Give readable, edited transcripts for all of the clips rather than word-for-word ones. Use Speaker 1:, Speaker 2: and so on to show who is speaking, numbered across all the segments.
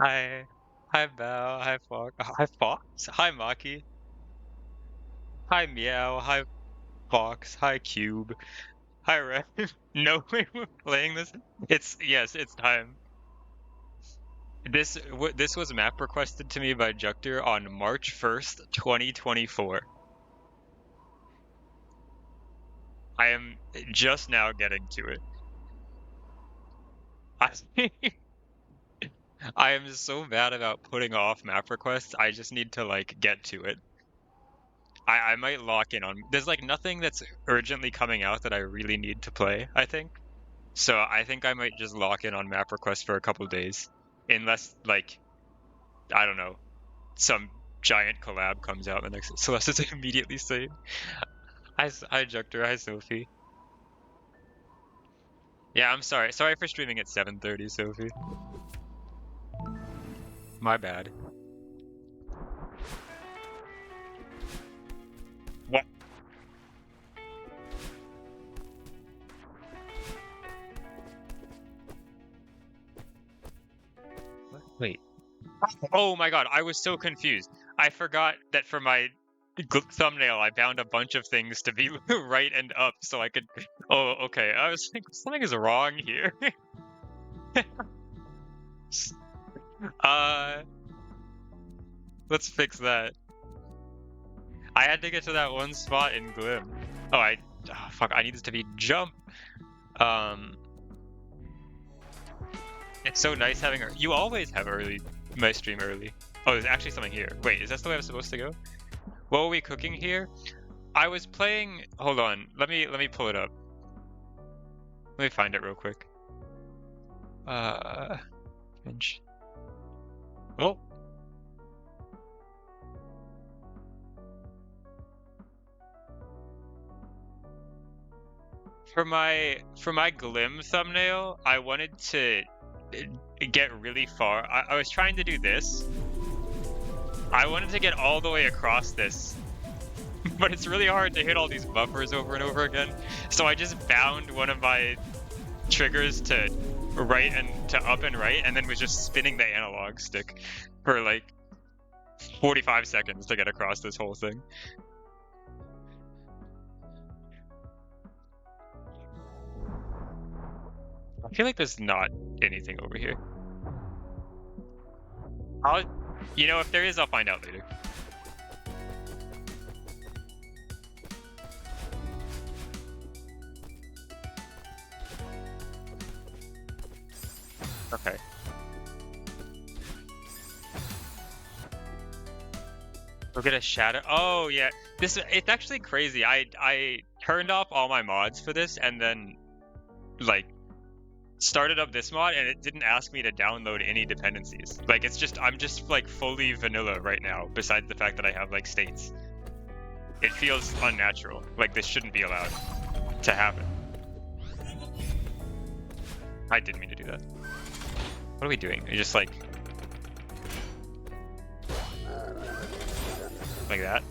Speaker 1: Hi. Hi, Belle. Hi, Fox. Hi, Fox. Hi, Maki. Hi, Meow. Hi, Fox. Hi, Cube. Hi, Red. No way we're playing this. Yes, it's time. This was map requested to me by Juctor on March 1st, 2024. I am just now getting to it. I, I am so bad about putting off map requests. I just need to like get to it. I might lock in on. There's like nothing that's urgently coming out that I really need to play, I think. So I think I might just lock in on map requests for a couple days, unless like I don't know, some giant collab comes out in the next. Celeste is immediately saying, "Hi, Juctor. Hi, Sophie." Yeah, I'm sorry. Sorry for streaming at 7:30, Sophie. My bad. What? Wait. Oh my God, I was so confused. I forgot that for my thumbnail, I bound a bunch of things to be right and up so I could. Oh, okay. I was like, something is wrong here. uh, let's fix that. I had to get to that one spot in Glim. Fuck, I need this to be jump. Um, it's so nice having. You always have my stream early. Oh, there's actually something here. Wait, is that the way I was supposed to go? What were we cooking here? I was playing. Hold on. Let me pull it up. Let me find it real quick. Finch. Oh. For my Glim thumbnail, I wanted to get really far. I was trying to do this. I wanted to get all the way across this, but it's really hard to hit all these buffers over and over again. So I just bound one of my triggers to right and to up and right, and then was just spinning the analog stick for like 45 seconds to get across this whole thing. I feel like there's not anything over here. If there is, I'll find out later. Okay. We'll get a shadow. Oh yeah, it's actually crazy. I turned off all my mods for this and then like started up this mod and it didn't ask me to download any dependencies. Like I'm just like fully vanilla right now, besides the fact that I have like states. It feels unnatural. Like this shouldn't be allowed to happen. I didn't mean to do that. What are we doing? You're just like that.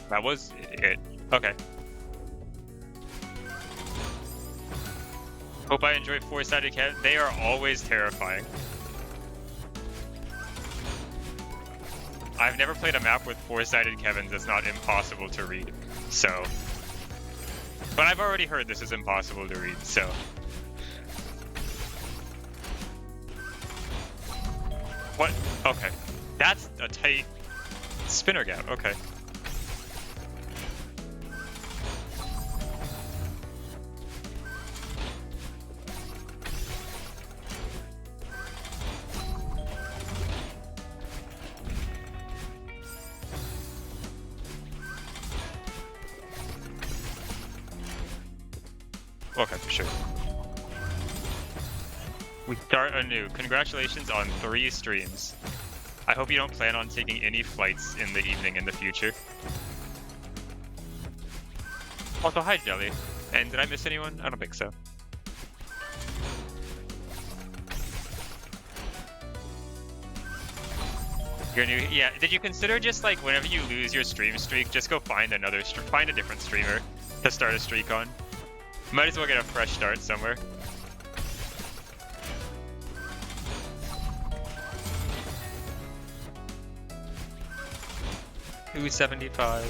Speaker 1: That was it. Okay. Hope I enjoy four-sided cat. They are always terrifying. I've never played a map with four-sided Kevins that's not impossible to read, so... But I've already heard this is impossible to read, so... What? Okay. That's a tight spinner gap, okay. Okay, for sure. We start anew. Congratulations on 3 streams. I hope you don't plan on taking any flights in the evening in the future. Also, hi, Jelly. And did I miss anyone? I don't think so. Your new, yeah. Did you consider just like whenever you lose your stream streak, just go find find a different streamer to start a streak on? Might as well get a fresh start somewhere. $275.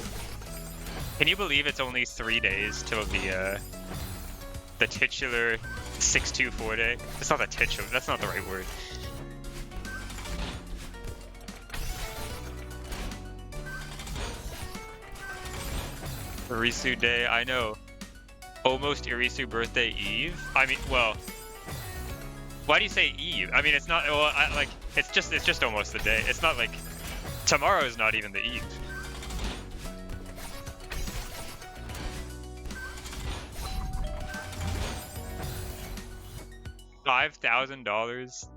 Speaker 1: Can you believe it's only 3 days till the titular 624 day? It's not the titular. That's not the right word. Irisu Day, I know. Almost Irisu birthday eve? I mean, well, why do you say eve? I mean, it's not, well, it's just almost the day. It's not like, tomorrow is not even the eve. $5,000.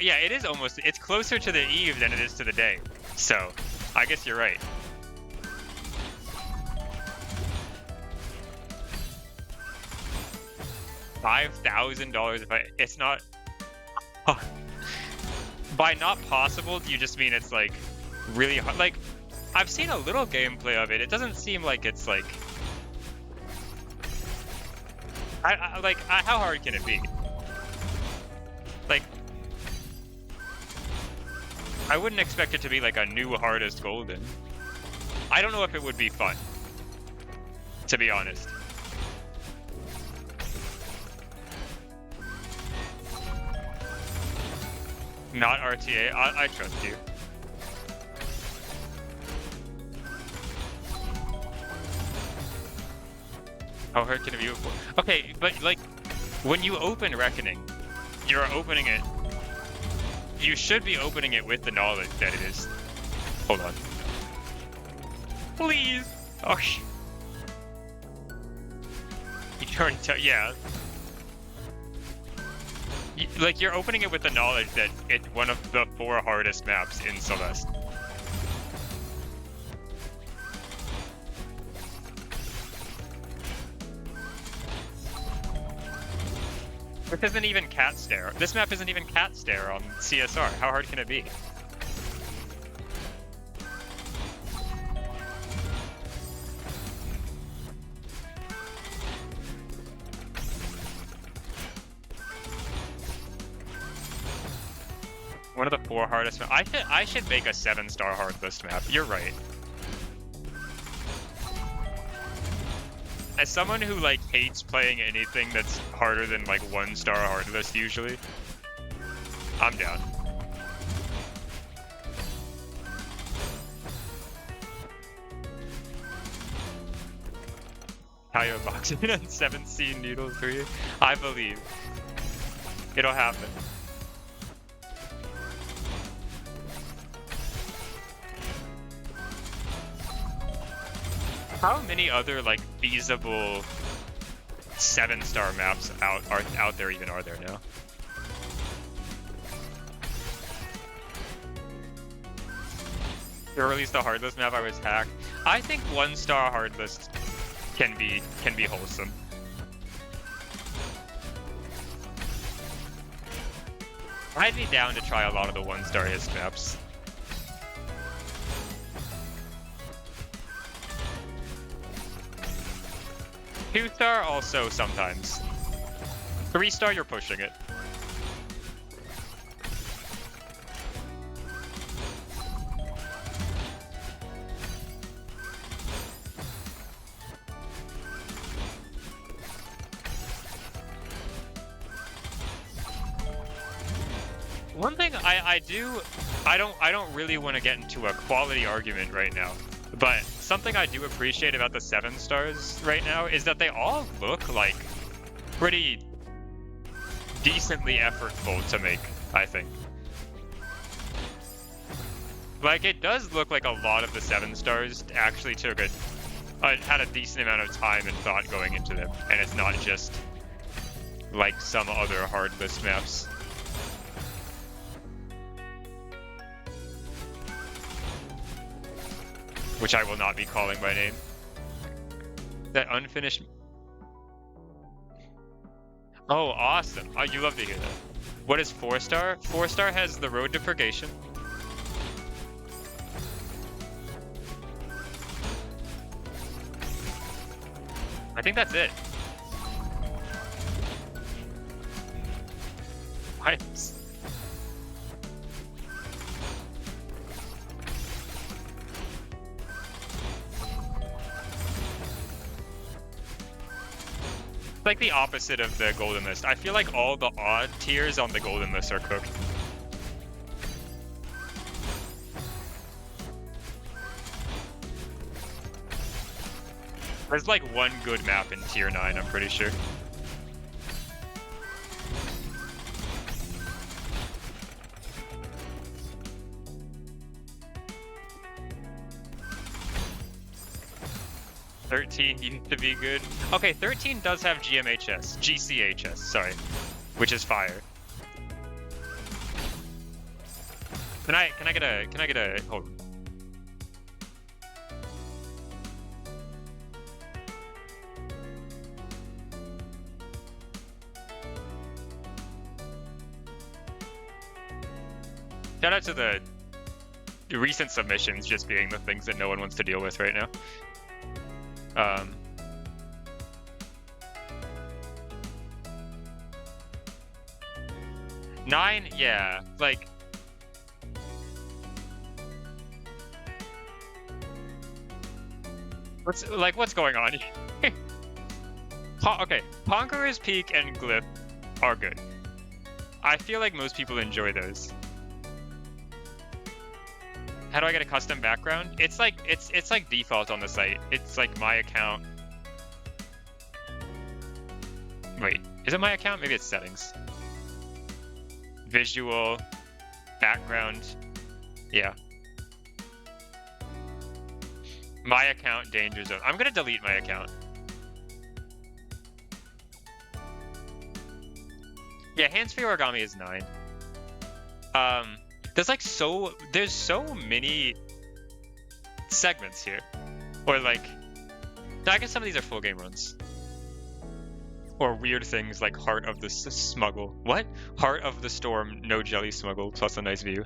Speaker 1: Yeah, it is almost, it's closer to the eve than it is to the day. So, I guess you're right. $5,000 if it's not by not possible, do you just mean it's like really hard? Like, I've seen a little gameplay of it. It doesn't seem like it's like how hard can it be? Like, I wouldn't expect it to be like a new hardest golden. I don't know if it would be fun, to be honest. Not RTA. I trust you. How hard can it be before? Okay, but like, when you open Reckoning, you're opening it. You should be opening it with the knowledge that it is. Hold on. Please. Oh. You can already tell. Yeah. Like, you're opening it with the knowledge that it's one of the 4 hardest maps in Celeste. This isn't even Cat Stare. This map isn't even Cat Stare on CSR. How hard can it be? One of the 4 hardest maps. I should make a 7-star hard list map. You're right. As someone who like hates playing anything that's harder than like 1-star hard list usually, I'm down. Tayo boxing on 7C Noodle 3. I believe. It'll happen. How many other like feasible 7-star maps out there even are there now? Or at least the hard list map I was hacked. I think 1-star hard list can be wholesome. I'd be down to try a lot of the 1-star-ist maps. Two-star also sometimes. 3-star, you're pushing it. One thing I don't really want to get into a quality argument right now, but something I do appreciate about the 7-stars right now is that they all look like pretty decently effortful to make, I think. Like, it does look like a lot of the 7-stars actually took had a decent amount of time and thought going into them, and it's not just like some other hard list maps. Which I will not be calling by name. That unfinished... Oh, awesome. Oh, you love to hear that. What is 4-star? 4-star has the Road to Purgation. I think that's it. Pipes. Like the opposite of the golden list. I feel like all the odd tiers on the golden list are cooked. There's like one good map in tier 9, I'm pretty sure. "13 used to be good." Okay, 13 does have GCHS, sorry, which is fire. Can I get a hold on. Shout out to the recent submissions just being the things that no one wants to deal with right now. 9, yeah, like what's going on here? Okay, Conqueror's Peak and Glyph are good. I feel like most people enjoy those. How do I get a custom background? It's like default on the site. It's like my account. Wait, is it my account? Maybe it's settings. Visual, background, yeah. My account, danger zone. I'm gonna delete my account. Yeah, hands-free origami is 9. There's so many segments here, or like, I guess some of these are full game runs. Or weird things like Heart of the Smuggle. What? Heart of the Storm, no jelly smuggle, plus a nice view.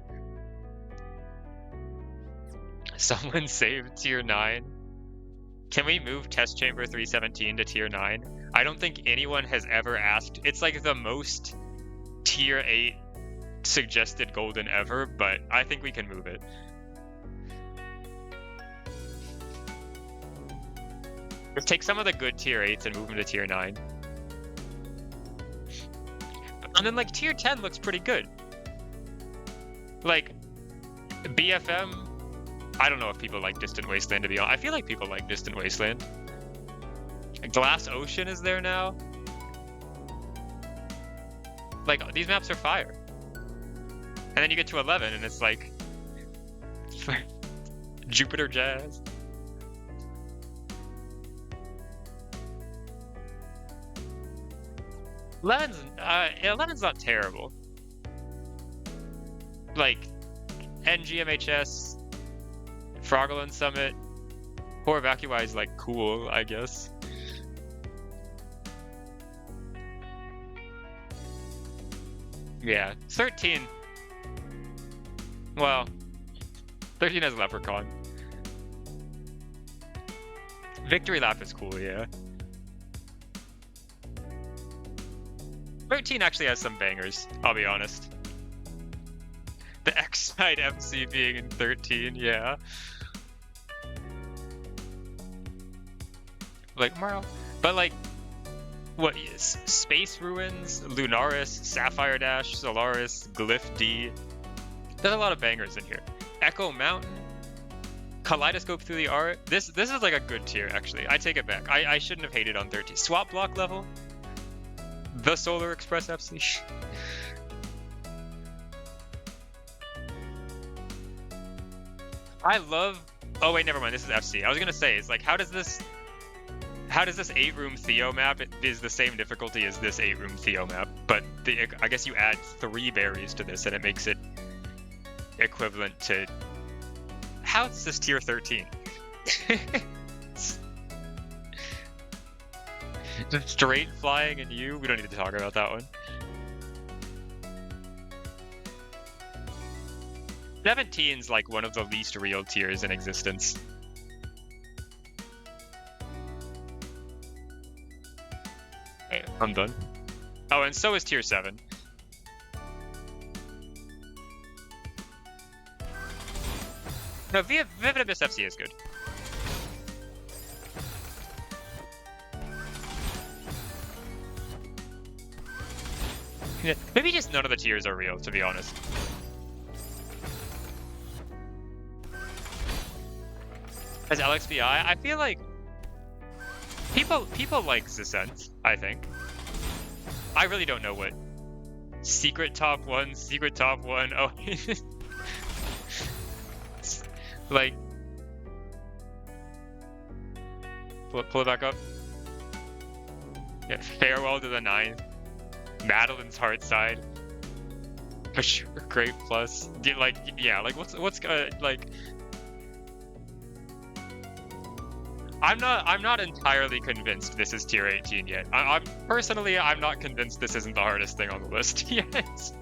Speaker 1: Someone saved tier 9. Can we move Test Chamber 317 to tier 9? I don't think anyone has ever asked. It's like the most tier 8 suggested golden ever, but I think we can move it. Let's take some of the good tier 8s and move them to tier 9. And then like tier 10 looks pretty good. Like BFM, I don't know if people like Distant Wasteland, to be honest. I feel like people like Distant Wasteland. Glass Ocean is there now. Like, these maps are fire. And then you get to 11 and it's like Jupiter Jazz. Eleven's not terrible. Like NGMHS, Frogland Summit, Horror Vacui is like cool, I guess. Yeah, 13. Well, 13 has Leprechaun. Victory Lap is cool, yeah. 13 actually has some bangers, I'll be honest. The X-Side MC being in 13, yeah. Like, Marl. But like, what is Space Ruins, Lunaris, Sapphire Dash, Solaris, Glyph D. There's a lot of bangers in here. Echo Mountain, Kaleidoscope Through the Art. This is like a good tier, actually. I take it back. I shouldn't have hated on 13. Swap block level. The Solar Express FC. I love. Oh wait, never mind. This is FC. I was gonna say, it's like, how does this 8-room Theo map is the same difficulty as this 8-room Theo map, but I guess you add 3 berries to this and it makes it equivalent to. How is this tier 13? Straight flying and you? We don't need to talk about that one. 17's like one of the least real tiers in existence. I'm done. Oh, and so is tier 7. No, Vivid Abyss FC is good. Yeah, maybe just none of the tiers are real, to be honest. As LXBI, I feel like people like Zescent, I think. I really don't know what secret top one. Oh, like pull it back up. Yeah, Farewell to the 9th. Madeline's Heartside. For sure, Great Plus. Like, yeah, like what's like. I'm not entirely convinced this is tier 18 yet. I'm personally, I'm not convinced this isn't the hardest thing on the list yet.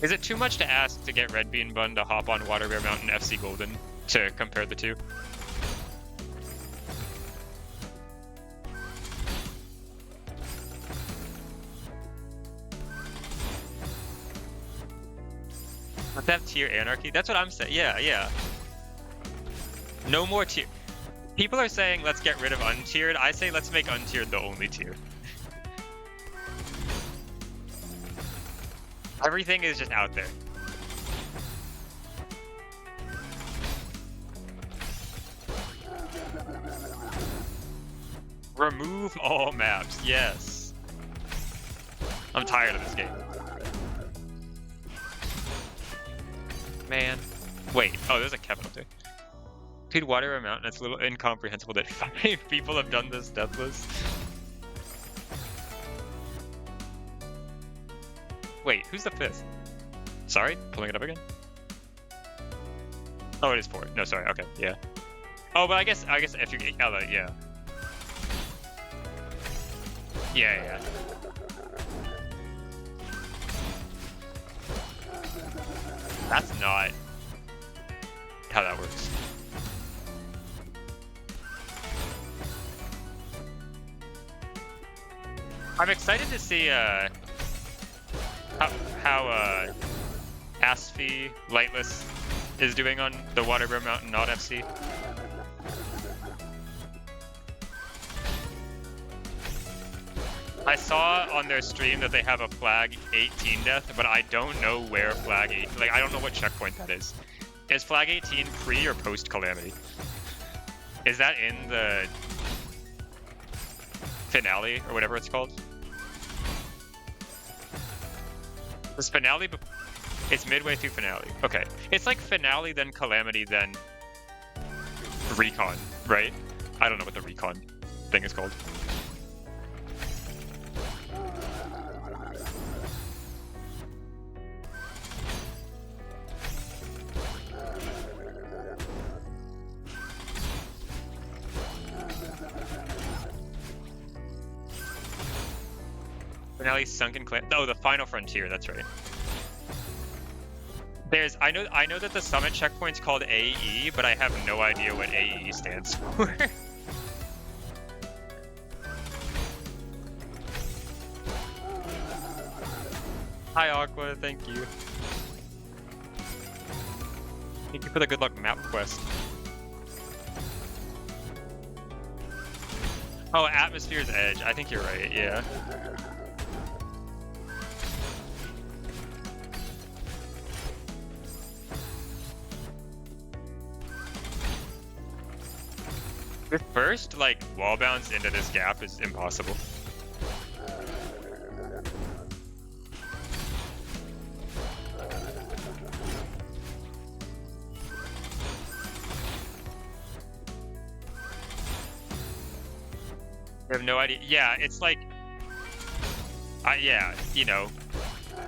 Speaker 1: Is it too much to ask to get Red Bean Bun to hop on Water Bear Mountain FC Golden to compare the two? Let's have tier anarchy. That's what I'm saying. Yeah, yeah. No more tier. People are saying let's get rid of untiered. I say let's make untiered the only tier. Everything is just out there. Remove all maps. Yes. I'm tired of this game. Man. Wait. Oh, there's a Kevin up there. Dude, Water Mountain. It's a little incomprehensible that 5 people have done this deathless. Wait, who's the 5th? Sorry, pulling it up again. Oh, it is 4. No, sorry. Okay, yeah. Oh, but I guess if you get yeah. Yeah. That's not how that works. I'm excited to see how Asfi Lightless is doing on the Water Bear Mountain Not FC. I saw on their stream that they have a flag 18 death, but I don't know where flag 8, like I don't know what checkpoint that is. Is flag 18 pre or post Calamity? Is that in the finale or whatever it's called? Was finale? It's midway through finale. Okay, it's like finale, then Calamity, then Recon, right? I don't know what the Recon thing is called. Finale Sunken Clan. Oh, the Final Frontier. That's right. There's. I know that the summit checkpoint's called AE, but I have no idea what AE stands for. Hi, Aqua. Thank you. Thank you for the good luck map quest. Oh, Atmosphere's Edge. I think you're right. Yeah. The first, like, wall bounce into this gap is impossible. I have no idea. Yeah, it's like, yeah, you know,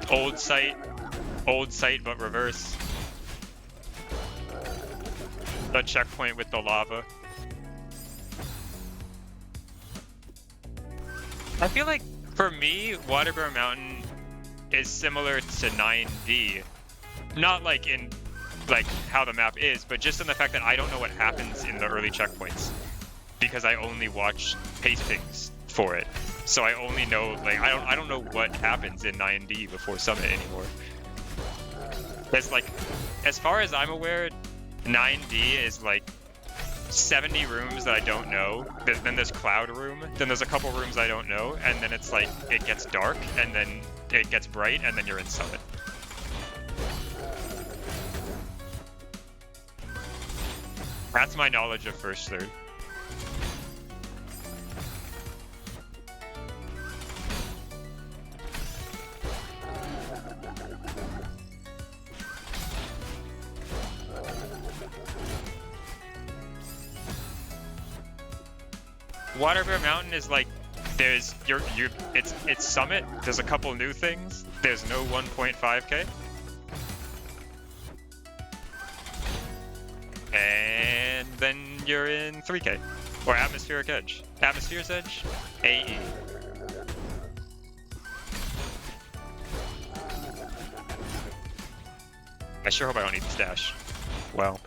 Speaker 1: old site, but reverse. The checkpoint with the lava. I feel like, for me, Water Bear Mountain is similar to 9D. Not like in like how the map is, but just in the fact that I don't know what happens in the early checkpoints because I only watch pace pings for it. So I only know, like, I don't know what happens in 9D before Summit anymore. There's like, as far as I'm aware, 9D is like 70 rooms that I don't know. Then there's Cloud Room. Then there's a couple rooms I don't know, and then it's like it gets dark, and then it gets bright, and then you're in Summit. That's my knowledge of first third. Water Bear Mountain is like, there's it's Summit. There's a couple new things. There's no 1.5K. And then you're in 3K or Atmospheric Edge. Atmosphere's Edge, AE. I sure hope I don't need the stash. Well.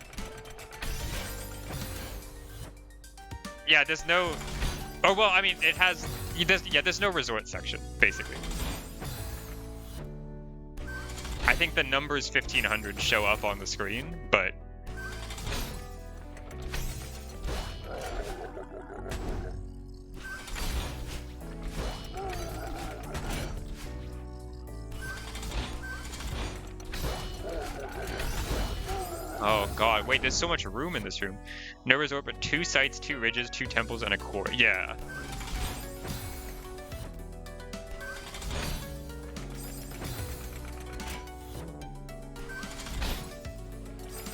Speaker 1: Yeah, there's no. Oh well, I mean, it has. Yeah, there's no resort section basically. I think the numbers 1500 show up on the screen, but. Oh god, wait, there's so much room in this room. No resort, but 2 sites, 2 ridges, 2 temples, and a core. Yeah.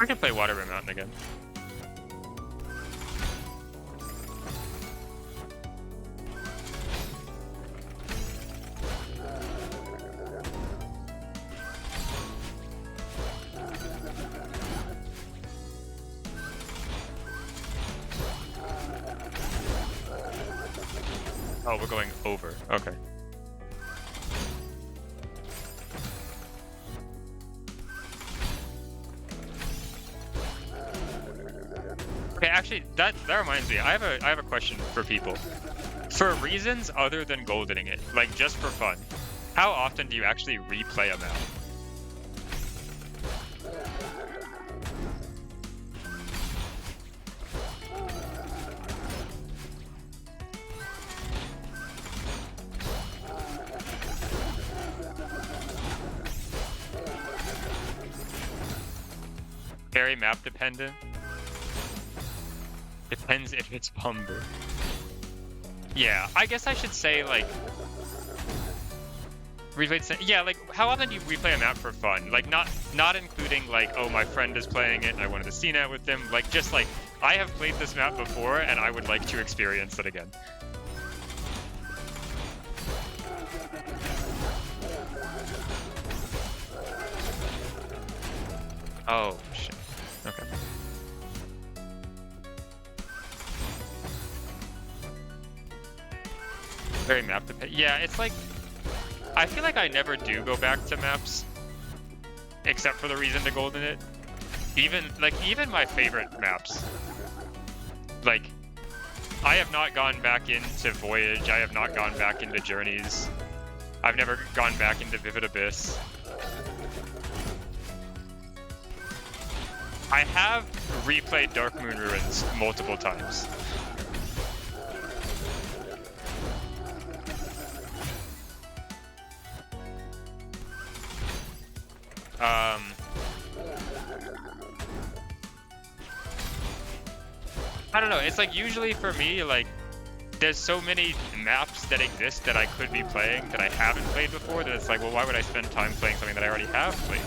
Speaker 1: I can play Water Bear Mountain again. Oh, we're going over. Okay. Okay, actually, that reminds me. I have a question for people. For reasons other than goldening it, like just for fun, how often do you actually replay a map? Very map dependent. Depends if it's Pumber. Yeah, I guess I should say like replayed. Yeah, like how often do you replay a map for fun? Like not including like, oh, my friend is playing it and I wanted to see that with them. Like just like I have played this map before and I would like to experience it again. Oh shit. Okay. Very map dependent. Yeah, it's like I feel like I never do go back to maps, except for the reason to golden it. Even my favorite maps. Like, I have not gone back into Voyage. I have not gone back into Journeys. I've never gone back into Vivid Abyss. I have replayed Dark Moon Ruins multiple times. I don't know, it's like usually for me, like, there's so many maps that exist that I could be playing that I haven't played before that it's like, well, why would I spend time playing something that I already have played?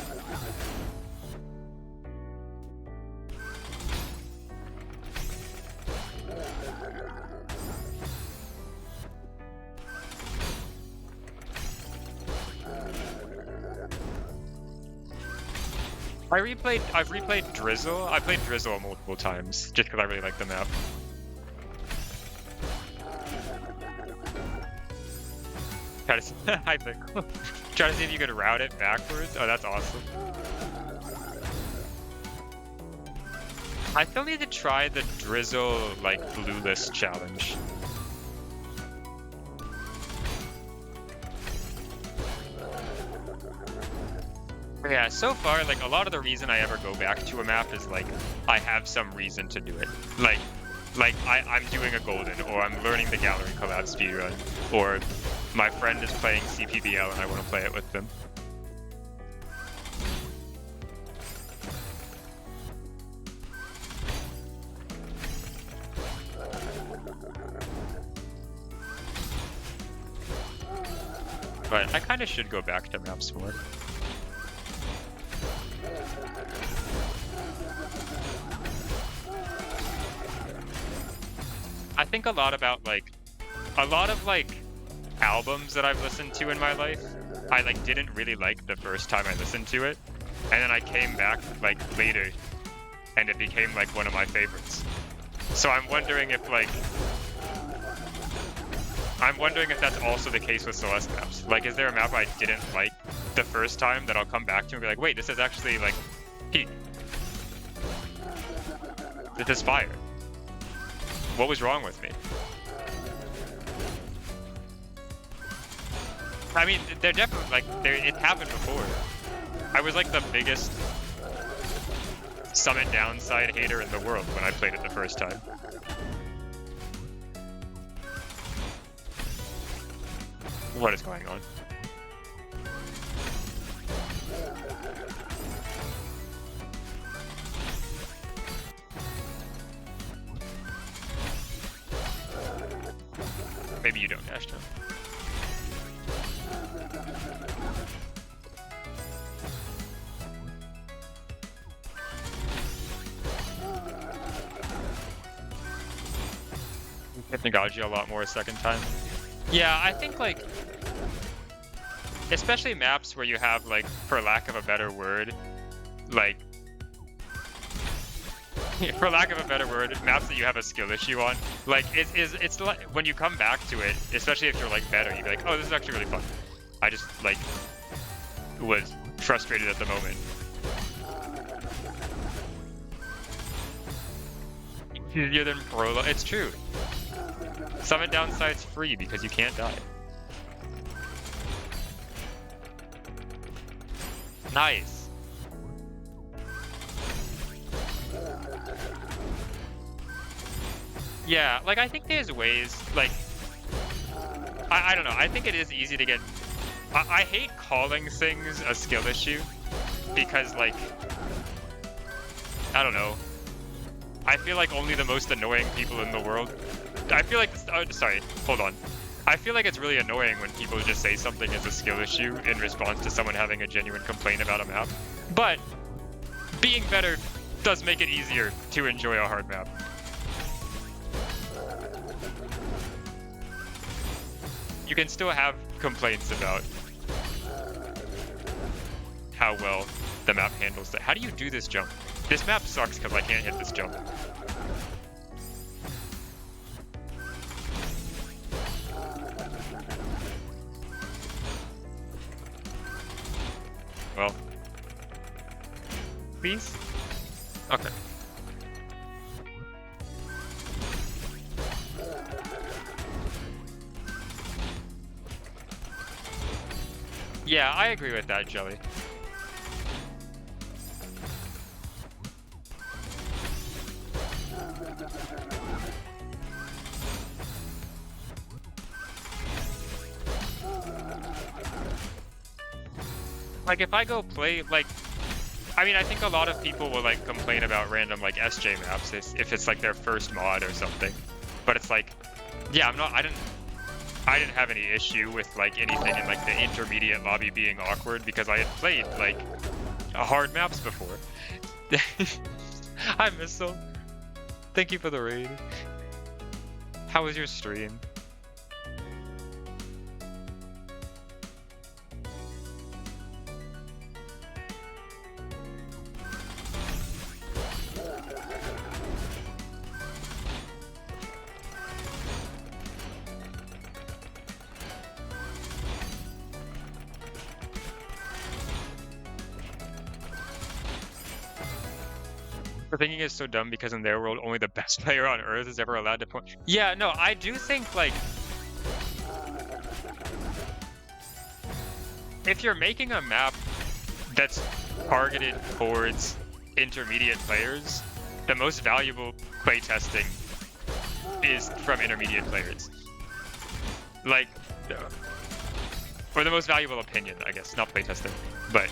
Speaker 1: I've replayed Drizzle. I played Drizzle multiple times just because I really like the map. Try to see, try to see if you could route it backwards. Oh, that's awesome. I still need to try the Drizzle, like, blueless challenge. Yeah, so far, like, a lot of the reason I ever go back to a map is, like, I have some reason to do it. Like I'm doing a golden, or I'm learning the gallery collab speedrun, or my friend is playing CPBL and I want to play it with them. But I kind of should go back to maps more. I think a lot about, like, a lot of, like, albums that I've listened to in my life, I, like, didn't really like the first time I listened to it, and then I came back, like, later, and it became, like, one of my favorites. So I'm wondering if, like, that's also the case with Celeste maps. Like, is there a map I didn't like the first time that I'll come back to and be like, wait, this is actually, like, peak. This is fire. What was wrong with me? I mean, they're definitely, like, it happened before. I was, like, the biggest Summit downside hater in the world when I played it the first time. What is going on? Maybe you don't dash now. Hypnagogia a lot more a second time. Yeah, I think, like, especially maps where you have, like, for lack of a better word, like, for lack of a better word, maps that you have a skill issue on, like, it's like, when you come back to it, especially if you're, like, better, you'd be like, oh, this is actually really fun. I just, like, was frustrated at the moment. Easier than Prolo. It's true. Summit downside's free because you can't die. Nice. Yeah, like, I think there's ways, like, I don't know, I think it is easy to get, I hate calling things a skill issue, because, like, I don't know, I feel like only the most annoying people in the world, I feel like, sorry, hold on. I feel like it's really annoying when people just say something is a skill issue in response to someone having a genuine complaint about a map. But being better does make it easier to enjoy a hard map. You can still have complaints about how well the map handles that. How do you do this jump? This map sucks because I can't hit this jump. Well, please? Okay. Yeah, I agree with that, Jelly. Like, if I go play, like, I mean, I think a lot of people will, like, complain about random, like, SJ maps if it's, like, their first mod or something. But it's like, yeah, I didn't have any issue with, like, anything in, like, the intermediate lobby being awkward because I had played, like, hard maps before. Hi, Missile. Thank you for the raid. How was your stream? The thinking is so dumb because in their world, only the best player on Earth is ever allowed to point. Yeah, no, I do think, like, if you're making a map that's targeted towards intermediate players, the most valuable playtesting is from intermediate players. Like, or the most valuable opinion, I guess, not playtesting, but.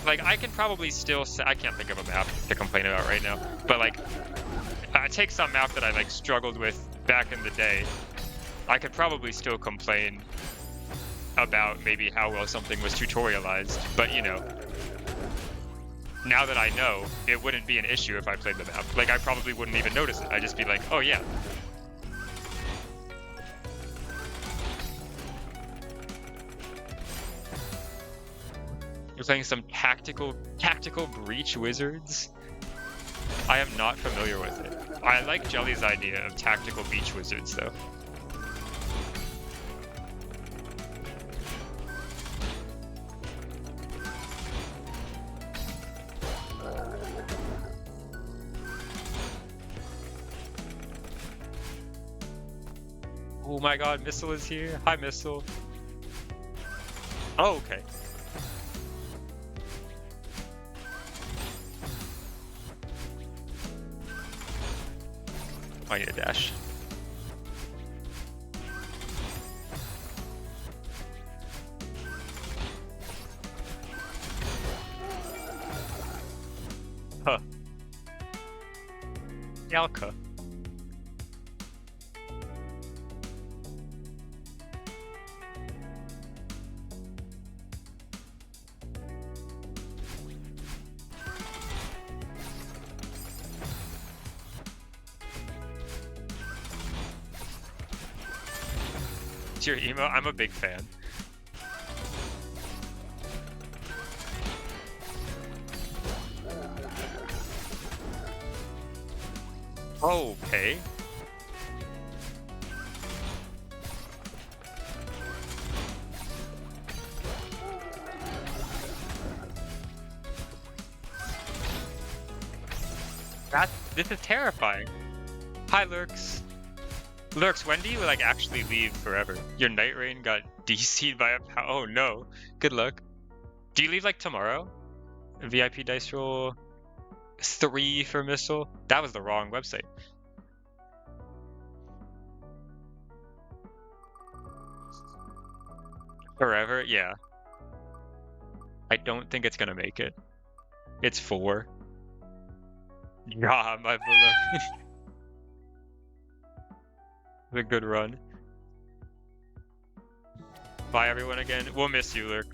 Speaker 1: Like, I can probably still say, I can't think of a map to complain about right now, but like, take some map that I like struggled with back in the day, I could probably still complain about maybe how well something was tutorialized, but you know, now that I know, it wouldn't be an issue if I played the map. Like, I probably wouldn't even notice it. I'd just be like, oh yeah. You're playing some tactical breach wizards? I am not familiar with it. I like Jelly's idea of tactical beach wizards though. Oh my god, Missile is here. Hi, Missile. Oh, okay. I need a dash. Huh. Yalka. Your emo, I'm a big fan. Okay. This is terrifying. Hi, Lurks. Lurks, when do you like actually leave forever? Your Night Rain got DC'd by a oh no. Good luck. Do you leave like tomorrow? VIP dice roll 3 for Missile? That was the wrong website. Forever? Yeah. I don't think it's gonna make it. It's 4. Yeah, my beloved. A good run. Bye everyone again. We'll miss you, Lurk.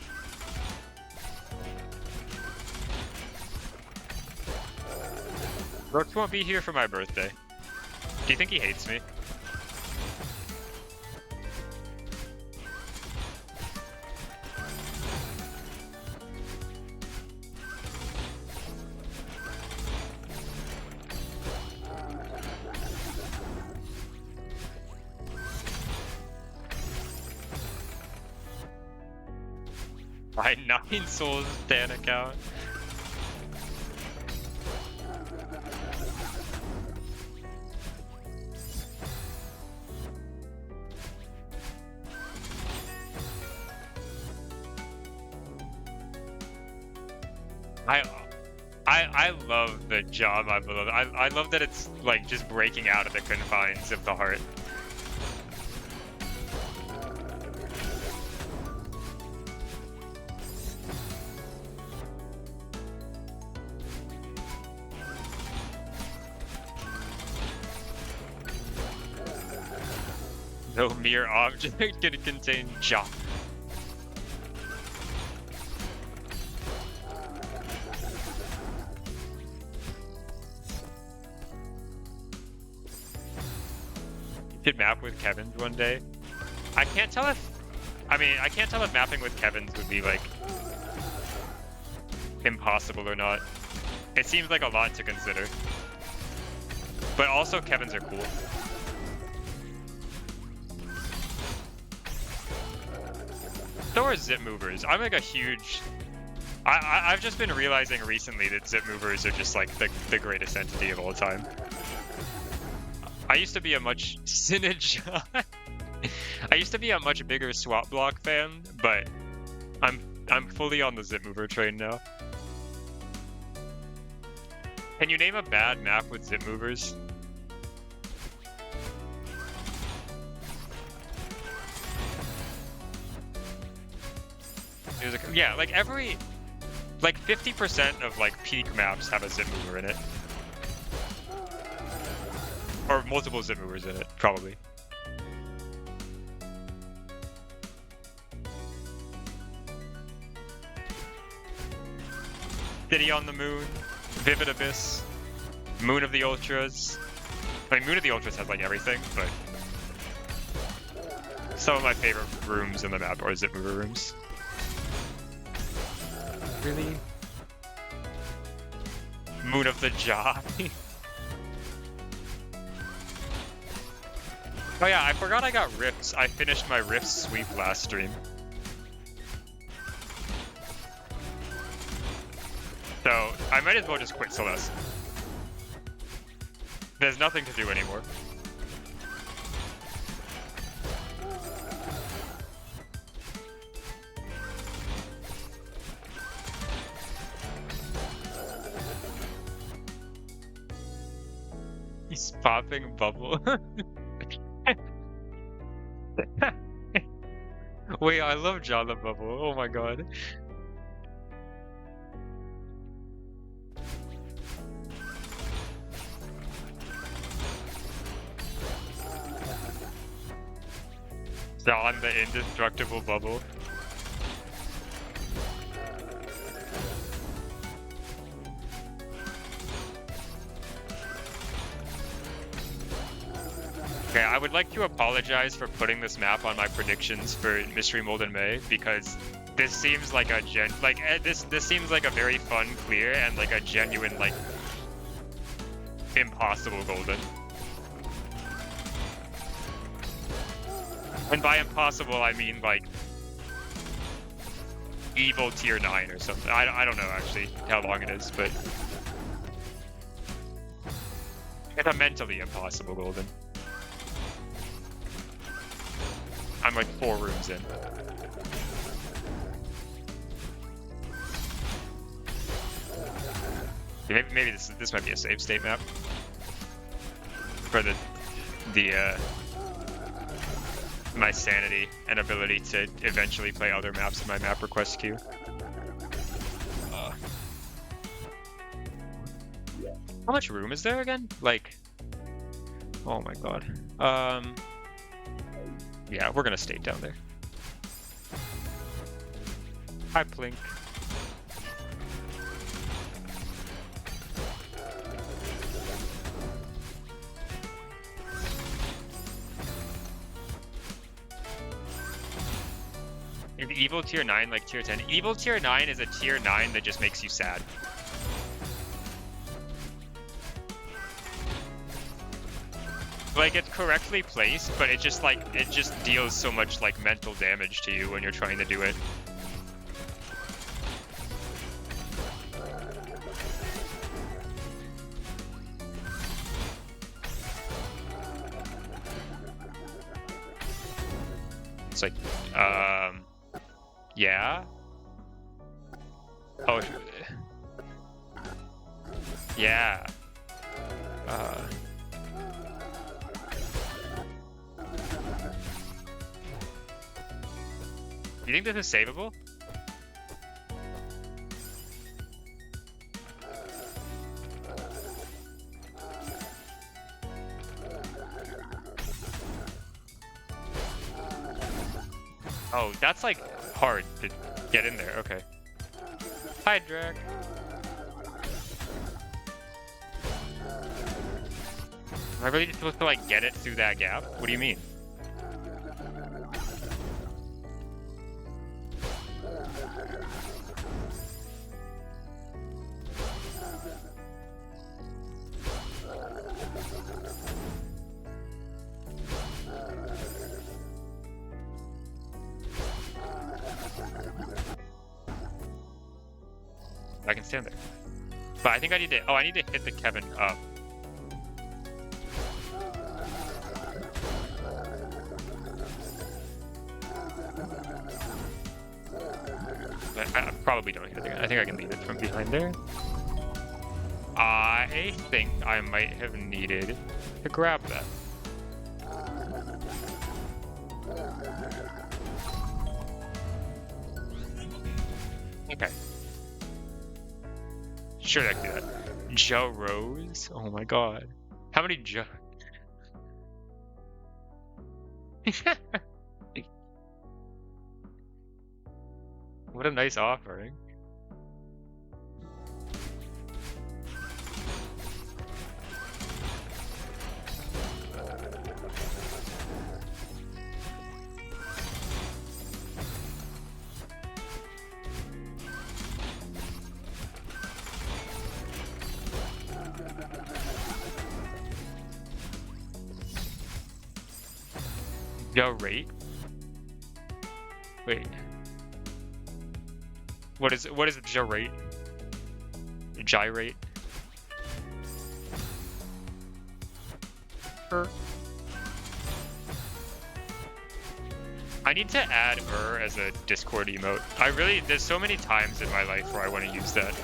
Speaker 1: Lurk won't be here for my birthday. Do you think he hates me? My 9 souls Dan account. I love the job I love. I love that it's like just breaking out of the confines of the heart. No mere object can contain junk. Did map with Kevin's one day. I can't tell if I can't tell if mapping with Kevin's would be like impossible or not. It seems like a lot to consider. But also Kevin's are cool. So are zip movers. I'm like a huge... I've just been realizing recently that zip movers are just like the greatest entity of all time. I used to be a much... Sinage... I used to be a much bigger swap block fan, but I'm fully on the zip mover train now. Can you name a bad map with zip movers? Yeah, like every... Like 50% of like peak maps have a zip mover in it. Or multiple zip movers in it, probably. City on the Moon, Vivid Abyss, Moon of the Ultras. I mean, Moon of the Ultras has like everything, but some of my favorite rooms in the map are zip mover rooms. Really? Moon of the Jaw. Oh yeah, I forgot I got Rifts. I finished my Rift sweep last stream. So, I might as well just quit Celeste. There's nothing to do anymore. He's popping bubble. Wait, I love Jala Bubble. Oh my god. John the indestructible bubble. Okay, I would like to apologize for putting this map on my predictions for Mystery Molten May, because this seems like a this seems like a very fun clear and like a genuine like impossible golden. And by impossible I mean like evil tier 9 or something. I don't know actually how long it is, but it's a mentally impossible golden. I'm like 4 rooms in. Maybe this might be a save state map for the my sanity and ability to eventually play other maps in my map request queue. How much room is there again? Like, oh my god. Yeah, we're gonna stay down there. Hi, Plink. If evil tier 9 like tier 10. Evil tier 9 is a tier 9 that just makes you sad. Like, it's correctly placed, but it just like it just deals so much like mental damage to you when you're trying to do it. It's like, yeah. Oh, yeah. You think this is savable? Oh, that's like hard to get in there. Okay. Hi, Drag. Am I really just supposed to like get it through that gap? What do you mean? I can stand there. But I think I need to... Oh, I need to hit the Kevin up. I probably don't hit it. I think I can leave it from behind there. I think I might have needed to grab that. Okay. Sure, I can do that. Joe Rose? Oh my god. How many Joe... What a nice offering. Gyrate? Wait. What is gyrate? Gyrate? I need to add as a Discord emote. There's so many times in my life where I want to use that.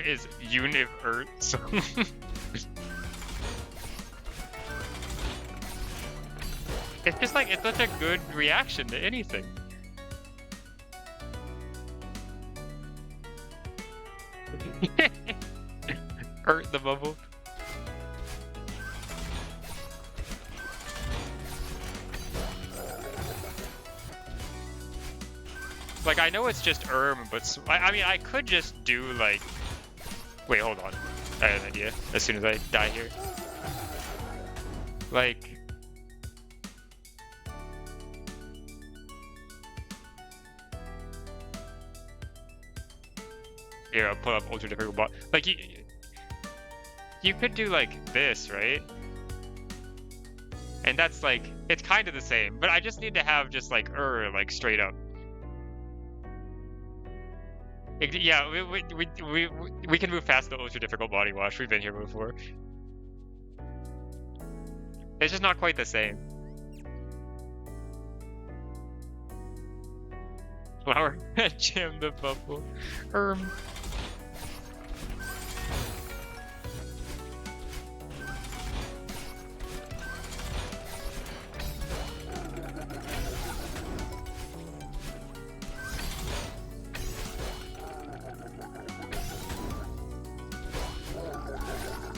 Speaker 1: Is Univert, so it's just like, it's such a good reaction to anything. Hurt the bubble. Like, I know it's just but I mean, I could just do like... Wait, hold on. I have an idea. As soon as I die here. Like... Here, I'll pull up ultra difficult bot. Like, you could do like this, right? And that's like, it's kind of the same, but I just need to have just like straight up. Yeah, we can move past the ultra difficult body wash. We've been here before. It's just not quite the same. Flower jam the bubble.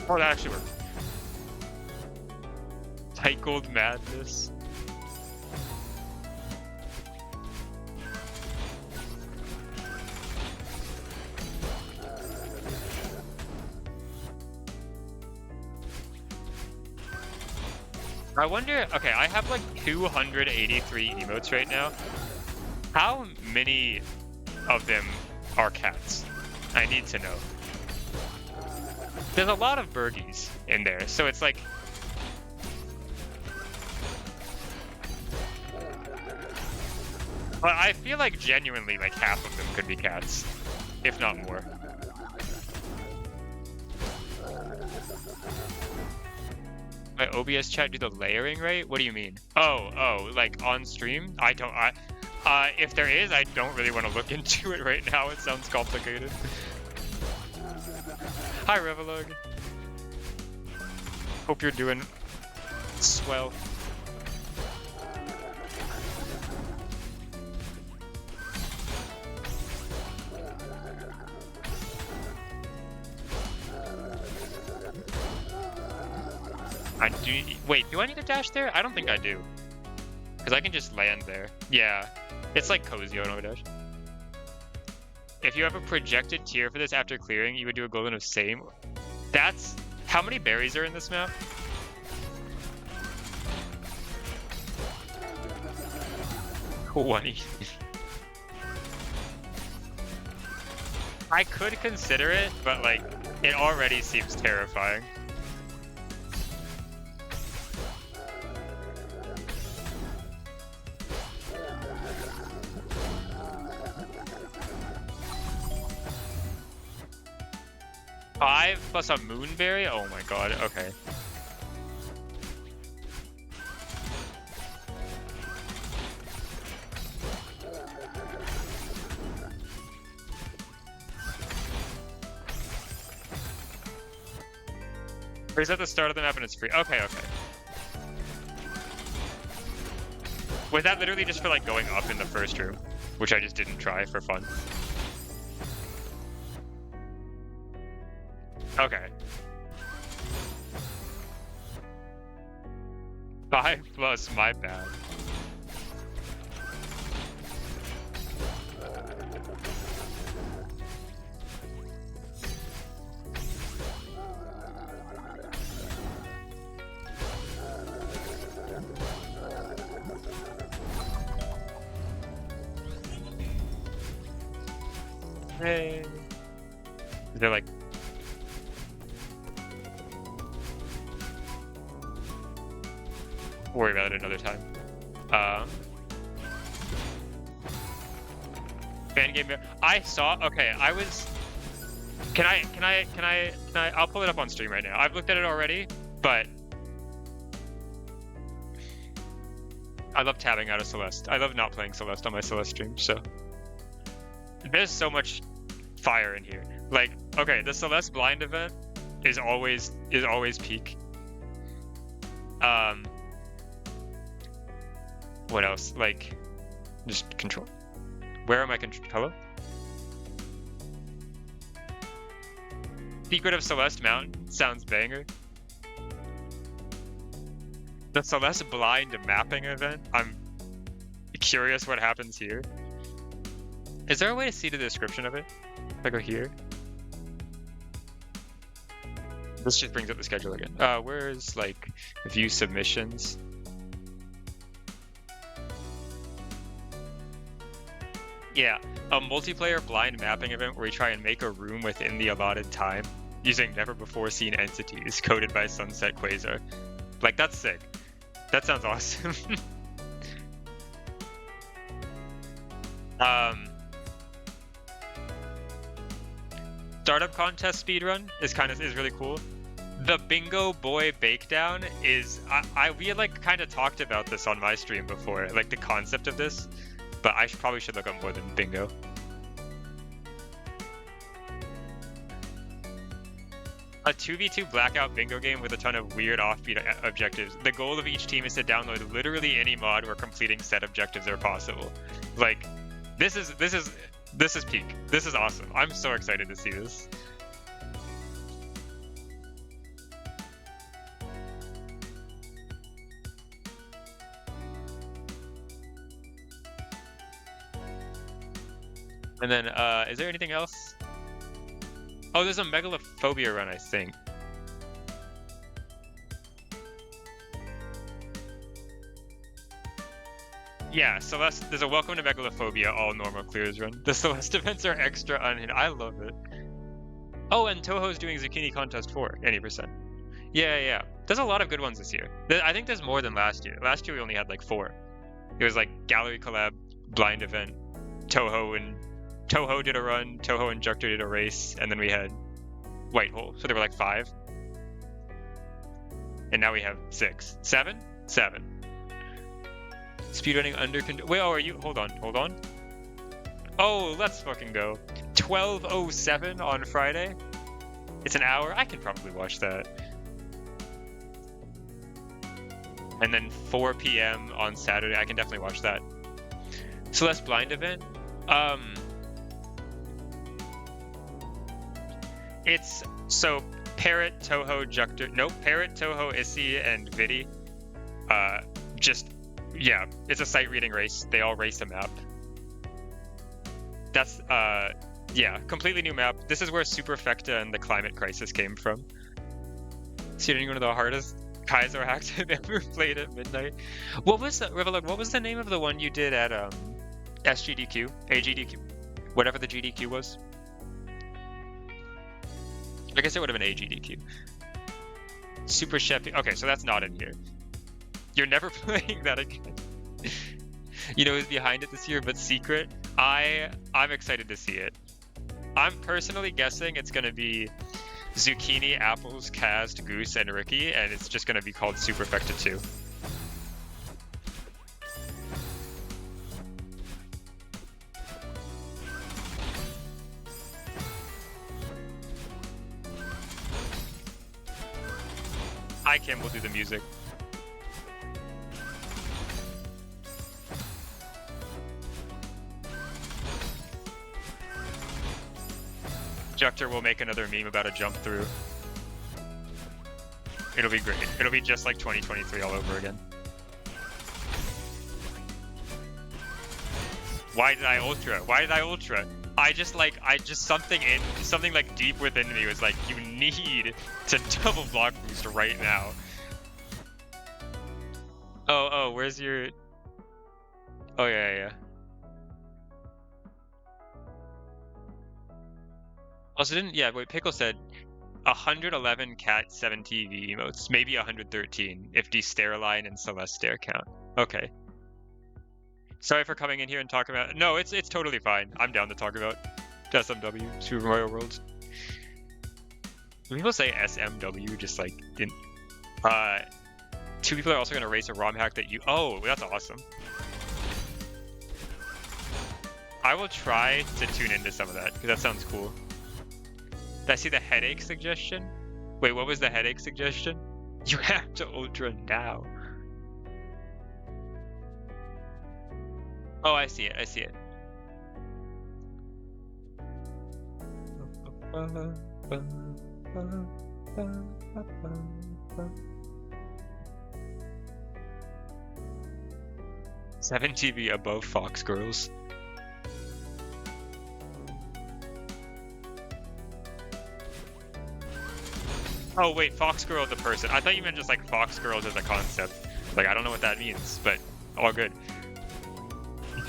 Speaker 1: Oh, that actually worked. Cycled madness. I wonder, okay, I have like 283 emotes right now. How many of them are cats? I need to know. There's a lot of birdies in there, so it's like... But I feel like genuinely like half of them could be cats, if not more. My OBS chat do the layering right? What do you mean? Oh, like on stream? If there is, I don't really want to look into it right now. It sounds complicated. Hi, Revelog. Hope you're doing swell. Wait, do I need to dash there? I don't think I do. Because I can just land there. Yeah. It's like cozy on dash. If you have a projected tier for this after clearing, you would do a golden of same. That's... How many berries are in this map? I could consider it, but like, it already seems terrifying. Five plus a Moonberry? Oh my god, okay. Or is that the start of the map and it's free? Okay, okay. Was that literally just for like going up in the first room? Which I just didn't try for fun. Okay. 5 plus, my bad. Hey. They're like... Worry about it another time. Fan game. I saw. Okay, I was. Can I? I'll pull it up on stream right now. I've looked at it already, but I love tabbing out of Celeste. I love not playing Celeste on my Celeste stream. So there's so much fire in here. Like, okay, the Celeste blind event is always peak. What else? Like, just control. Where am I control? Hello? Secret of Celeste Mountain sounds banger. The Celeste blind mapping event. I'm curious what happens here. Is there a way to see the description of it? If I go here. This just brings up the schedule again. Where's like view submissions? Yeah, a multiplayer blind mapping event where we try and make a room within the allotted time using never before seen entities coded by Sunset Quasar. Like, that's sick. That sounds awesome. Startup contest speedrun is really cool. The Bingo Boy Bakedown is we had like kind of talked about this on my stream before, like the concept of this. But I probably should look up more than Bingo. A 2v2 blackout bingo game with a ton of weird offbeat objectives. The goal of each team is to download literally any mod where completing set objectives are possible. Like, this is peak. This is awesome. I'm so excited to see this. And then, is there anything else? Oh, there's a Megalophobia run, I think. Yeah, Celeste, there's a Welcome to Megalophobia all normal clears run. The Celeste events are extra unhinged. I love it. Oh, and Touhou's doing Zucchini Contest 4, 80%. Yeah. There's a lot of good ones this year. I think there's more than last year. Last year we only had like 4. It was like Gallery Collab, Blind Event, Touhou did a run, Touhou and Juctor did a race, and then we had Whitehole. So there were like 5. And now we have 6. 7? 7. Speedrunning under control. Wait, are you? Hold on. Oh, let's fucking go. 12:07 on Friday. It's an hour. I can probably watch that. And then 4 p.m. on Saturday. I can definitely watch that. Celeste blind event. It's so Parrot, Touhou, Juctor. Nope, Parrot, Touhou, Issy, and Vidi. Yeah, it's a sight reading race. They all race a map. That's yeah, completely new map. This is where Superfecta and the Climate Crisis came from. Seeing one of the hardest Kaiser hacks I've ever played at midnight. What was the name of the one you did at SGDQ? AGDQ? Whatever the GDQ was? I guess it would have been AGDQ. Super Chef. Okay, so that's not in here. You're never playing that again. You know who's behind it this year, but Secret. I'm excited to see it. I'm personally guessing it's gonna be Zucchini, Apples, Cast, Goose, and Ricky, and it's just gonna be called Superfecta 2. Hi Kim will do the music. Jector will make another meme about a jump through. It'll be great. It'll be just like 2023 all over again. Why did I ultra? Why did I ultra? Something like deep within me was like, you need to double block boost right now. Oh, where's your... Oh, yeah. Also wait, Pickle said 111 cat 7 TV emotes, maybe 113 if Desteroline and Celeste count. Okay. Sorry for coming in here and talking about... No, it's totally fine. I'm down to talk about SMW, Super Mario World. When people say SMW, just like... two people are also going to race a ROM hack that you... Oh, that's awesome. I will try to tune into some of that, because that sounds cool. Did I see the headache suggestion? Wait, what was the headache suggestion? You have to ultra now. Oh, I see it. 7 TV above Fox Girls. Oh wait, Fox Girl the person. I thought you meant just like Fox Girls as a concept. Like, I don't know what that means, but all good.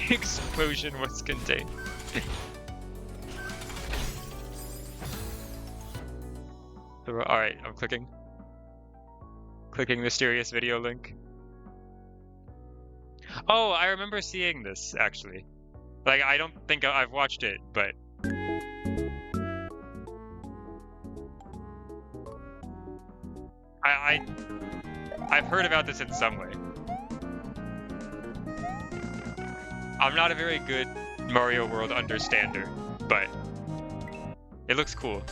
Speaker 1: Explosion was contained. Alright, I'm clicking. Clicking mysterious video link. Oh, I remember seeing this, actually. Like, I don't think I've watched it, but... I've heard about this in some way. I'm not a very good Mario World understander, but it looks cool.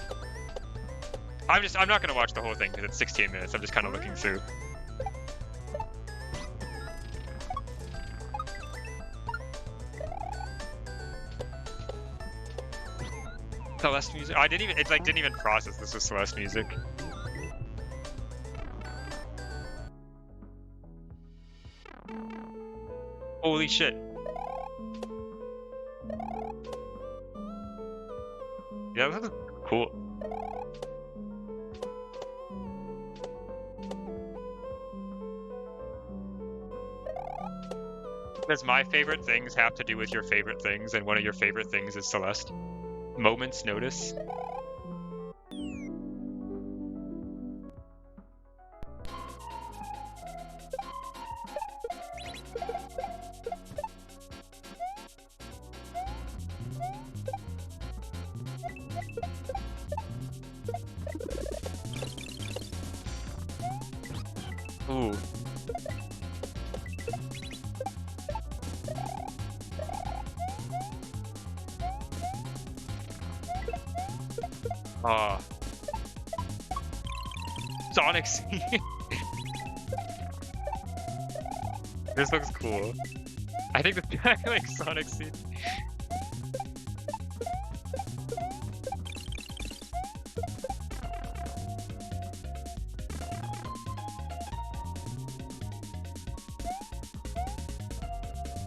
Speaker 1: I'm not gonna watch the whole thing because it's 16 minutes. I'm just kind of looking through. Celeste music. I didn't even process this was Celeste music. Holy shit. Yeah, that was cool. Does my favorite things have to do with your favorite things, and one of your favorite things is Celeste? Moment's notice. Ooh. Sonic Seed. This looks cool. I think I like Sonic Seed.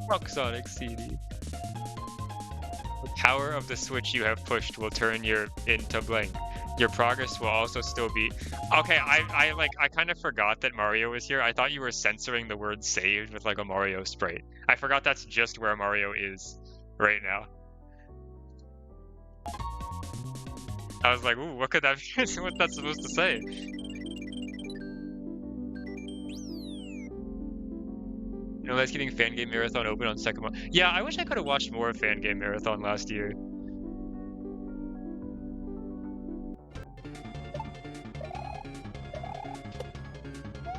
Speaker 1: Fuck Sonic CD. The power of the switch you have pushed will turn your into blank. Your progress will also still be... Okay, I kind of forgot that Mario was here. I thought you were censoring the word saved with like a Mario sprite. I forgot that's just where Mario is right now. I was like, ooh, what could that be? What that's supposed to say? You know, let's keeping Fan Game Marathon open on second one. Yeah, I wish I could have watched more of Fan Game Marathon last year.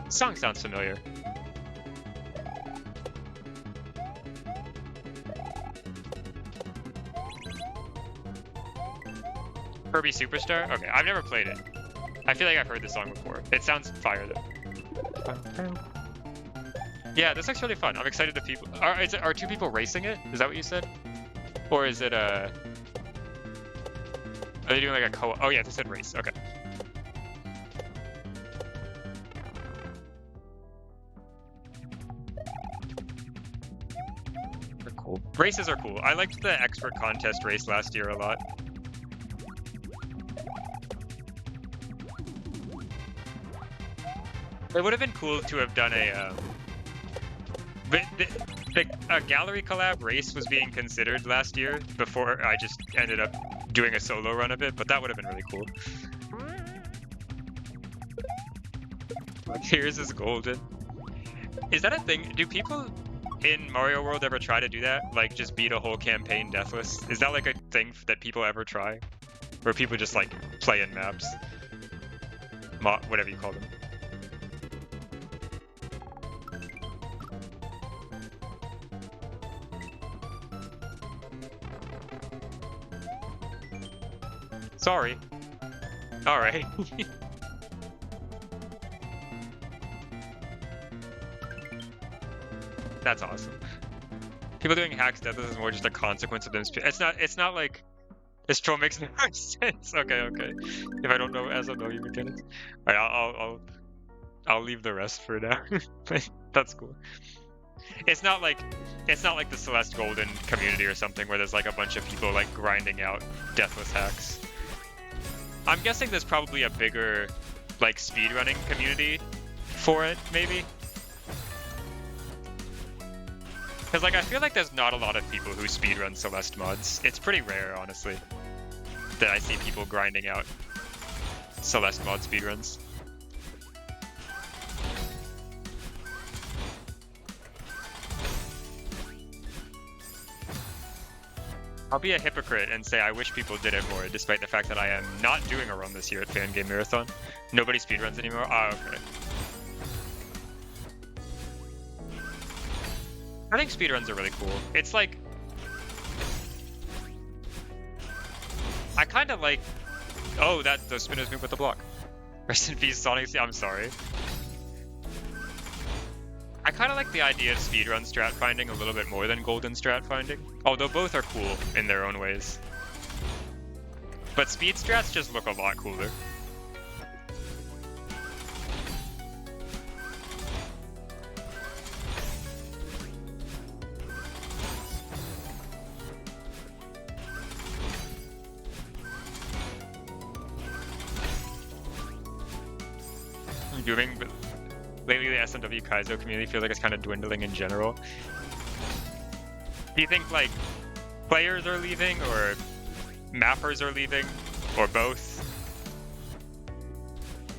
Speaker 1: Song sounds familiar. Kirby Superstar? Okay, I've never played it. I feel like I've heard this song before. It sounds fire though. Yeah, this looks really fun. I'm excited that people are two people racing it? Is that what you said? Or is it are they doing like a co-op? Oh yeah, they said race. Okay. They're cool. Races are cool. I liked the expert contest race last year a lot. It would have been cool to have done a a gallery collab race was being considered last year before I just ended up doing a solo run of it, but that would have been really cool. Here's is golden. Is that a thing? Do people in Mario World ever try to do that? Like just beat a whole campaign deathless? Is that like a thing that people ever try? Or people just like play in maps? Whatever you call them. Sorry. Alright. That's awesome. People doing hacks deathless is more just a consequence of them. It's not like this troll makes no sense. Okay. If I don't know SMW mechanics. Alright, I'll leave the rest for now. That's cool. It's not like the Celeste Golden community or something where there's like a bunch of people like grinding out deathless hacks. I'm guessing there's probably a bigger, like, speedrunning community for it, maybe? Because, like, I feel like there's not a lot of people who speedrun Celeste mods. It's pretty rare, honestly, that I see people grinding out Celeste mod speedruns. I'll be a hypocrite and say I wish people did it more, despite the fact that I am not doing a run this year at Fan Game Marathon. Nobody speedruns anymore? Ah, okay. I think speedruns are really cool. It's like... I kind of like... Oh, those spinners move with the block. Rest in peace, Sonic. I'm sorry. I kind of like the idea of speedrun strat finding a little bit more than golden strat finding, although both are cool in their own ways. But speed strats just look a lot cooler. I'm doing, but lately the SMW Kaizo community feels like it's kind of dwindling in general. Do you think like players are leaving or mappers are leaving or both?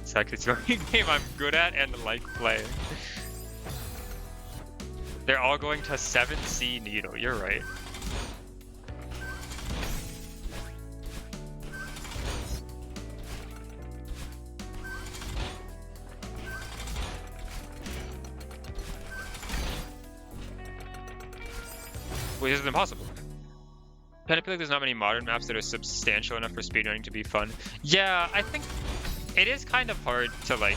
Speaker 1: It's like it's the only game I'm good at and like playing. They're all going to 7C Needle, you're right. Which is impossible. Kind of feel like there's not many modern maps that are substantial enough for speedrunning to be fun. Yeah, I think it is kind of hard to like...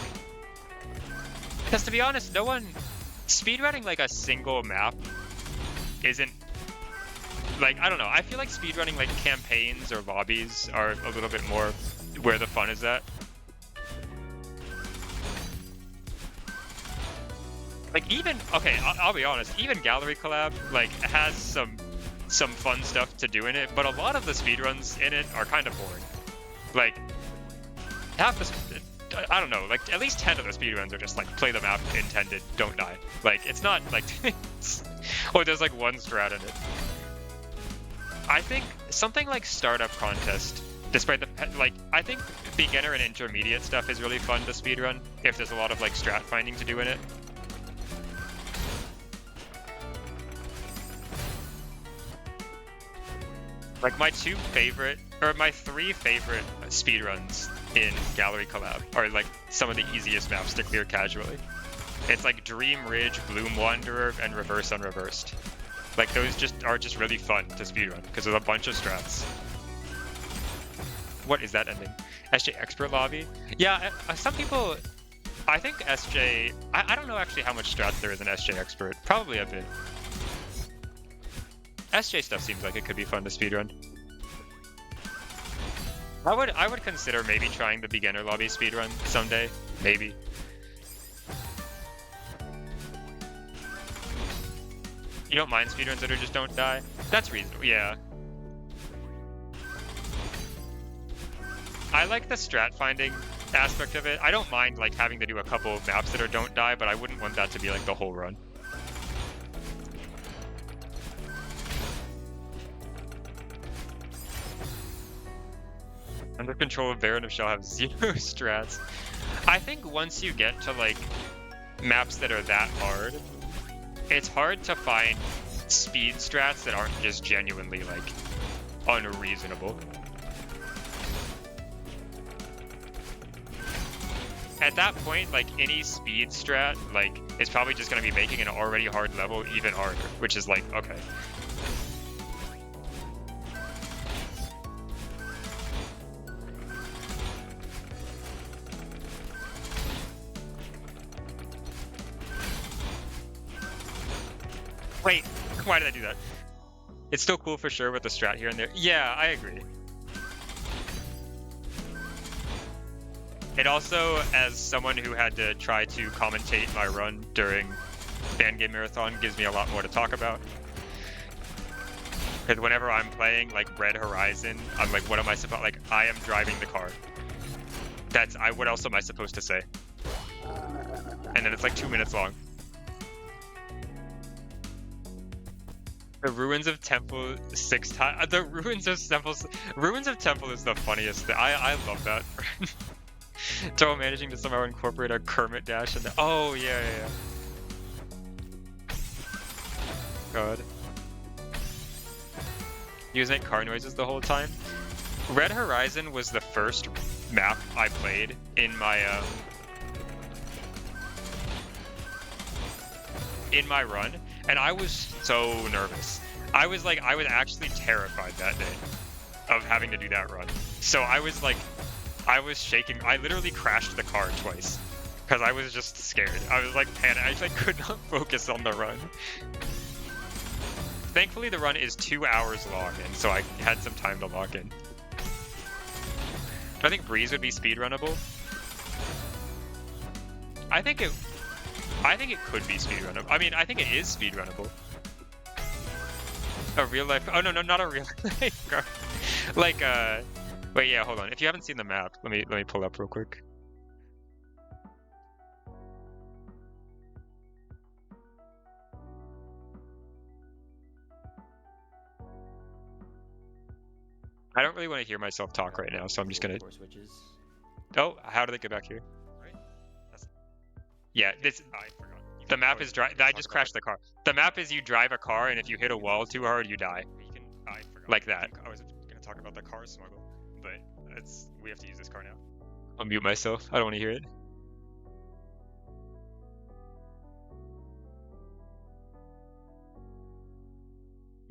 Speaker 1: Because to be honest, no one... Speedrunning like a single map isn't... Like, I don't know, I feel like speedrunning like campaigns or lobbies are a little bit more where the fun is at. Like even, okay, I'll be honest, even Gallery Collab like has some fun stuff to do in it, but a lot of the speedruns in it are kind of boring. Like, half the, I don't know, like at least 10 of the speedruns are just like play the map intended, don't die. Like it's not like, or there's like one strat in it. I think something like Startup Contest Despite the like, I think beginner and intermediate stuff is really fun to speedrun if there's a lot of like strat finding to do in it. Like my three favorite speedruns in Gallery Collab are like some of the easiest maps to clear casually. It's like Dream Ridge, Bloom Wanderer, and Reverse Unreversed. Like those are just really fun to speedrun because there's a bunch of strats. What is that ending? SJ Expert Lobby? Yeah, some people, I think SJ, I don't know actually how much strats there is in SJ Expert. Probably a bit. SJ stuff seems like it could be fun to speedrun. I would consider maybe trying the beginner lobby speedrun someday. Maybe. You don't mind speedruns that are just don't die? That's reasonable, yeah. I like the strat finding aspect of it. I don't mind like having to do a couple of maps that are don't die, but I wouldn't want that to be like the whole run. Under Control of Baron of Shell have 0 strats. I think once you get to like maps that are that hard, it's hard to find speed strats that aren't just genuinely like unreasonable. At that point, like any speed strat, like is probably just gonna be making an already hard level even harder, which is like, okay. Wait, why did I do that? It's still cool for sure with the strat here and there. Yeah, I agree. It also, as someone who had to try to commentate my run during Fan Game Marathon, gives me a lot more to talk about. Because whenever I'm playing like Red Horizon, I'm like, what am I supposed? Like, I am driving the car. What else am I supposed to say? And then it's like 2 minutes long. The Ruins of Temple 6 times. The Ruins of Temple is the funniest thing. I love that. So managing to somehow incorporate a Kermit dash in the. Oh yeah. God. You guys make car noises the whole time. Red Horizon was the first map I played in my run, and I was so nervous. I was actually terrified that day of having to do that run. So I was shaking. I literally crashed the car twice because I was just scared. I was like panicked. I could not focus on the run. Thankfully, the run is 2 hours long, and so I had some time to lock in. Do I think Breeze would be speedrunnable? I think it could be speedrunnable. I mean, I think it is speedrunnable. A real life? Oh no, not a real life car. Like wait, yeah, hold on. If you haven't seen the map, let me pull up real quick. I don't really want to hear myself talk right now, so I'm just gonna. Oh, how did I get back here? Yeah, this. I forgot. The map is dry. I just crashed the car. The map is you drive a car, and if you hit a wall too hard, you die. I forgot. Like that. I was gonna talk about the car smuggle, but we have to use this car now. I'll mute myself. I don't want to hear it.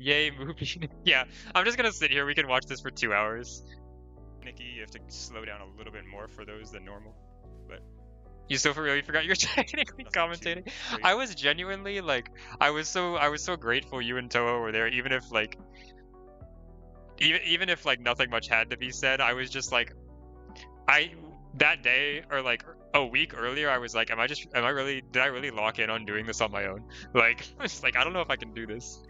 Speaker 1: Yay, movie. Yeah, I'm just gonna sit here. We can watch this for 2 hours. Nikki, you have to slow down a little bit more for those than normal. But you still for real? You forgot you're technically commentating. I was genuinely like, I was so grateful you and Toho were there, even if like nothing much had to be said. I was just like, that day or like a week earlier, I was like, did I really lock in on doing this on my own? Like, it's like I don't know if I can do this.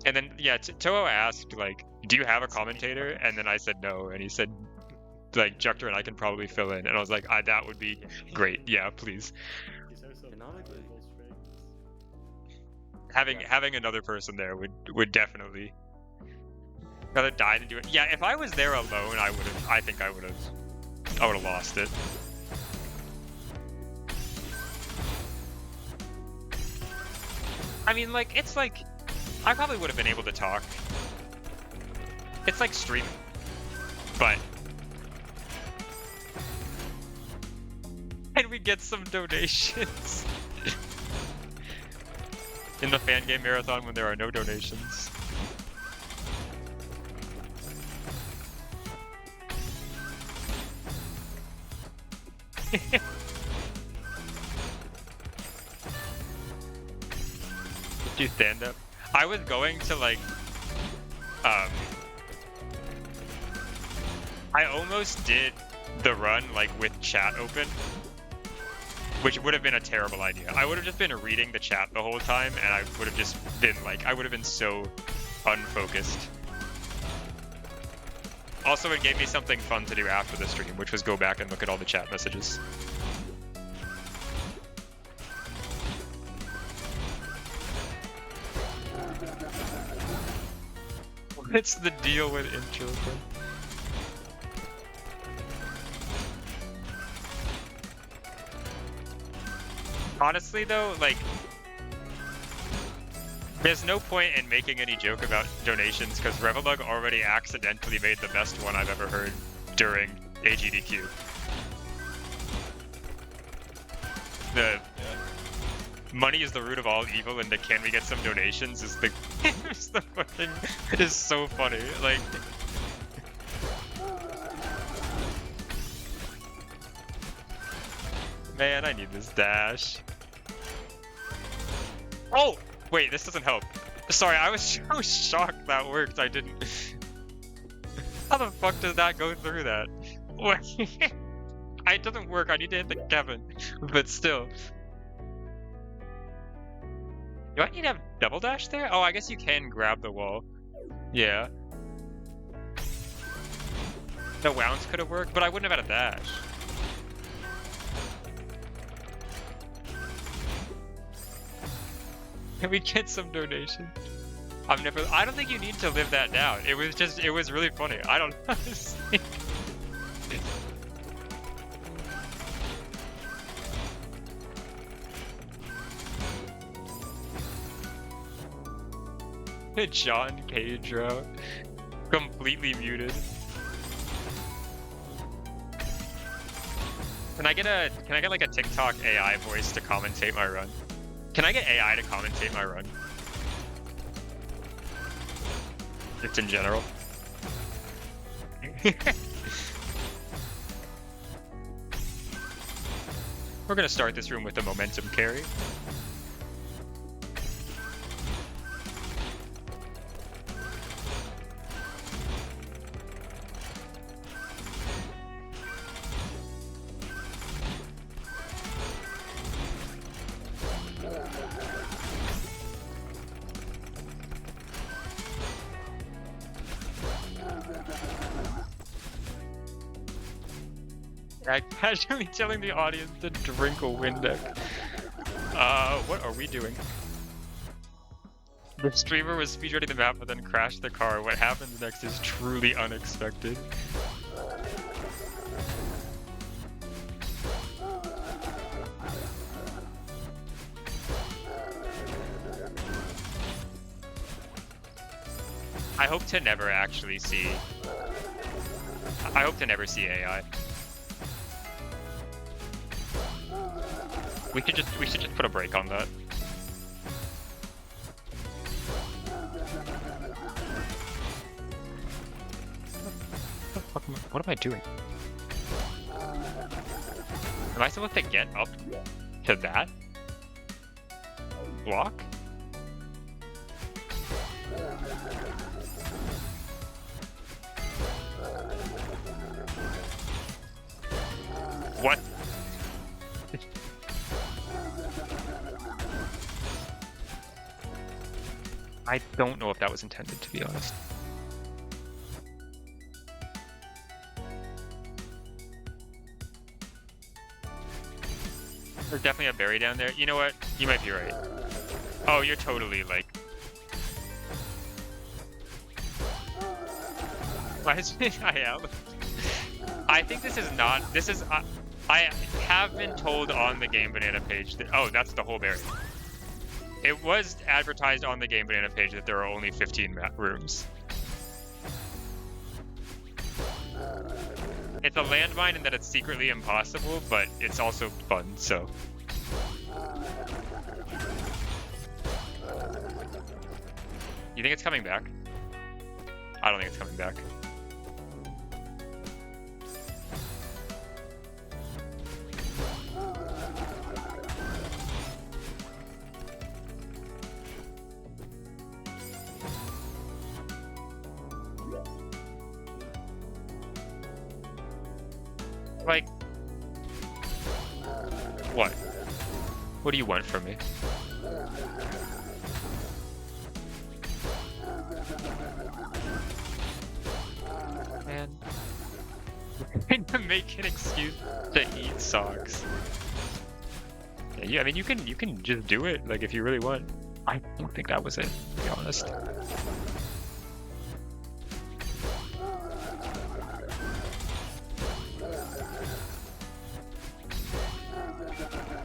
Speaker 1: And then, yeah, Toho asked, like, do you have a commentator? And then I said no, and he said, like, Jukter and I can probably fill in. And I was like, that would be great. Yeah, please. Having another person there would definitely. Rather die than do it. Yeah, if I was there alone, I think I would have lost it. I mean, like, it's like, I probably would have been able to talk. It's like streaming, but can we get some donations in the fan game marathon when there are no donations? Do you stand up? I was going to like, I almost did the run like with chat open, which would have been a terrible idea. I would have just been reading the chat the whole time, and I would have just been like, I would have been so unfocused. Also, it gave me something fun to do after the stream, which was go back and look at all the chat messages. What's the deal with intro? Honestly, though, like, there's no point in making any joke about donations because Revelug already accidentally made the best one I've ever heard during AGDQ. The money is the root of all evil, and the can we get some donations is the is the fucking is so funny. Like, man, I need this dash. Oh, wait, this doesn't help. Sorry, I was so shocked that worked. I didn't. How the fuck does that go through that? Wait, it doesn't work. I need to hit the Kevin, but still. Do I need to have double dash there? Oh, I guess you can grab the wall. Yeah. The wounds could have worked, but I wouldn't have had a dash. Can we get some donation? I don't think you need to live that down. It was really funny. I don't know. John Pedro, completely muted. Can I get like a TikTok AI voice to commentate my run? Can I get AI to commentate my run? Just in general. We're gonna start this room with a momentum carry. Casually telling the audience to drink a Windex. What are we doing? The streamer was speedrunning the map but then crashed the car. What happens next is truly unexpected. I hope to never actually see... I hope to never see AI. We should just put a break on that. What am I doing? Am I supposed to get up to that block? What? I don't know if that was intended, to be honest. There's definitely a berry down there. You know what? You might be right. Oh, you're totally like... I am. I think this is not. This is. I have been told on the Game Banana page that. Oh, that's the whole berry. It was advertised on the Game Banana page that there are only 15 rooms. It's a landmine in that it's secretly impossible, but it's also fun, so. You think it's coming back? I don't think it's coming back. Like, what? What do you want from me? Man. Trying to make an excuse to eat socks. Yeah, I mean, you can just do it, like, if you really want. I don't think that was it, to be honest.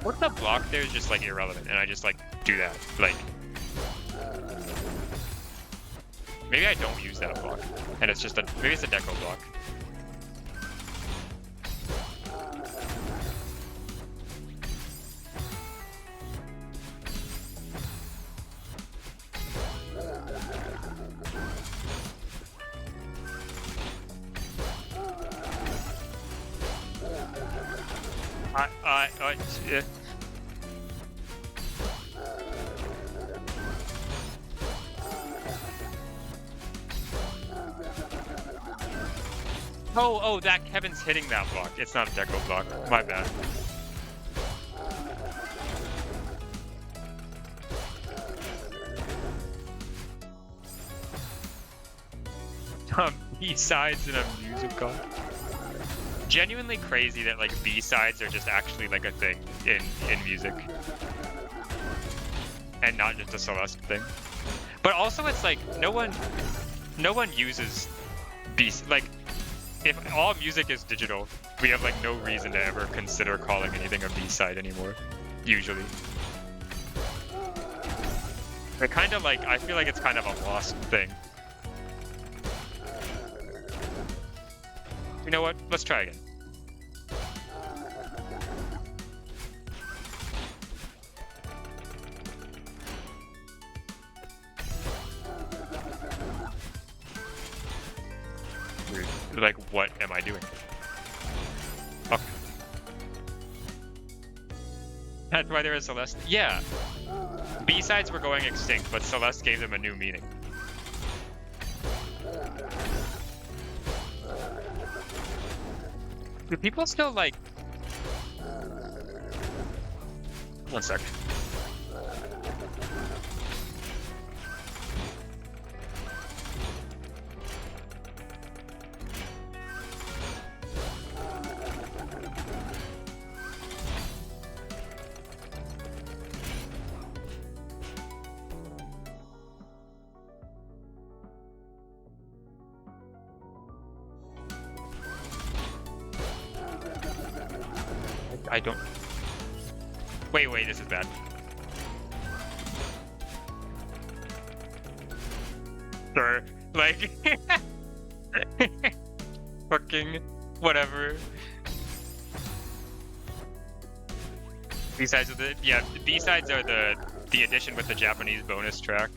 Speaker 1: What's the block there is just like irrelevant, and I just like do that. Like, maybe I don't use that block, and it's just a maybe it's a deco block. Yeah. Oh, that Kevin's hitting that block. It's not a deco block. My bad. B-sides in a musical. Genuinely crazy that like B-sides are just actually like a thing in music. And not just a Celeste thing. But also it's like no one uses B, like if all music is digital, we have like no reason to ever consider calling anything a B-side anymore, usually. It kind of like, I feel like it's kind of a lost thing. You know what? Let's try again. Like, what am I doing? Okay. That's why there is Celeste. Yeah. B-sides were going extinct, but Celeste gave them a new meaning. Do people still like... One sec. I don't... Wait, this is bad. Sure, like... Fucking... whatever. B-sides are the... Yeah, the B-sides are the addition with the Japanese bonus track.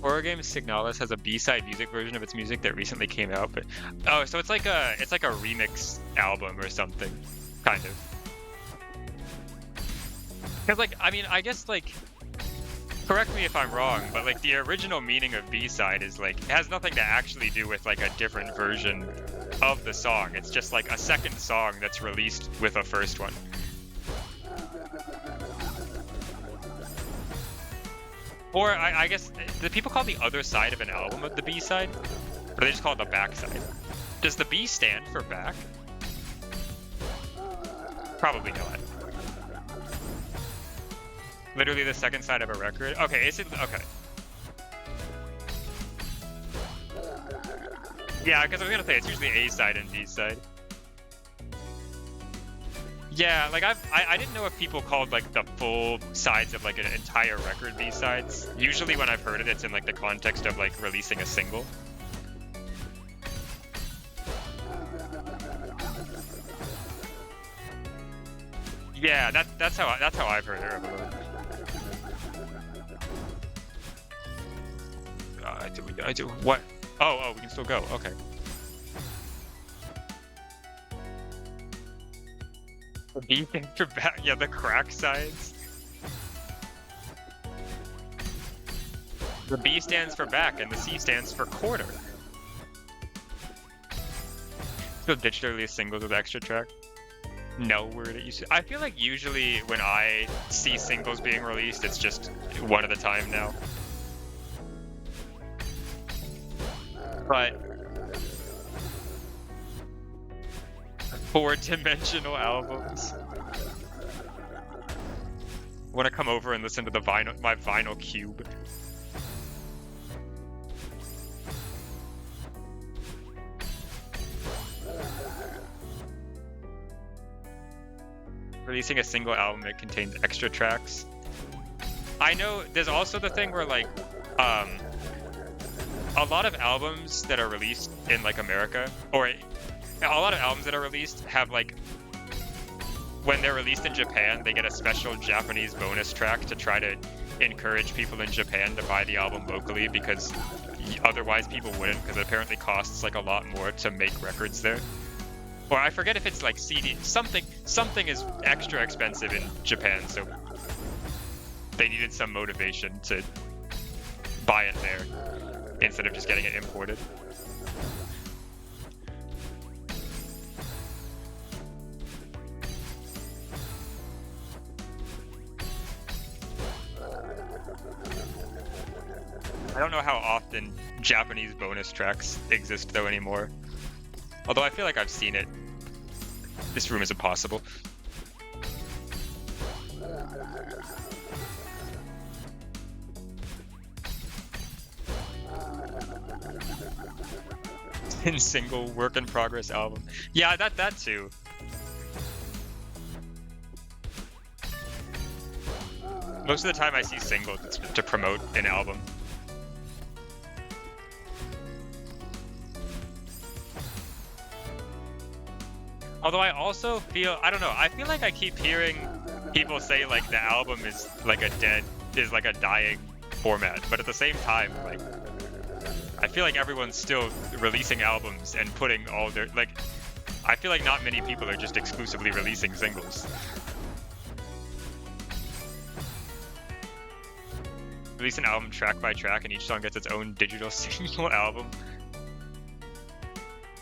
Speaker 1: Horror game Signalis has a B-side music version of its music that recently came out, but oh, so it's like a remix album or something, kind of. Because like, I mean, I guess like, correct me if I'm wrong, but like the original meaning of B-side is like, it has nothing to actually do with like a different version of the song. It's just like a second song that's released with a first one. Or I guess, do people call the other side of an album of the B-side? Or they just call it the backside? Does the B stand for back? Probably not. Literally the second side of a record? Okay, is it? Okay. Yeah, because I was gonna say, it's usually A side and B side. Yeah, like I didn't know if people called like the full sides of like an entire record B-sides. Usually when I've heard it, it's in like the context of like releasing a single. Yeah, that's how I've heard it. I do what? Oh, we can still go. Okay. The B stands for back. Yeah, the crack sides. The B stands for back, and the C stands for quarter. So ditch release singles with extra track. No word it used to. I feel like usually when I see singles being released, it's just one at a time now. But 4-dimensional albums. Want to come over and listen to the my vinyl cube? Releasing a single album that contains extra tracks. I know there's also the thing where like a lot of albums that are released in like America, or a lot of albums that are released have like, when they're released in Japan, they get a special Japanese bonus track to try to encourage people in Japan to buy the album locally, because otherwise people wouldn't, because it apparently costs like a lot more to make records there. Or I forget if it's like CD, something is extra expensive in Japan, so they needed some motivation to buy it there instead of just getting it imported. I don't know how often Japanese bonus tracks exist though anymore. Although I feel like I've seen it. This room is impossible. In single work in progress album. Yeah, that too. Most of the time I see singles to promote an album. Although I also feel, I don't know, I feel like I keep hearing people say like the album is like a dying format, but at the same time, like, I feel like everyone's still releasing albums and putting all their, like, I feel like not many people are just exclusively releasing singles. Release an album track by track and each song gets its own digital single album.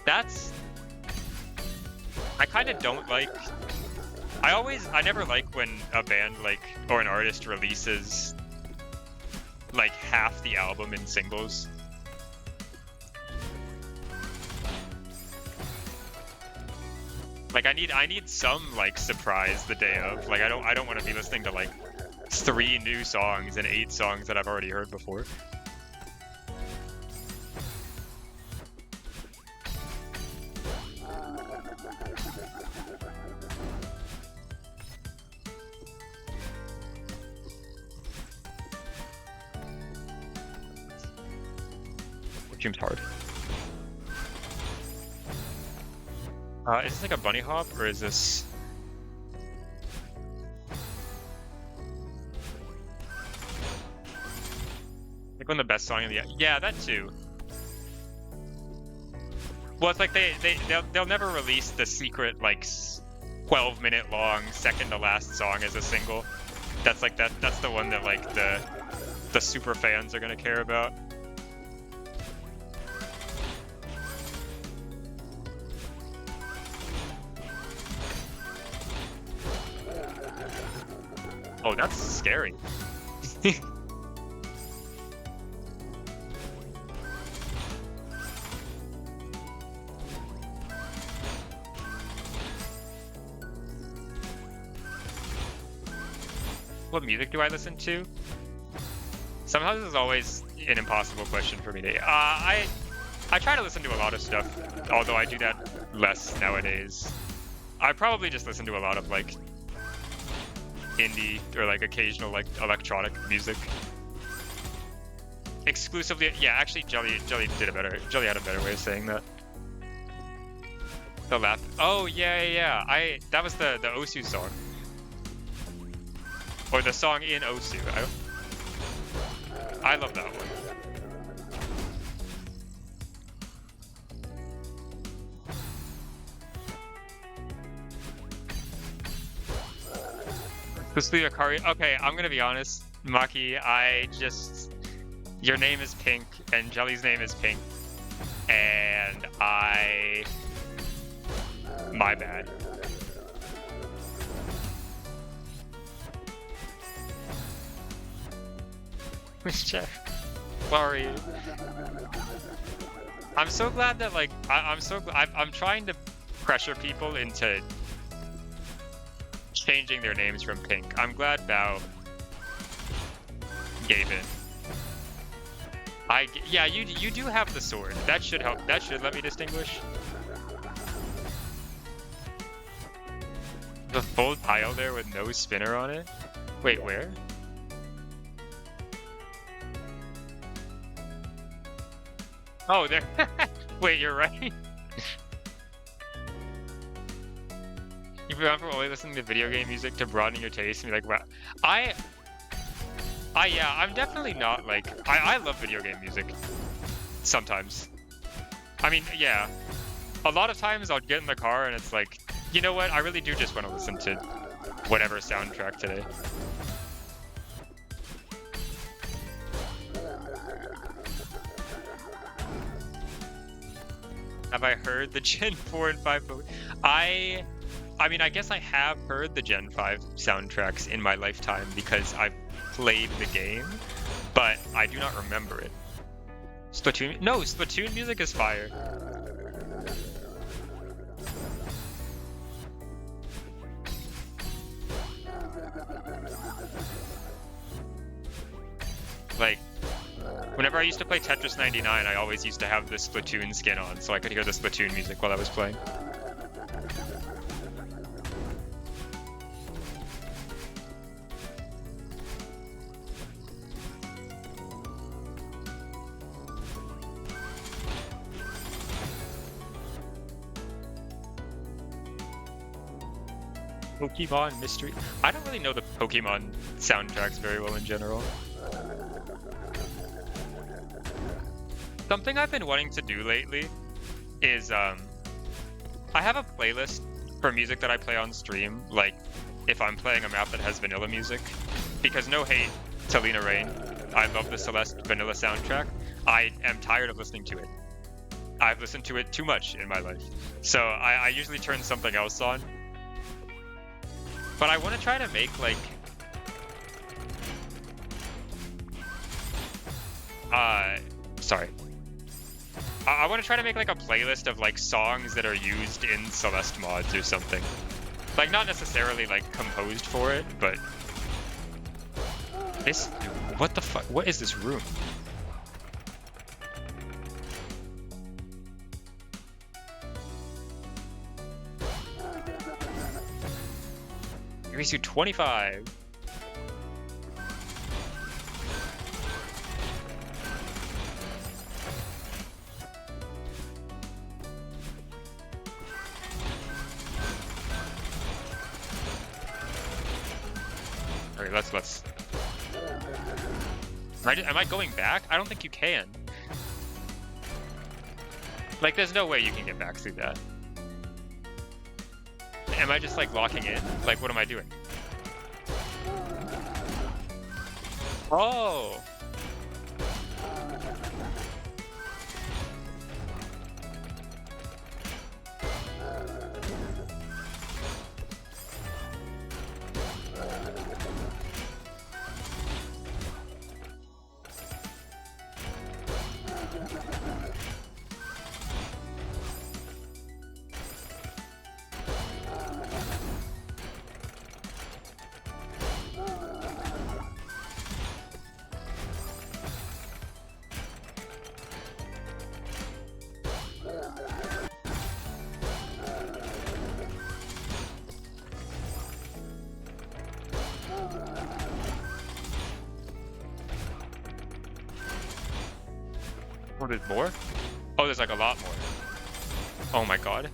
Speaker 1: That's... I kind of don't like... I never like when a band, like, or an artist releases, like, half the album in singles. Like, I need some, like, surprise the day of. Like, I don't want to be listening to, like, 3 new songs and 8 songs that I've already heard before. It seems hard. Is this like a bunny hop, or is this... like one of the best songs in the... Yeah, that too. Well, it's like they'll never release the secret, like, 12-minute long, second to last song as a single. That's like that's the one that, like, the super fans are gonna care about. Oh, that's scary. What music do I listen to? Somehow this is always an impossible question for me to. I try to listen to a lot of stuff, although I do that less nowadays. I probably just listen to a lot of like indie or like occasional like electronic music. Exclusively, yeah. Actually, Jelly did a better. Jelly had a better way of saying that. The lap. Oh yeah. That was the Osu song, or the song in Osu. I love that one. Kusuya Akari. Okay, I'm gonna be honest, Maki. Your name is Pink, and Jelly's name is Pink, and my bad. Sorry. I'm so glad that like I'm trying to pressure people into changing their names from Pink. I'm glad Bao gave it. Yeah, you do have the sword. That should help. That should let me distinguish. The full tile there with no spinner on it? Wait, where? Oh, there. Wait, you're right. You remember only listening to video game music to broaden your taste and be like, wow. Yeah, I'm definitely not like, I love video game music. Sometimes. I mean, yeah. A lot of times I'll get in the car and it's like, you know what? I really do just want to listen to whatever soundtrack today. Have I heard the Gen 4 and 5? I mean, I guess I have heard the Gen 5 soundtracks in my lifetime because I've played the game, but I do not remember it. Splatoon? No, Splatoon music is fire. Like, whenever I used to play Tetris 99, I always used to have the Splatoon skin on, so I could hear the Splatoon music while I was playing. Pokemon Mystery. I don't really know the Pokemon soundtracks very well in general. Something I've been wanting to do lately is I have a playlist for music that I play on stream, like if I'm playing a map that has vanilla music, because no hate to Lena Rain, I love the Celeste vanilla soundtrack. I am tired of listening to it. I've listened to it too much in my life, so I usually turn something else on. But I want to try to make like sorry. I want to try to make like a playlist of like songs that are used in Celeste mods or something. Like not necessarily like composed for it, but this, what the fuck? What is this room? Increase you 25. Alright, let's. Am I going back? I don't think you can. Like, there's no way you can get back through that. Am I just like locking in? Like, what am I doing? Oh! there's more? Oh, there's like a lot more. Oh my god.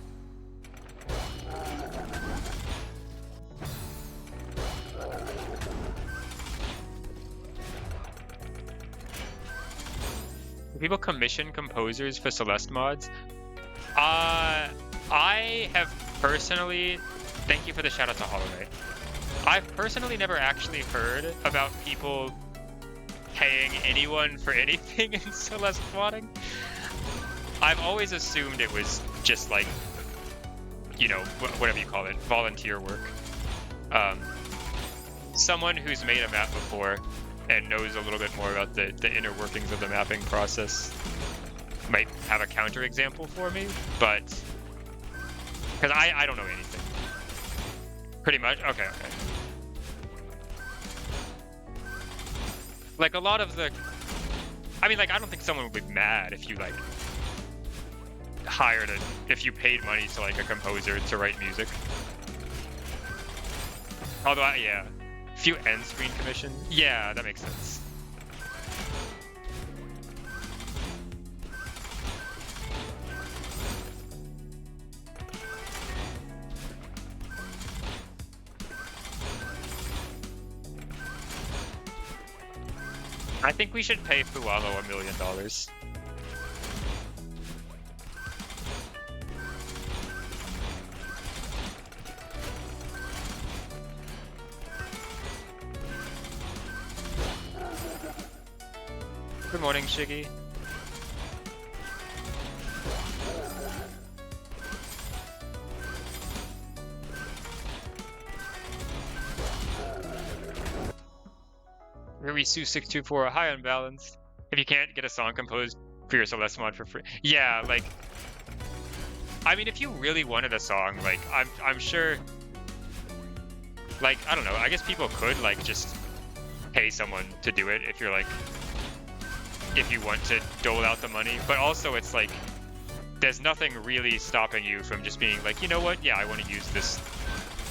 Speaker 1: Do people commission composers for Celeste mods? I have personally... Thank you for the shout out to Hollow Knight. I've personally never actually heard about people paying anyone for anything in Celeste modding. I've always assumed it was just like, you know, whatever you call it, volunteer work. Someone who's made a map before and knows a little bit more about the inner workings of the mapping process might have a counterexample for me, but because I don't know anything. Pretty much? Okay. Like a lot of the, I mean, like I don't think someone would be mad if you like if you paid money to like a composer to write music. Although, yeah, a few end screen commissions. Yeah, that makes sense. I think we should pay Fuamo $1 million. Good morning, Shiggy. Rurisu624, hi Unbalanced. If you can't get a song composed for your Celeste mod for free. Yeah, like, I mean, if you really wanted a song, like, I'm sure, like, I don't know, I guess people could, like, just pay someone to do it if you're, like, if you want to dole out the money. But also, it's like, there's nothing really stopping you from just being like, you know what, yeah, I want to use this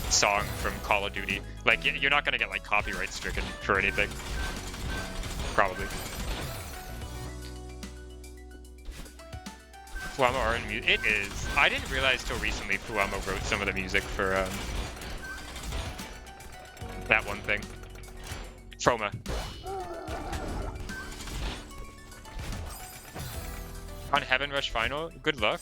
Speaker 1: song from Call of Duty. Like, you're not gonna get, like, copyright stricken for anything. Probably. Fuamo art and music. It is. I didn't realize till recently Fuamo wrote some of the music for that one thing. Froma. On Heaven Rush Final, good luck.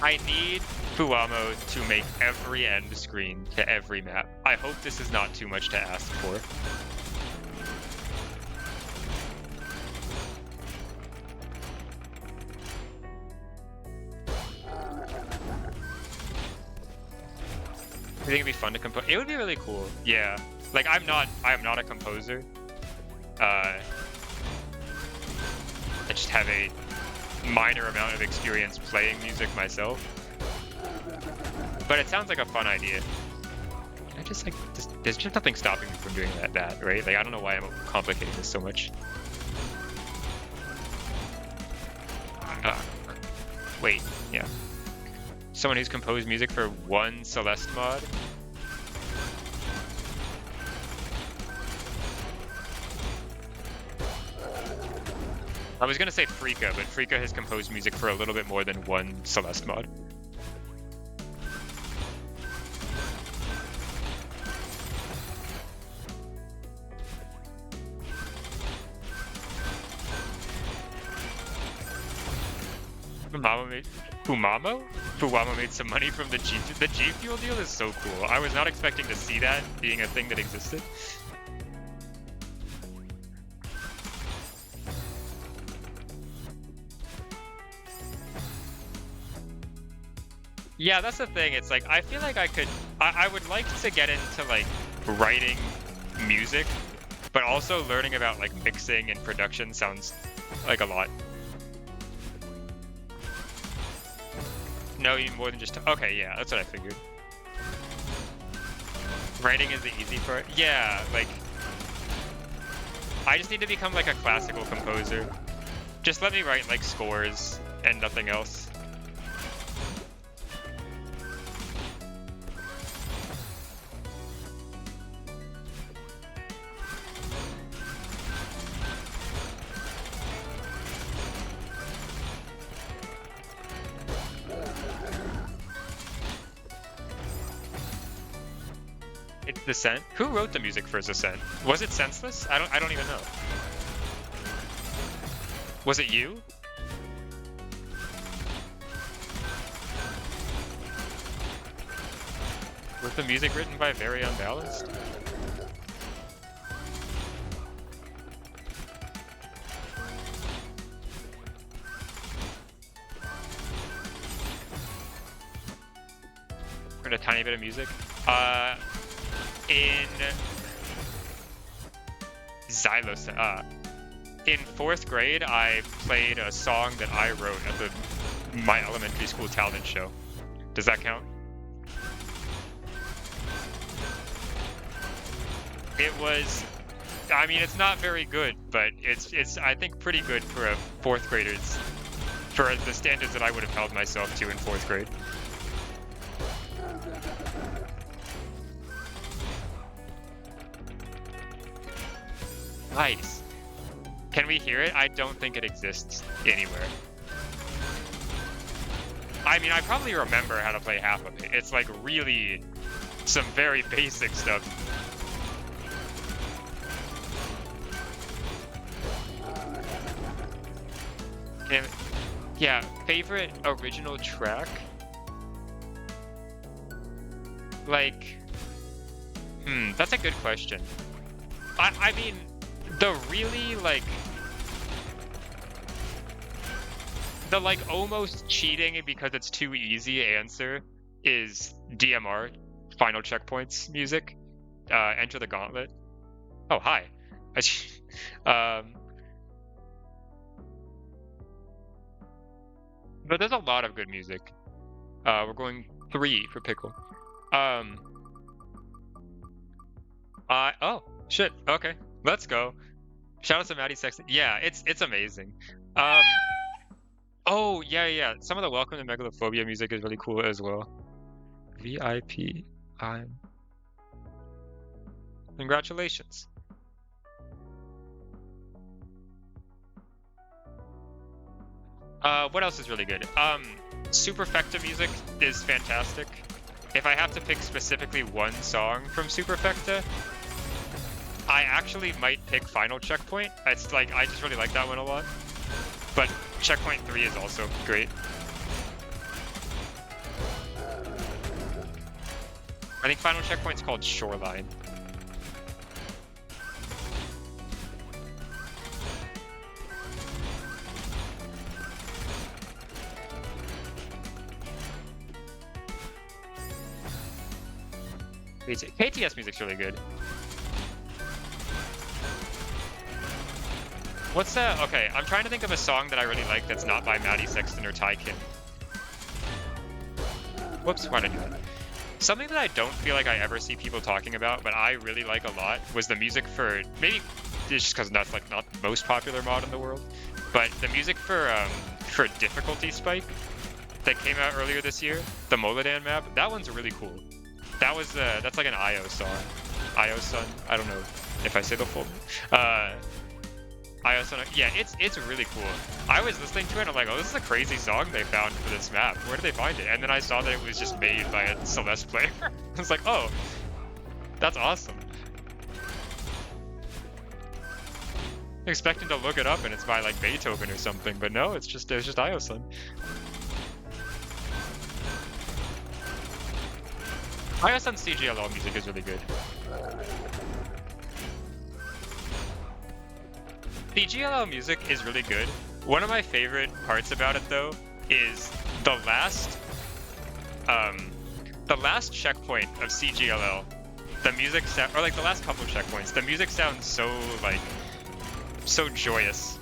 Speaker 1: I need Fuamo to make every end screen to every map. I hope this is not too much to ask for. You think it'd be fun to compose? It would be really cool. Yeah. Like I am not a composer. I just have a minor amount of experience playing music myself. But it sounds like a fun idea. I just like there's just nothing stopping me from doing that, right? Like I don't know why I'm complicating this so much. Wait, yeah. Someone who's composed music for one Celeste mod. I was gonna say Frika, but Frika has composed music for a little bit more than one Celeste mod. Fuamo made some money from the G Fuel deal is so cool. I was not expecting to see that being a thing that existed. Yeah, that's the thing. It's like I feel like I would like to get into like writing music, but also learning about like mixing and production sounds like a lot. No, even more than just... Okay, yeah, that's what I figured. Writing is the easy part. Yeah, like... I just need to become like a classical composer. Just let me write like scores and nothing else. it's Descent. Who wrote the music for Descent? Was it Senseless? I don't even know. Was it you? Was the music written by Very Unbalanced? Heard a tiny bit of music. In Xylos, in 4th grade, I played a song that I wrote at my elementary school talent show. Does that count? It was, I mean, it's not very good, but it's I think pretty good for a 4th grader's, for the standards that I would have held myself to in 4th grade. Nice. Can we hear it? I don't think it exists anywhere. I mean, I probably remember how to play half of it. It's like really some very basic stuff. And, yeah, favorite original track? Like, that's a good question. I mean, the really, like, the, like, almost cheating because it's too easy answer is DMR, Final Checkpoints music, Enter the Gauntlet. Oh, hi. But there's a lot of good music. We're going 3 for Pickle. Oh, shit, okay, let's go. Shout out to Maddie Sexton. Yeah, it's amazing. Oh, yeah. Some of the Welcome to Megalophobia music is really cool as well. VIP. Congratulations. What else is really good? Superfecta music is fantastic. If I have to pick specifically one song from Superfecta, I actually might pick Final Checkpoint. It's like, I just really like that one a lot. But Checkpoint 3 is also great. I think Final Checkpoint's called Shoreline. KTS music's really good. What's that? Okay, I'm trying to think of a song that I really like that's not by Maddie Sexton or Ty Kim. Whoops, why did I do that? Something that I don't feel like I ever see people talking about, but I really like a lot, was the music for, maybe just because that's like not the most popular mod in the world, but the music for Difficulty Spike that came out earlier this year, the Moladan map, that one's really cool. That's like an IO song. IO Sun. I don't know if I say the full. IO Sun. Yeah, it's really cool. I was listening to it and I'm like, oh, this is a crazy song they found for this map. Where did they find it? And then I saw that it was just made by a Celeste player. I was like, oh, that's awesome. Expecting to look it up and it's by like Beethoven or something, but no, it's just IO Sun. IO Sun's CGLL music is really good. CGLL music is really good. One of my favorite parts about it though is the last checkpoint of CGLL. The music or like the last couple of checkpoints, the music sounds so like so joyous.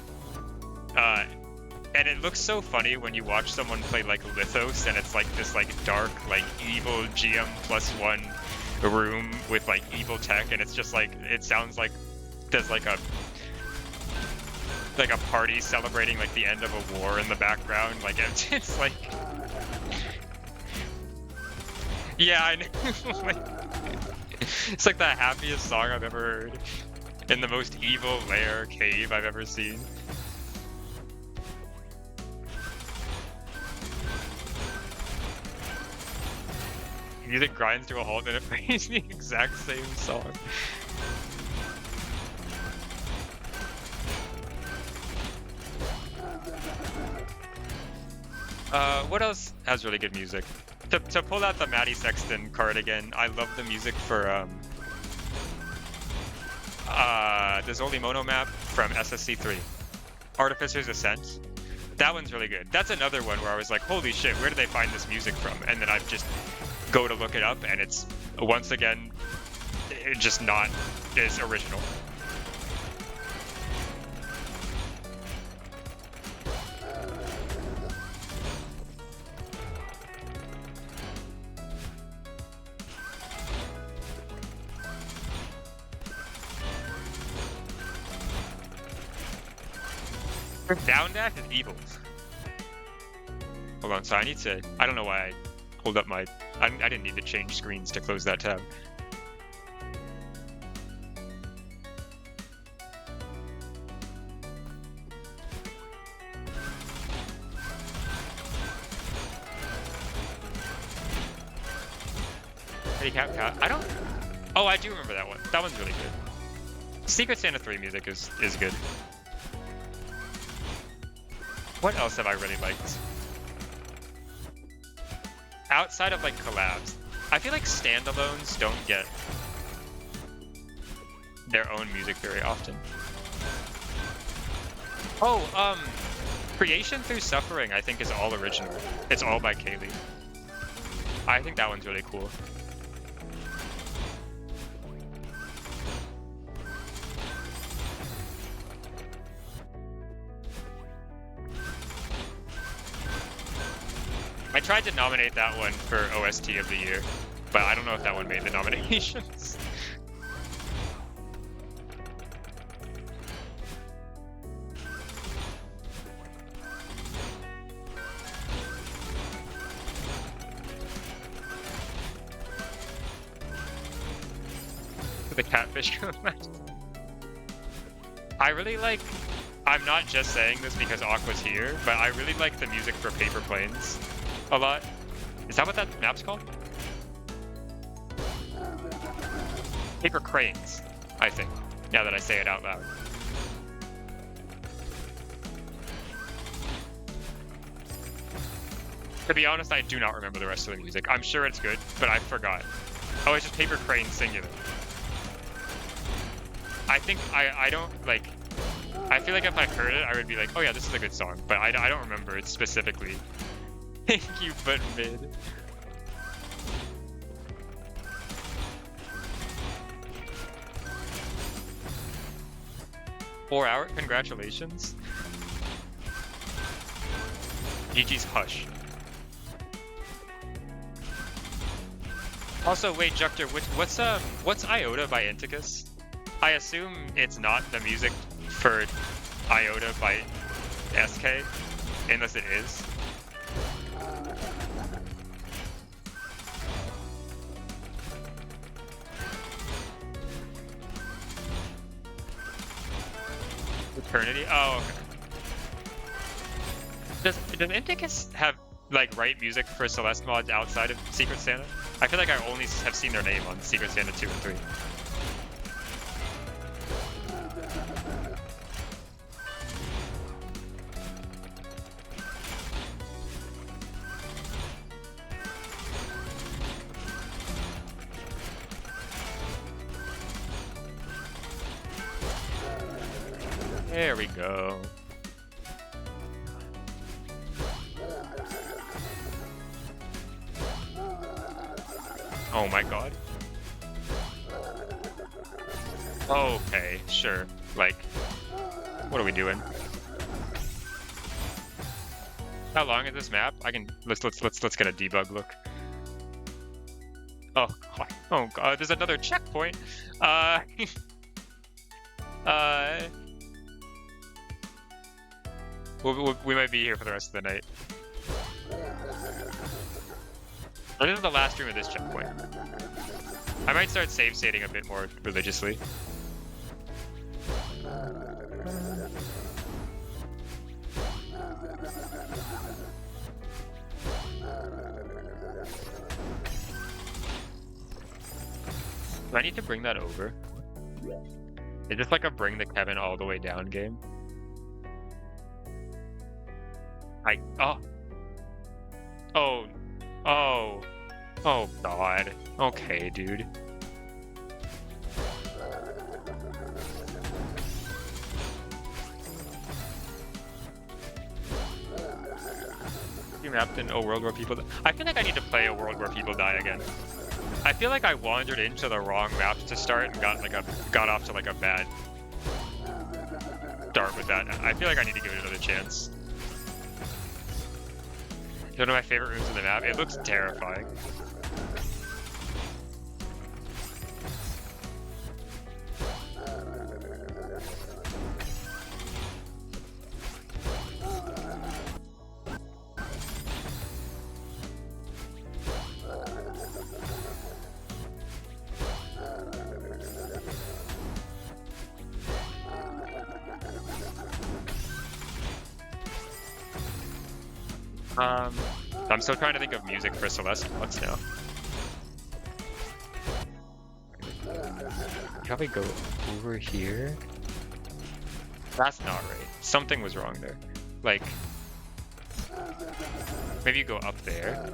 Speaker 1: And it looks so funny when you watch someone play like Lithos and it's like this like dark, like evil GM+1 room with like evil tech, and it's just like, it sounds like there's like a party celebrating like the end of a war in the background. Like it's like, yeah, I know. It's like the happiest song I've ever heard in the most evil lair cave I've ever seen. music grinds to a halt and it plays the exact same song. What else has really good music? To pull out the Maddie Sexton card again, I love the music for the Zoli Mono map from SSC3, Artificer's Ascent. That one's really good. That's another one where I was like, holy shit, where did they find this music from? And then I just go to look it up, and it's once again just not as original. Down dash is evil. Hold on, so I need to. I don't know why I hold up my. I didn't need to change screens to close that tab. Cat. I don't. Oh, I do remember that one. That one's really good. Secret Santa 3 music is good. What else have I really liked? Outside of like collabs, I feel like standalones don't get their own music very often. Oh, Creation Through Suffering I think is all original. It's all by Kaylee. I think that one's really cool. I tried to nominate that one for OST of the year, but I don't know if that one made the nominations. The catfish. I really like. I'm not just saying this because Aqua's here, but I really like the music for Paper Planes a lot. Is that what that map's called? Paper Cranes, I think, now that I say it out loud. To be honest, I do not remember the rest of the music. I'm sure it's good, but I forgot. Oh, it's just Paper Crane singular. I think I don't like. I feel like if I heard it, I would be like, oh yeah, this is a good song, but I don't remember it specifically. Thank you, but mid. Four-hour congratulations. GG's Hush. Also, wait, Juctor, what's Iota by Inticus? I assume it's not the music for Iota by SK, unless it is. Eternity? Oh, okay. Does Inticus have like write music for Celeste mods outside of Secret Santa? I feel like I only have seen their name on Secret Santa 2 and 3. There we go. Oh my god. Okay, sure. Like, what are we doing? How long is this map? I can let's get a debug look. Oh god. Oh god, there's another checkpoint. We might be here for the rest of the night. This is the last room of this checkpoint. I might start save stating a bit more religiously. Do I need to bring that over? Is this like a bring the Kevin all the way down game? Oh. Oh. Oh. Oh god. Okay, dude. You mapped in a world where people I feel like I need to play a world where people die again. I feel like I wandered into the wrong maps to start and got off to like a bad start with that. I feel like I need to give it another chance. One of my favorite rooms in the map. It looks terrifying. I'm still trying to think of music for Celeste Flux now. Probably go over here. That's not right. Something was wrong there. Like, maybe you go up there.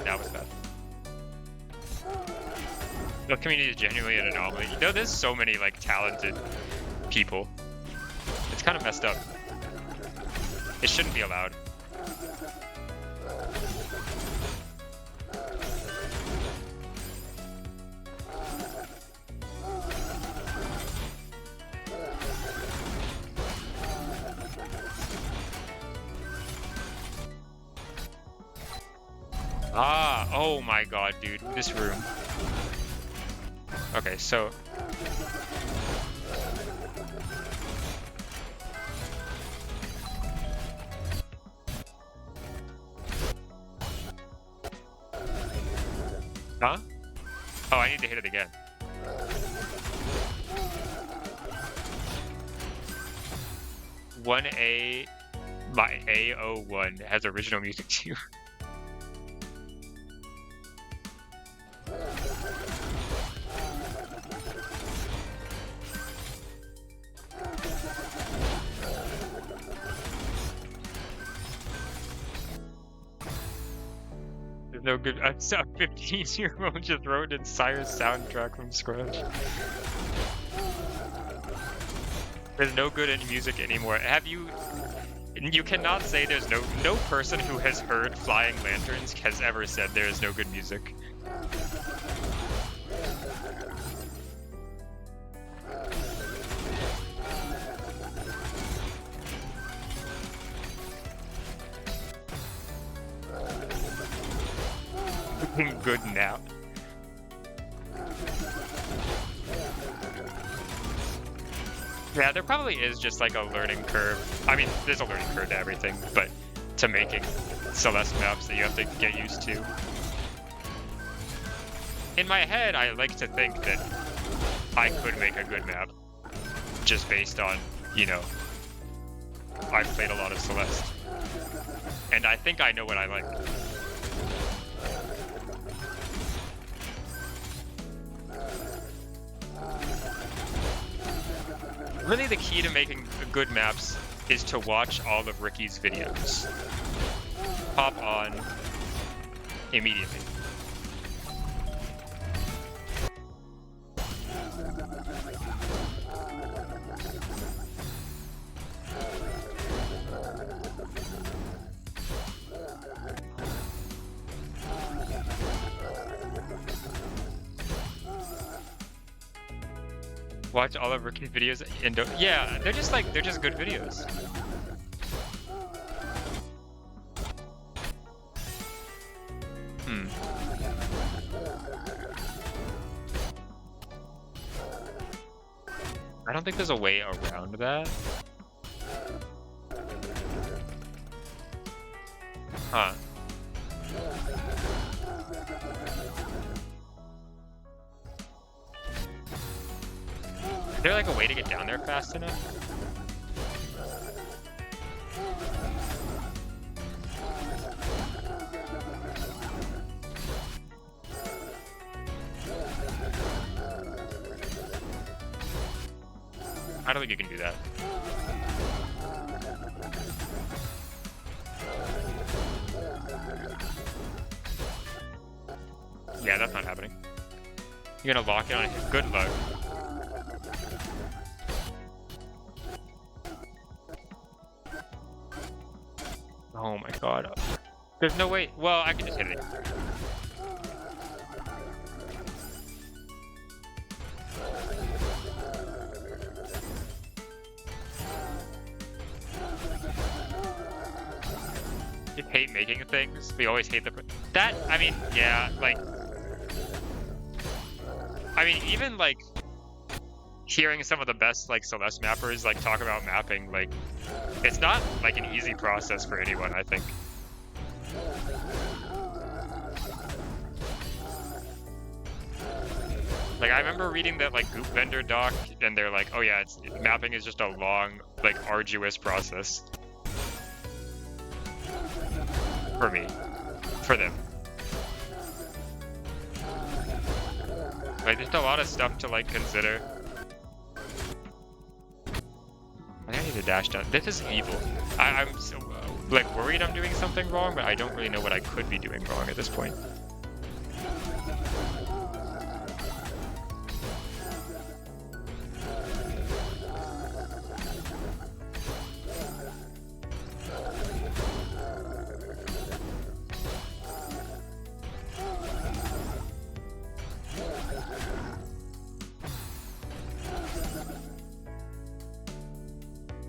Speaker 1: That was bad. The community is genuinely an anomaly. You know, there's so many like talented people. It's kind of messed up. It shouldn't be allowed. Ah, oh my god, dude, this room. Okay, so huh? Oh, I need to hit it again. One A, my A01 has original music too. There's no good. A 15-year-old just wrote in Sire's soundtrack from scratch. There's no good in music anymore. Have you? You cannot say there's no person who has heard Flying Lanterns has ever said there is no good music. Good nap. Yeah, there probably is just like a learning curve. I mean, there's a learning curve to everything, but to making Celeste maps that you have to get used to. In my head, I like to think that I could make a good map just based on, you know, I've played a lot of Celeste. And I think I know what I like. Really, the key to making good maps is to watch all of Ricky's videos. Pop on immediately. Watch all of Ricky's videos and yeah, they're just good videos. I don't think there's a way around that. Huh. Is there like a way to get down there fast enough? I don't think you can do that. Yeah, that's not happening. You're gonna lock it on him. Good luck. Oh my god. There's no way. Well, I can just hit it. You hate making things. We always hate that. I mean, yeah, like. I mean, even like hearing some of the best like Celeste mappers like talk about mapping, like it's not like an easy process for anyone, I think. Like I remember reading that like Goop Vendor doc, and they're like, oh yeah, mapping is just a long, like arduous process. For me. For them. Like there's a lot of stuff to like consider. I think I need to dash down. This is evil. I'm so like worried I'm doing something wrong, but I don't really know what I could be doing wrong at this point.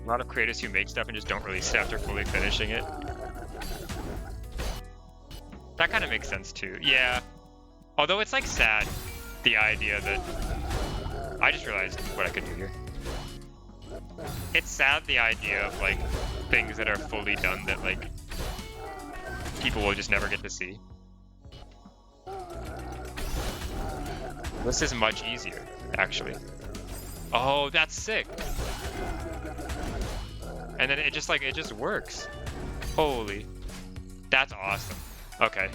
Speaker 1: A lot of creators who make stuff and just don't release it after fully finishing it. That kind of makes sense too. Yeah. Although it's like sad, the idea that... I just realized what I could do here. It's sad the idea of like things that are fully done that like people will just never get to see. This is much easier, actually. Oh, that's sick. And then it just like, it just works. Holy. That's awesome. Okay.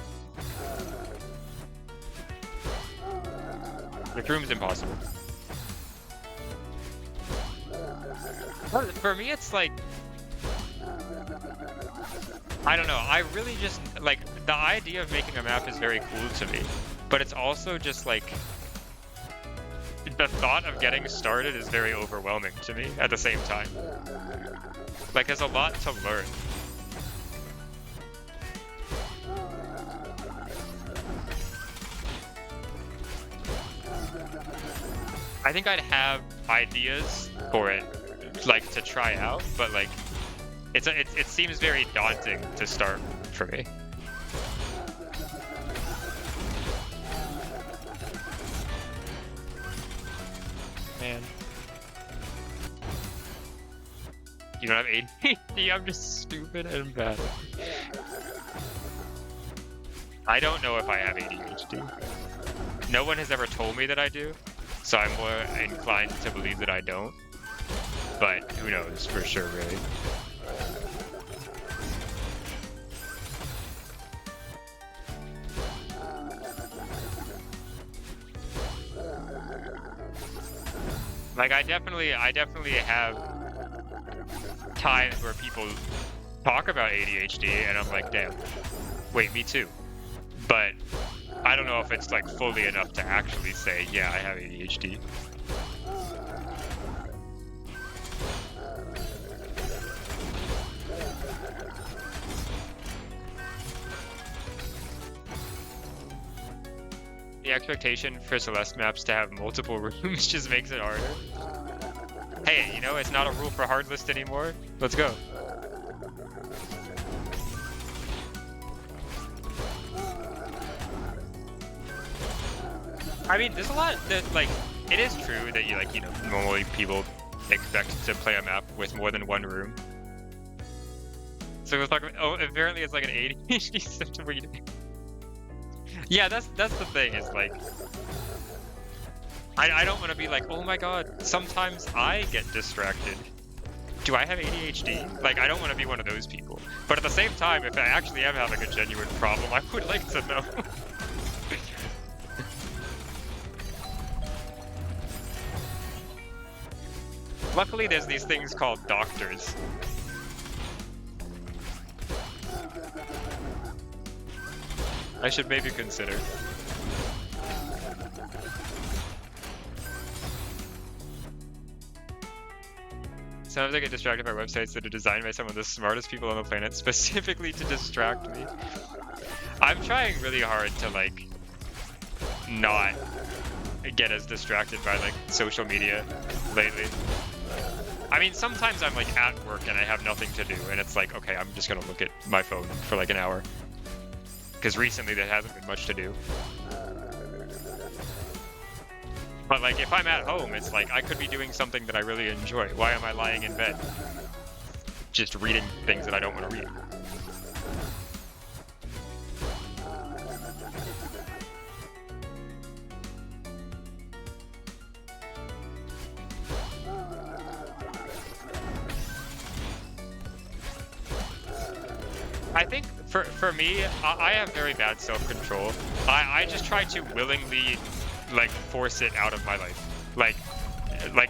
Speaker 1: The room is impossible. For me, it's like... I don't know, I really just, like, the idea of making a map is very cool to me. But it's also just like... The thought of getting started is very overwhelming to me at the same time. Like, there's a lot to learn. I think I'd have ideas for it, like, to try out, but, like, it seems very daunting to start for me. Man. You don't have ADHD? I'm just stupid and bad. I don't know if I have ADHD. No one has ever told me that I do, so I'm more inclined to believe that I don't. But who knows for sure, really. Like I definitely have times where people talk about ADHD and I'm like, damn, wait, me too. But I don't know if it's like fully enough to actually say, yeah, I have ADHD. The expectation for Celeste maps to have multiple rooms just makes it harder. Hey, you know, it's not a rule for hard list anymore. Let's go. I mean, there's a lot that, like, it is true that you, like, you know, normally people expect to play a map with more than one room. So it's like, oh, apparently it's like an ADHD symptom where you... Yeah, that's the thing, is like... I don't want to be like, oh my god, sometimes I get distracted. Do I have ADHD? Like, I don't want to be one of those people. But at the same time, if I actually am having a genuine problem, I would like to know. Luckily, there's these things called doctors. I should maybe consider. Sometimes I get distracted by websites that are designed by some of the smartest people on the planet specifically to distract me. I'm trying really hard to like not get as distracted by like social media lately. I mean, sometimes I'm like at work and I have nothing to do and it's like, okay, I'm just gonna look at my phone for like an hour. Because recently there hasn't been much to do. But like if I'm at home, it's like I could be doing something that I really enjoy. Why am I lying in bed? Just reading things that I don't want to read. I think for me, I have very bad self-control. I just try to willingly like force it out of my life. Like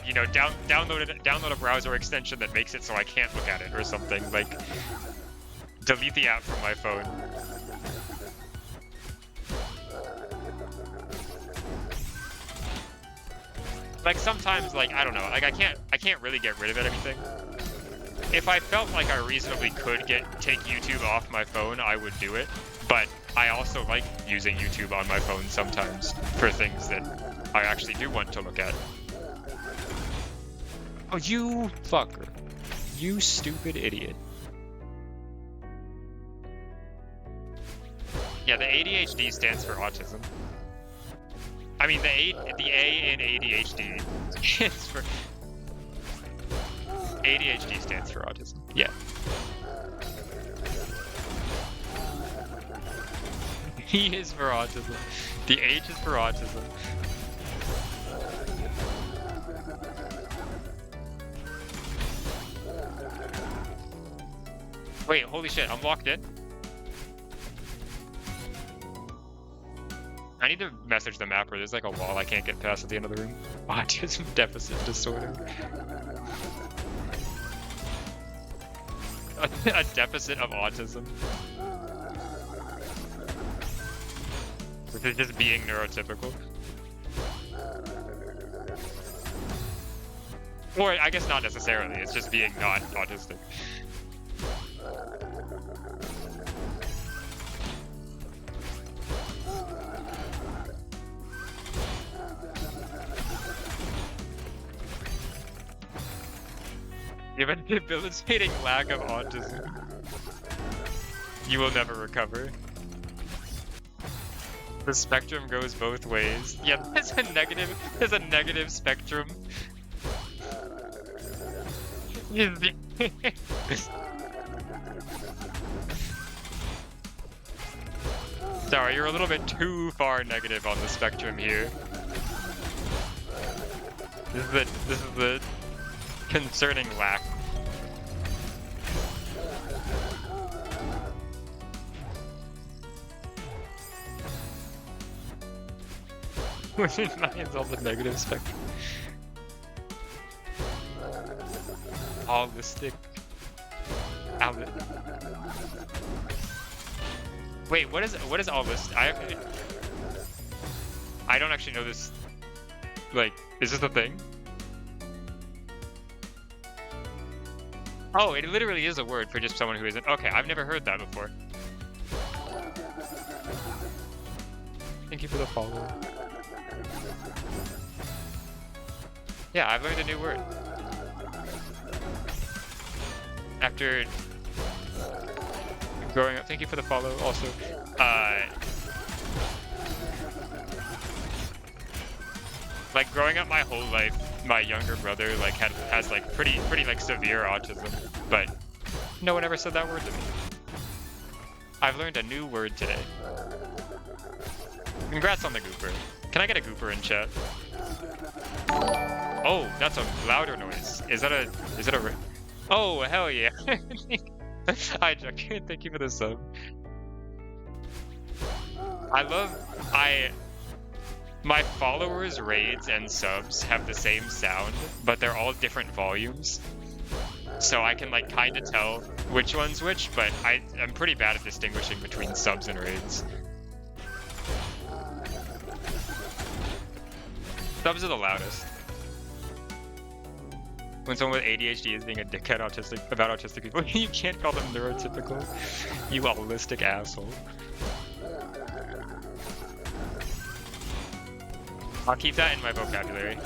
Speaker 1: you know, download a browser extension that makes it so I can't look at it or something. Like delete the app from my phone. Like sometimes, like I don't know, like I can't really get rid of anything. If I felt like I reasonably could take YouTube off my phone, I would do it. But I also like using YouTube on my phone sometimes for things that I actually do want to look at. Oh, you fucker. You stupid idiot. Yeah, the ADHD stands for autism. I mean, the A in ADHD stands for... ADHD stands for autism. Yeah. E is for autism. The H is for autism. Wait, holy shit, I'm locked in? I need to message the mapper. There's like a wall I can't get past at the end of the room. Autism deficit disorder. A deficit of autism. This is just being neurotypical. Or I guess not necessarily, it's just being not autistic. You have a debilitating lack of autism. You will never recover. The spectrum goes both ways. Yeah, there's a negative spectrum. Sorry, you're a little bit too far negative on the spectrum here. This is the concerning lack. Mine's on the negative spectrum. Holistic. Wait, what is holistic? I don't actually know this. Like, is this a thing? Oh, it literally is a word for just someone who isn't. Okay, I've never heard that before. Thank you for the follow. Yeah, I've learned a new word. After growing up, thank you for the follow also. Like growing up my whole life, my younger brother like has like pretty like severe autism, but no one ever said that word to me. I've learned a new word today. Congrats on the gooper. Can I get a gooper in chat? Oh, that's a louder noise. Is it a oh, hell yeah. Hi, Chuck. Thank you for the sub. My followers, raids, and subs have the same sound, but they're all different volumes. So I can like kind of tell which one's which, but I'm pretty bad at distinguishing between subs and raids. Subs are the loudest. When someone with ADHD is being a dickhead about autistic people, you can't call them neurotypical. You allistic asshole. I'll keep that in my vocabulary.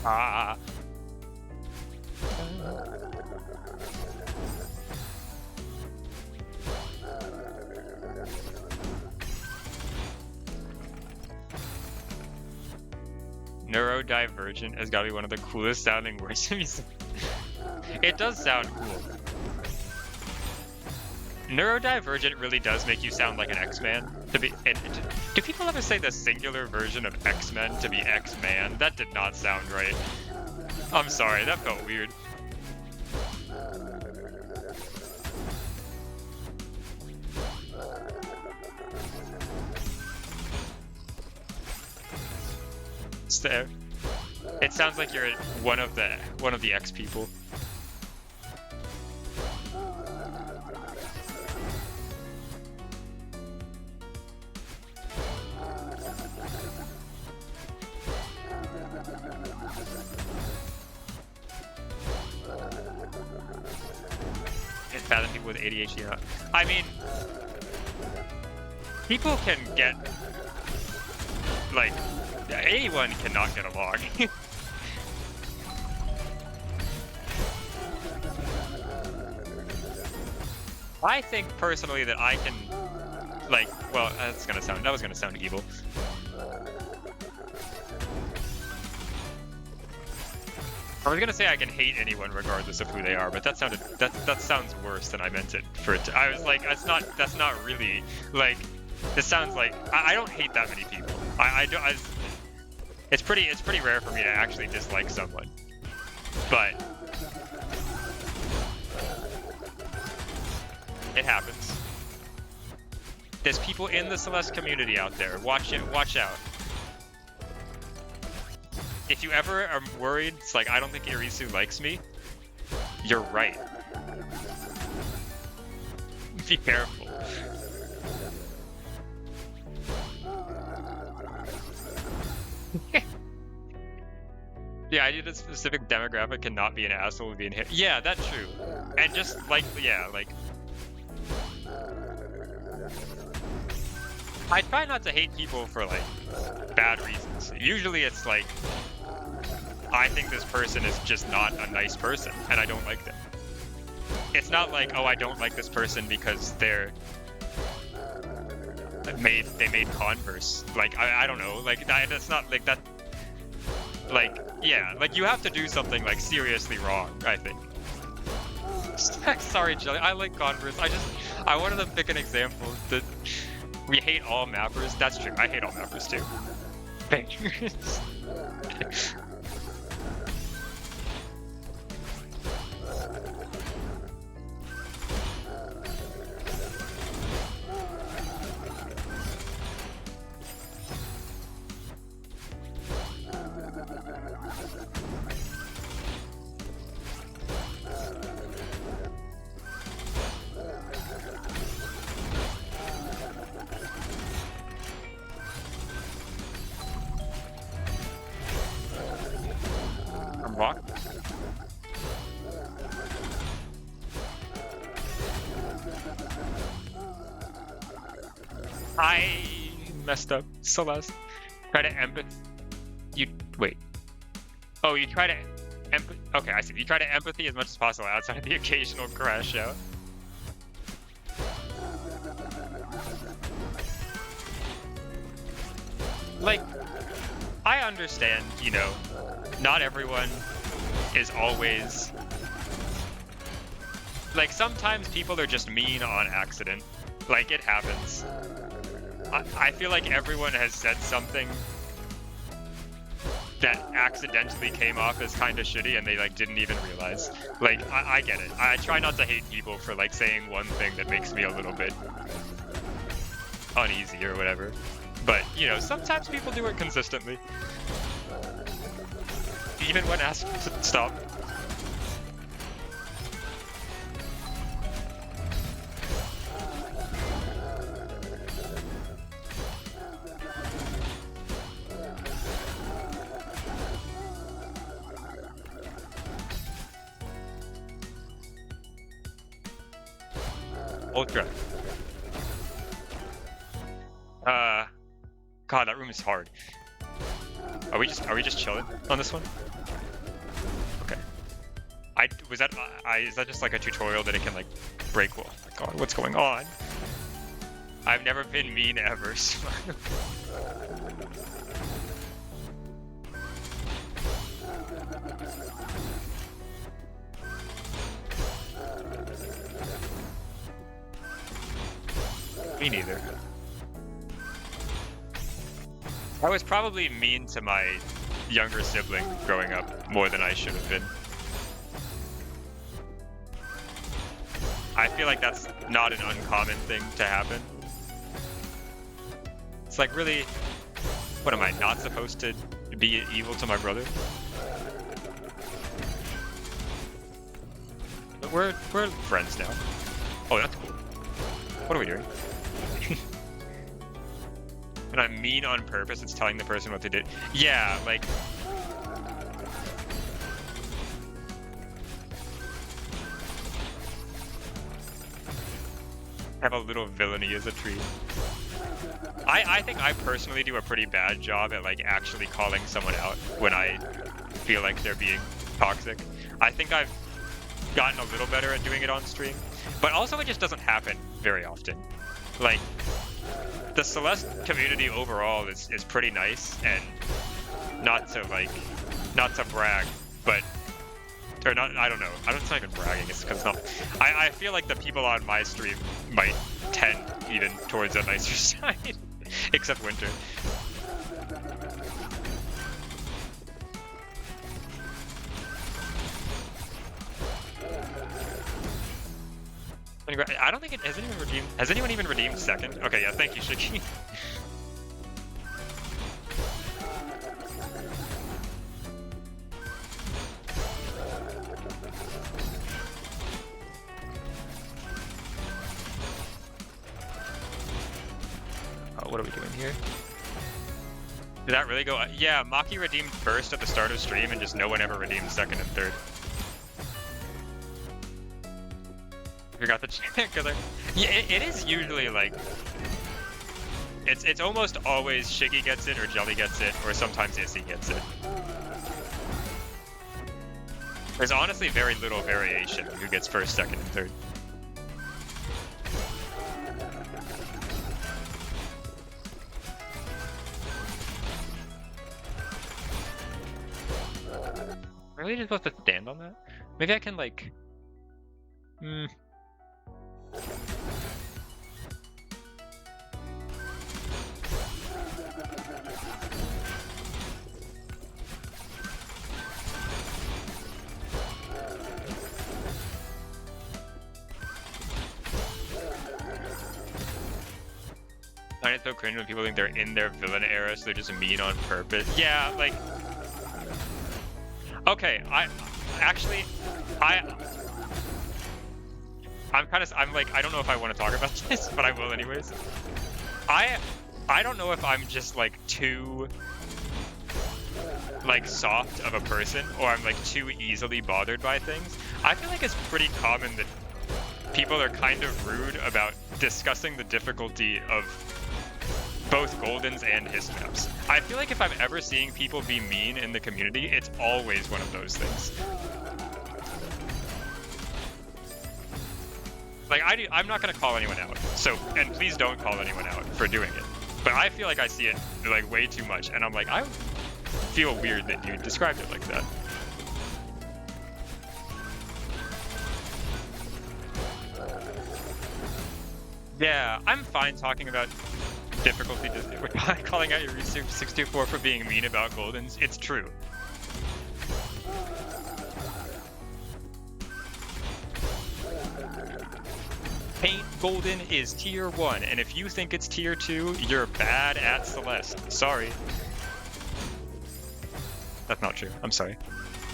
Speaker 1: Ah. Neurodivergent has got to be one of the coolest sounding words. It does sound cool. Neurodivergent really does make you sound like an X-Man. Do people ever say the singular version of X-Men to be X-Man? That did not sound right. I'm sorry, that felt weird. It sounds like you're one of the X people. It's bad that people with ADHD are. I mean, people can get like. Anyone cannot get along. I think personally that I can, like, well, that was gonna sound evil. I was gonna say I can hate anyone regardless of who they are, but that sounds worse than I meant it for it to. I was like, that's not really like. This sounds like I don't hate that many people. It's pretty rare for me to actually dislike someone, but it happens. There's people in the Celeste community out there. Watch out. If you ever are worried, it's like I don't think Irisu likes me, you're right. Be careful. Yeah, I did a specific demographic cannot be an asshole with being hit. Yeah, that's true. And just like, yeah, like. I try not to hate people for like bad reasons. Usually it's like, I think this person is just not a nice person and I don't like them. It's not like, oh, I don't like this person because they made Converse. Like, I don't know, like that's not like that. Like, yeah, like you have to do something like seriously wrong, I think. Sorry, Jelly, I like Converse. I wanted to pick an example that we hate all mappers. That's true, I hate all mappers too. Thanks. Rock. I messed up. Celeste. Try to wait. Oh, you try to okay, I see. You try to empathy as much as possible outside of the occasional crash out. Like, I understand, you know, not everyone is always... Like, sometimes people are just mean on accident. Like, it happens. I feel like everyone has said something that accidentally came off as kind of shitty and they like didn't even realize. Like, I get it. I try not to hate people for like saying one thing that makes me a little bit uneasy or whatever. But, you know, sometimes people do it consistently. Even when asked to stop. Ultra. God, that room is hard. Are we just chilling on this one? Okay. Is that just like a tutorial that it can like break? Oh my God, what's going on? I've never been mean ever. So me neither. I was probably mean to my younger sibling growing up more than I should have been. I feel like that's not an uncommon thing to happen. It's like, really, what am I, not supposed to be evil to my brother? But we're friends now. Oh, that's cool. What are we doing? When I'm mean on purpose, it's telling the person what they did. Yeah, like... have a little villainy as a tree. I think I personally do a pretty bad job at like actually calling someone out when I feel like they're being toxic. I think I've gotten a little better at doing it on stream, but also it just doesn't happen very often. Like, the Celeste community overall is pretty nice, and not to brag, but or not, I don't know. It's not even bragging, it's because I feel like the people on my stream might tend even towards a nicer side, except Winter. I don't think it has anyone redeemed. Has anyone even redeemed second? Okay, yeah, thank you, Shiki. Oh, what are we doing here? Did that really go? Yeah, Maki redeemed first at the start of stream, and just no one ever redeemed second and third. Forgot the check. Yeah, it is usually like it's almost always Shiggy gets it or Jelly gets it or sometimes Issy gets it. There's honestly very little variation who gets first, second, and third. Am I really just supposed to stand on that? Maybe I can like I find it so cringe when people think they're in their villain era, so they're just mean on purpose. Yeah, like... Okay, I'm like, I don't know if I want to talk about this, but I will anyways. I don't know if I'm just like too like soft of a person, or I'm like too easily bothered by things. I feel like it's pretty common that people are kind of rude about discussing the difficulty of both Goldens and his maps. I feel like if I'm ever seeing people be mean in the community, it's always one of those things. Like, I'm not gonna call anyone out, so, and please don't call anyone out for doing it. But I feel like I see it, like, way too much, and I'm like, I feel weird that you described it like that. Yeah, I'm fine talking about difficulty. Calling out your 624 for being mean about Goldens. It's true. Paint Golden is tier 1, and if you think it's tier 2, you're bad at Celeste. Sorry. That's not true. I'm sorry.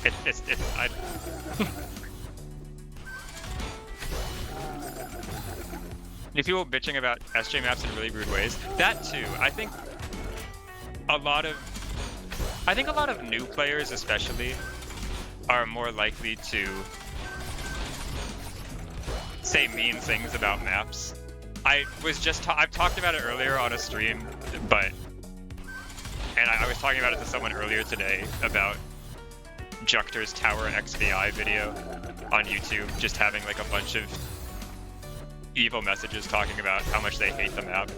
Speaker 1: I... If people bitching about SJ maps in really rude ways, that too. I think a lot of new players especially are more likely to say mean things about maps. I've talked about it earlier on a stream, and I was talking about it to someone earlier today about Jucter's Tower XVI video on YouTube, just having like a bunch of evil messages talking about how much they hate the map.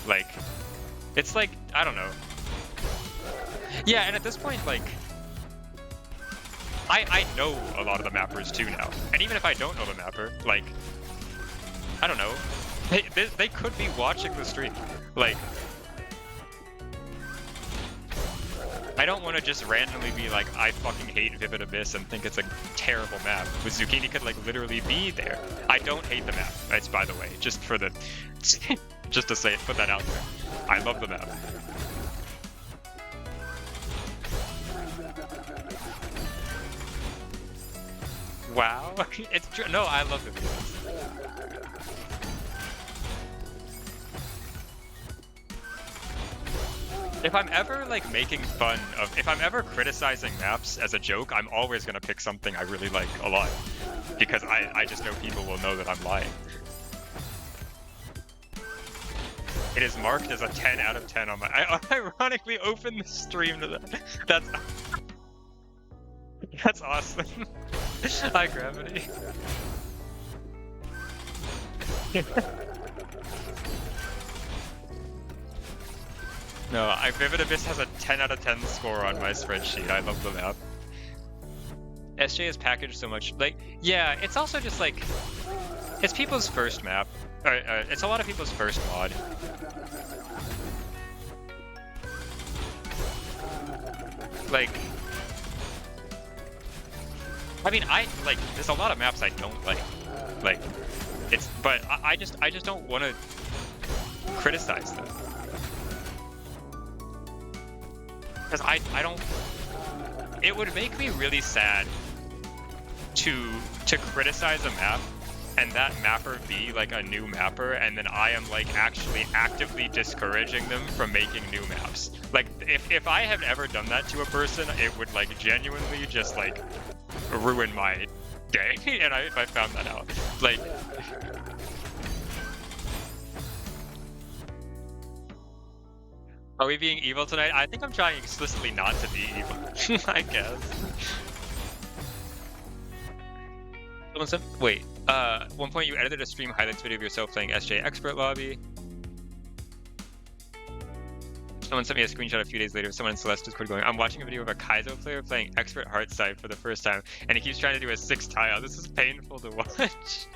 Speaker 1: Like, it's like, I don't know. Yeah, and at this point, like, I know a lot of the mappers too now. And even if I don't know the mapper, like, I don't know. They could be watching the stream. Like, I don't want to just randomly be like, I fucking hate Vivid Abyss and think it's a terrible map. With Zucchini could like literally be there. I don't hate the map. It's, by the way, just for the, just to say it, put that out there. I love the map. Wow, it's true. No, I love the videos. If I'm ever like making fun of, if I'm ever criticizing maps as a joke, I'm always gonna pick something I really like a lot, because I just know people will know that I'm lying. It is marked as a 10 out of 10 on my. I ironically opened the stream to that. That's awesome. Hi, Gravity. No, Vivid Abyss has a 10 out of 10 score on my spreadsheet. I love the map. SJ is packaged so much. Like, yeah, it's also just like, it's people's first map. It's a lot of people's first mod. Like, I mean, there's a lot of maps I don't like. Like, but I just don't want to criticize them. Because I don't, it would make me really sad to criticize a map and that mapper be like a new mapper, and then I am like actually actively discouraging them from making new maps. Like, if I have ever done that to a person, it would like genuinely just like ruin my day. And if I found that out, like, are we being evil tonight? I think I'm trying explicitly not to be evil. I guess. Wait, one point you edited a stream highlights video of yourself playing SJ Expert Lobby. Someone sent me a screenshot a few days later of someone in Celeste Discord going, I'm watching a video of a Kaizo player playing Expert Heartside for the first time, and he keeps trying to do a 6 tile. This is painful to watch.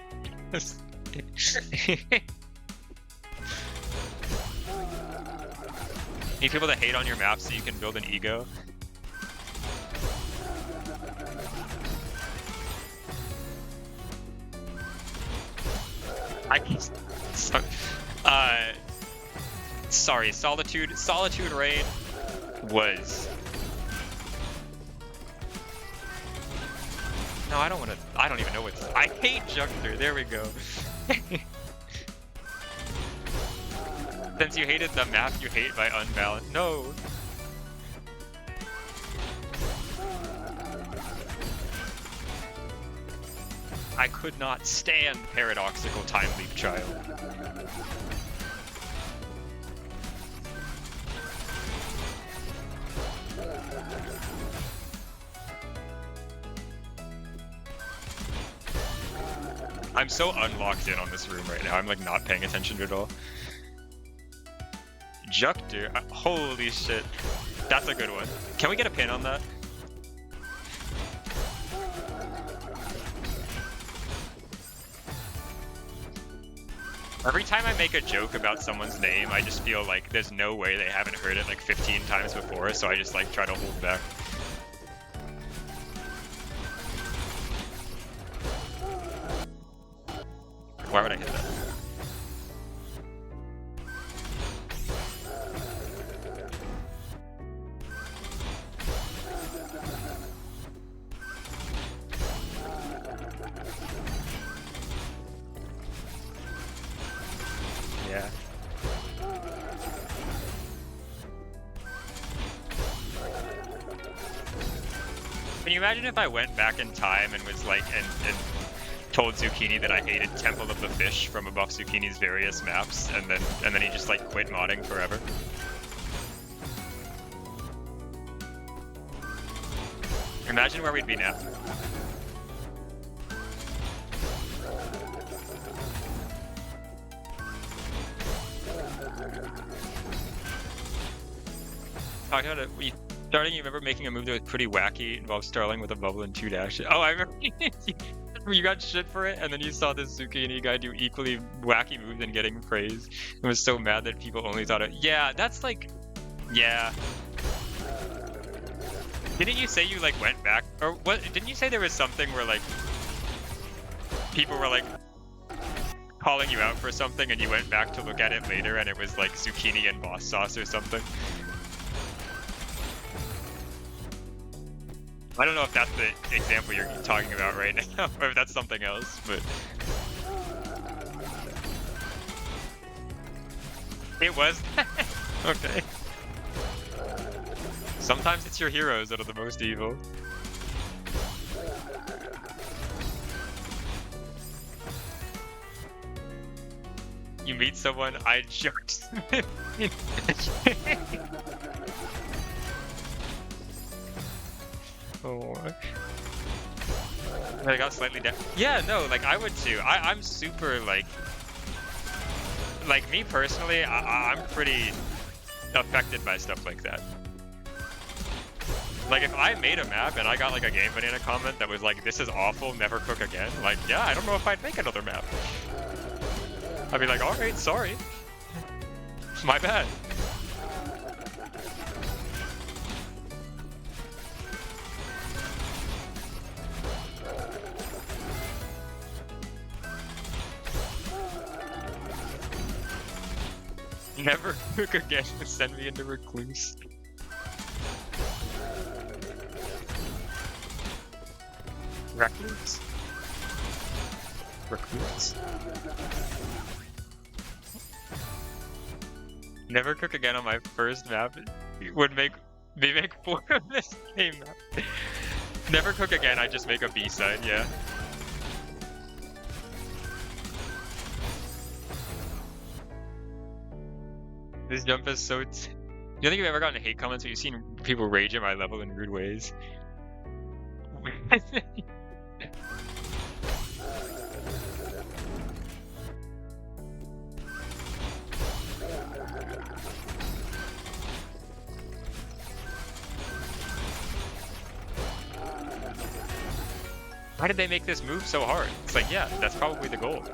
Speaker 1: Need people to hate on your map so you can build an ego. Sorry, Solitude Raid was... No, I don't even know what... I hate Juncture, there we go. Since you hated the map you hate by Unbalanced. No! I could not stand Paradoxical Time Leap Child. I'm so unlocked in on this room right now. I'm like not paying attention to it at all. Jucter, holy shit. That's a good one. Can we get a pin on that? Every time I make a joke about someone's name, I just feel like there's no way they haven't heard it like 15 times before, so I just like try to hold back. Why would I hit that? Yeah. Can you imagine if I went back in time and was like, and told Zucchini that I hated Temple of the Fish from above Zucchini's various maps, and then he just like quit modding forever? Imagine where we'd be now. Talking about it, starting, you remember making a move that was pretty wacky, involved Starling with a bubble and 2 dashes. Oh, I remember you got shit for it, and then you saw this Zucchini guy do equally wacky moves and getting praise. I was so mad that people only thought it. Yeah, that's like, yeah. Didn't you say you like went back, or what? Didn't you say there was something where like people were like calling you out for something, and you went back to look at it later, and it was like Zucchini and boss sauce or something? I don't know if that's the example you're talking about right now, or if that's something else, but... It was? Okay. Sometimes it's your heroes that are the most evil. You meet someone, I joked. Oh. I got slightly down. Yeah, no, like I would too. I'm super like me personally, I'm pretty affected by stuff like that. Like if I made a map and I got like a Game Banana comment that was like, "This is awful, never cook again," like yeah, I don't know if I'd make another map. I'd be like, all right, sorry, my bad. Never cook again. Send me into Recluse. Recluse? Recluse? Never cook again on my first map would make me make 4 of this game map. Never cook again, I just make a B-side, yeah. This jump is so... You don't think you've ever gotten hate comments where you've seen people rage at my level in rude ways? Why did they make this move so hard? It's like, yeah, that's probably the goal.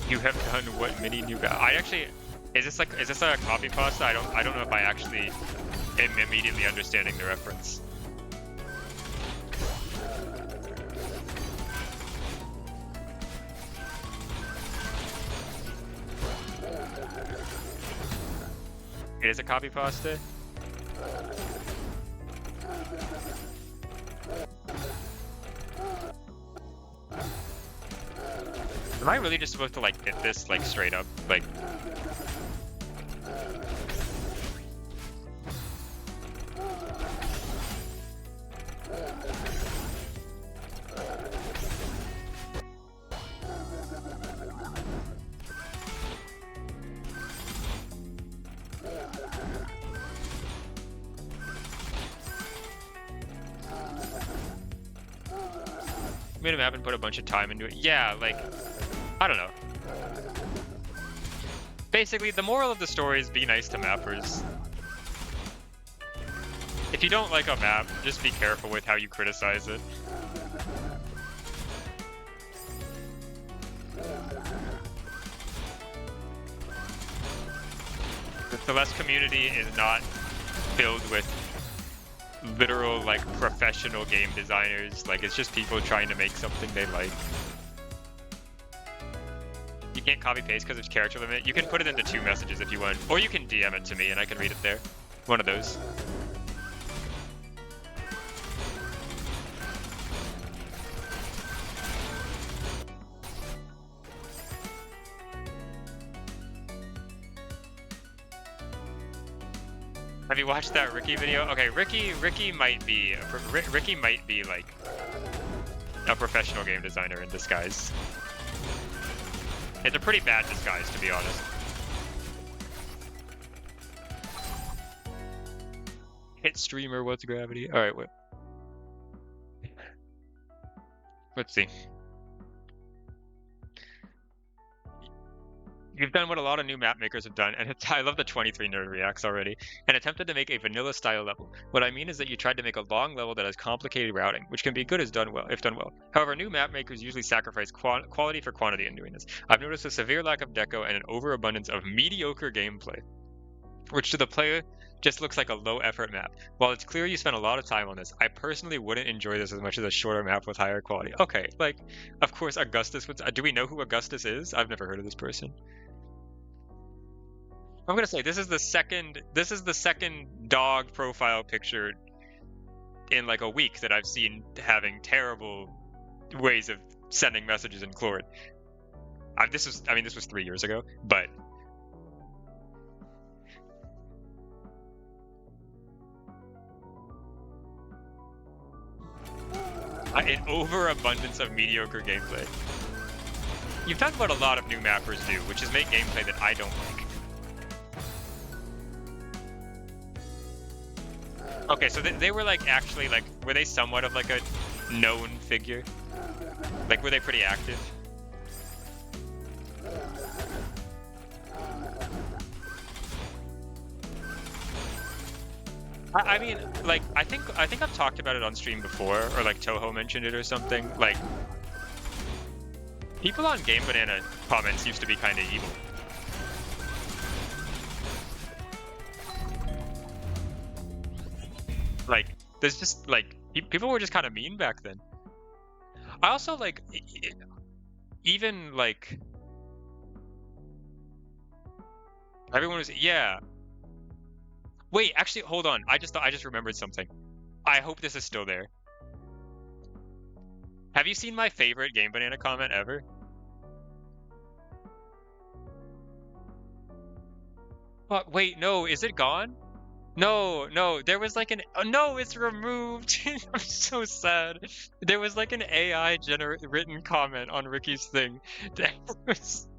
Speaker 1: You have done what mini new guy? I actually, is this a copy pasta? I don't know if I actually am immediately understanding the reference. It is a copy pasta. Am I really just supposed to like hit this like straight up? Like made a map and put a bunch of time into it. Yeah, like I don't know. Basically, the moral of the story is be nice to mappers. If you don't like a map, just be careful with how you criticize it. Celeste community is not filled with literal like professional game designers. Like it's just people trying to make something they like. You can't copy paste because there's character limit. You can put it into 2 messages if you want, or you can DM it to me and I can read it there. One of those. Have you watched that Ricky video? Okay, Ricky might be like a professional game designer in disguise. It's a pretty bad disguise, to be honest. Hit streamer, what's gravity? All right, wait. Let's see. You've done what a lot of new map makers have done, and I love the 23 nerd reacts already, and attempted to make a vanilla style level. What I mean is that you tried to make a long level that has complicated routing, which can be good if done well. However, new map makers usually sacrifice quality for quantity in doing this. I've noticed a severe lack of deco and an overabundance of mediocre gameplay, which to the player just looks like a low effort map. While it's clear you spent a lot of time on this, I personally wouldn't enjoy this as much as a shorter map with higher quality. Okay, like, of course Augustus would... do we know who Augustus is? I've never heard of this person. I'm gonna say this is the second dog profile picture in like a week that I've seen having terrible ways of sending messages in Claude. This was 3 years ago, but an overabundance of mediocre gameplay. You've talked about a lot of new mappers do, which is make gameplay that I don't like. Okay, so they were like actually like, were they somewhat of like a known figure? Like, were they pretty active? I mean, like, I think I've talked about it on stream before, or like Toho mentioned it or something. Like, people on Game Banana comments used to be kind of evil. Like, there's just like people were just kind of mean back then. I also like even like everyone was Wait, actually, hold on. I just remembered something. I hope this is still there. Have you seen my favorite Game Banana comment ever? Wait, no, is it gone? No, there was like no, it's removed. I'm so sad. There was like an AI written comment on Ricky's thing. That was,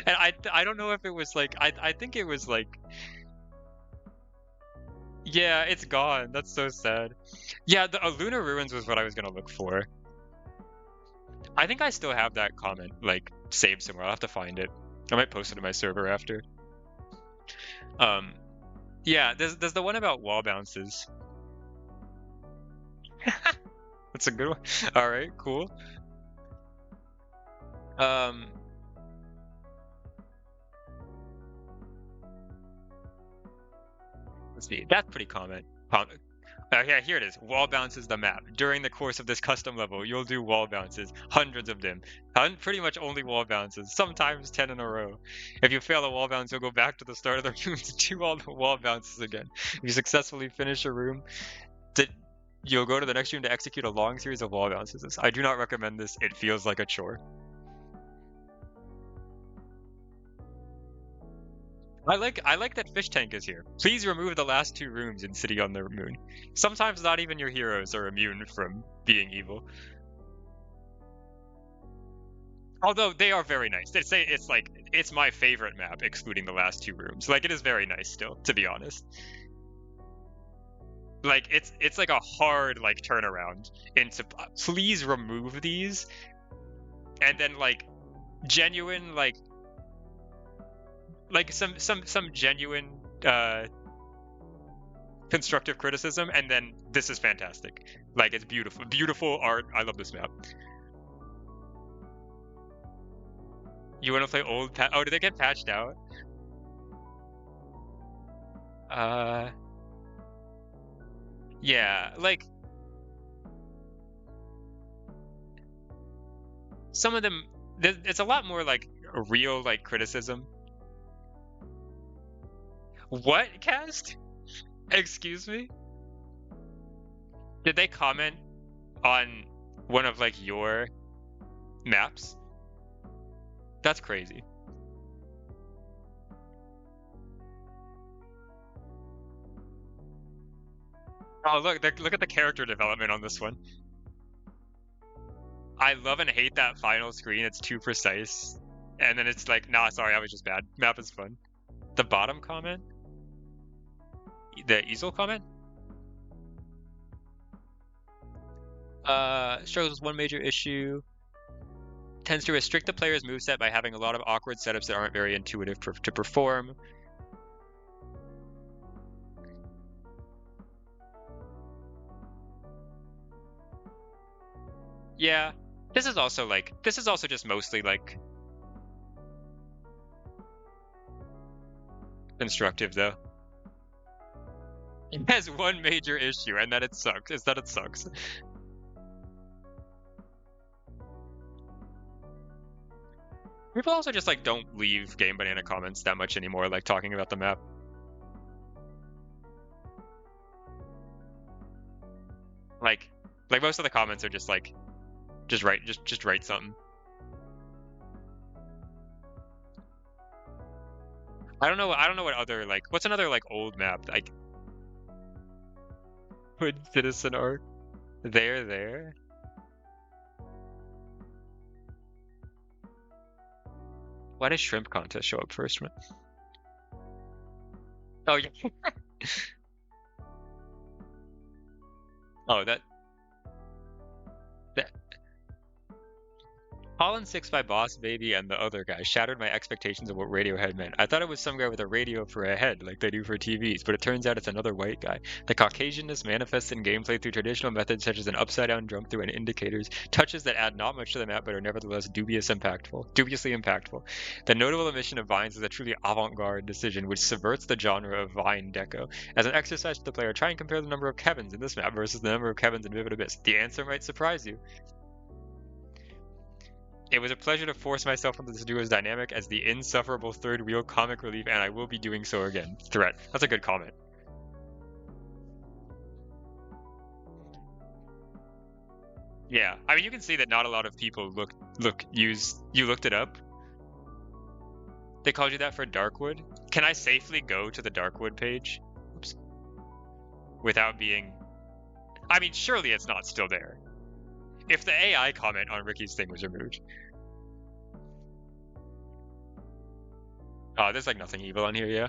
Speaker 1: and I don't know if it was like I think it was like, yeah, it's gone. That's so sad. Yeah, the Lunar Ruins was what I was gonna look for. I think I still have that comment like saved somewhere. I'll have to find it. I might post it to my server after. Yeah, there's the one about wall bounces. That's a good one. All right, cool. Let's see. That's pretty common. Yeah, here it is. Wall bounces the map. During the course of this custom level, you'll do wall bounces, hundreds of them. Pretty much only wall bounces, sometimes 10 in a row. If you fail a wall bounce, you'll go back to the start of the room to do all the wall bounces again. If you successfully finish a room, you'll go to the next room to execute a long series of wall bounces. I do not recommend this. It feels like a chore. I like that Fish Tank is here. Please remove the last 2 rooms in City on the Moon. Sometimes not even your heroes are immune from being evil. Although they are very nice. They say it's my favorite map, excluding the last 2 rooms. Like, it is very nice still, to be honest. Like, it's like a hard like turnaround into please remove these, and then like genuine like some genuine constructive criticism, and then this is fantastic. Like, it's beautiful art. I love this map. You want to play old oh, did they get patched out? Uh, yeah, like some of them, it's a lot more like real like criticism. What cast? Excuse me? Did they comment on one of like your maps? That's crazy. Oh, look at the character development on this one. I love and hate that final screen. It's too precise. And then it's like, nah, sorry, I was just bad. Map is fun. The bottom comment? The easel comment? Struggles with one major issue. Tends to restrict the player's moveset by having a lot of awkward setups that aren't very intuitive to perform. Yeah, this is also just mostly like constructive though. It has one major issue, and that it sucks. Is that it sucks. People also just like don't leave Game Banana comments that much anymore, like talking about the map. Like, like most of the comments are just like, just write something. I don't know what other like, what's another like old map like Hood Citizen Arc? There. Why does Shrimp Contest show up first? Oh yeah. Oh that Holland 6 by Boss Baby and the other guy shattered my expectations of what Radiohead meant. I thought it was some guy with a radio for a head, like they do for TVs, but it turns out it's another white guy. The Caucasianness manifests in gameplay through traditional methods such as an upside-down jump through and indicators, touches that add not much to the map but are nevertheless dubiously impactful. The notable omission of vines is a truly avant-garde decision which subverts the genre of vine deco. As an exercise for the player, try and compare the number of Kevins in this map versus the number of Kevins in Vivid Abyss. The answer might surprise you. It was a pleasure to force myself into this duo's dynamic as the insufferable third wheel comic relief, and I will be doing so again. Threat. That's a good comment. Yeah, I mean you can see that not a lot of people you looked it up. They called you that for Darkwood. Can I safely go to the Darkwood page? Oops. Without being, I mean, surely it's not still there. If the AI comment on Ricky's thing was removed. Oh, there's like nothing evil on here, yeah.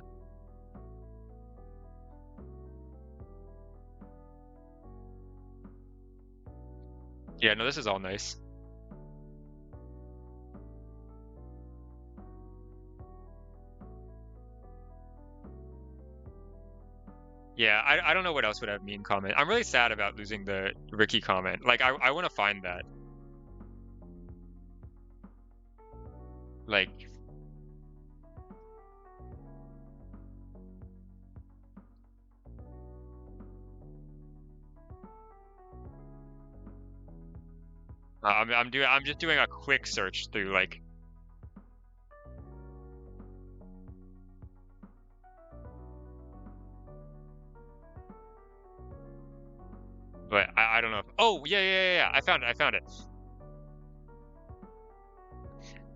Speaker 1: Yeah, no, this is all nice. Yeah, I don't know what else would have mean comment. I'm really sad about losing the Ricky comment. Like I want to find that. Like I'm just doing a quick search through like, but I don't know. Oh yeah. I found it.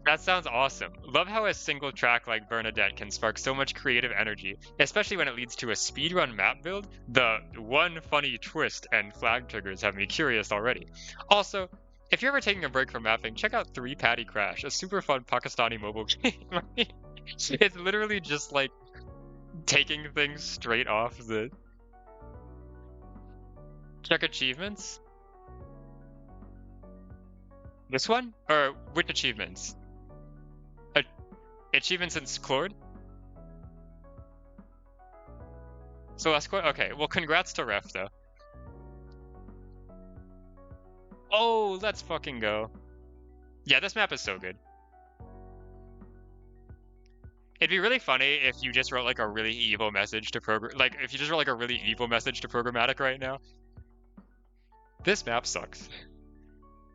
Speaker 1: That sounds awesome. Love how a single track like Bernadette can spark so much creative energy, especially when it leads to a speedrun map build. The one funny twist and flag triggers have me curious already. Also, if you're ever taking a break from mapping, check out 3 Patty Crash, a super fun Pakistani mobile game. It's literally just like taking things straight off the check achievements. This one? Or which achievements? A achievements in Claude? So that's quite okay. Well, congrats to Ref though. Oh, let's fucking go. Yeah, this map is so good. It'd be really funny if you just wrote like a really evil message to like if you just wrote like a really evil message to programmatic right now. This map sucks.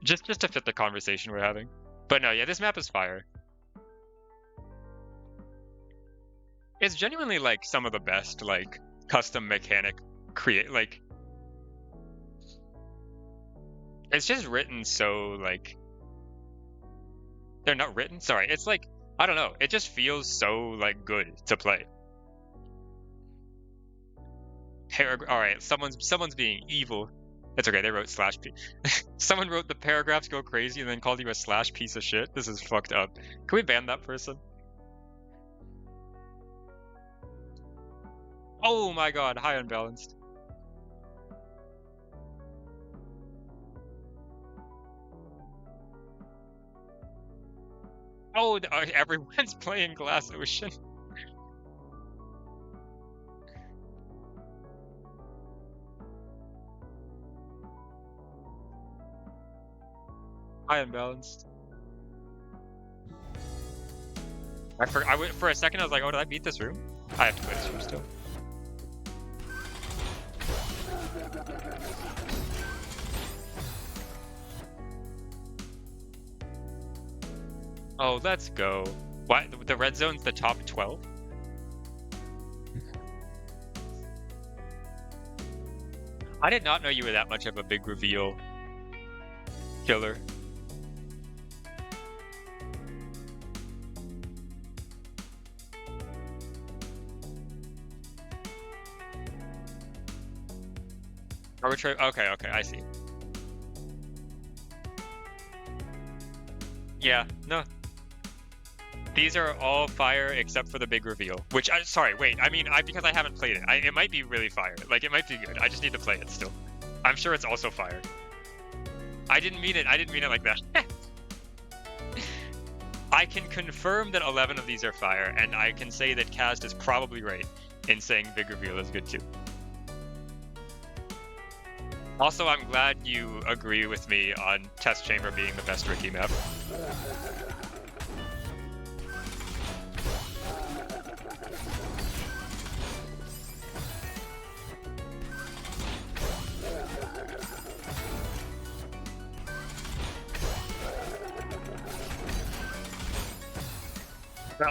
Speaker 1: Just to fit the conversation we're having. But no, yeah, this map is fire. It's genuinely like some of the best like custom mechanic like it's just written so like they're not written. Sorry, it's like I don't know. It just feels so like good to play. All right, someone's being evil. It's okay. They wrote slash p. Someone wrote the paragraphs go crazy and then called you a slash piece of shit. This is fucked up. Can we ban that person? Oh my god, high unbalanced. Oh, everyone's playing Glass Ocean. High unbalanced. For a second I was like, oh, did I beat this room? I have to play this room still. Oh, let's go. What? The red zone's the top 12? I did not know you were that much of a big reveal killer. Arbitrary. Okay, I see. Yeah, no. These are all fire except for the big reveal. Which, sorry, wait. I mean, because I haven't played it, it might be really fire. Like, it might be good. I just need to play it still. I'm sure it's also fire. I didn't mean it like that. I can confirm that 11 of these are fire, and I can say that Cast is probably right in saying big reveal is good too. Also, I'm glad you agree with me on Test Chamber being the best Riki map.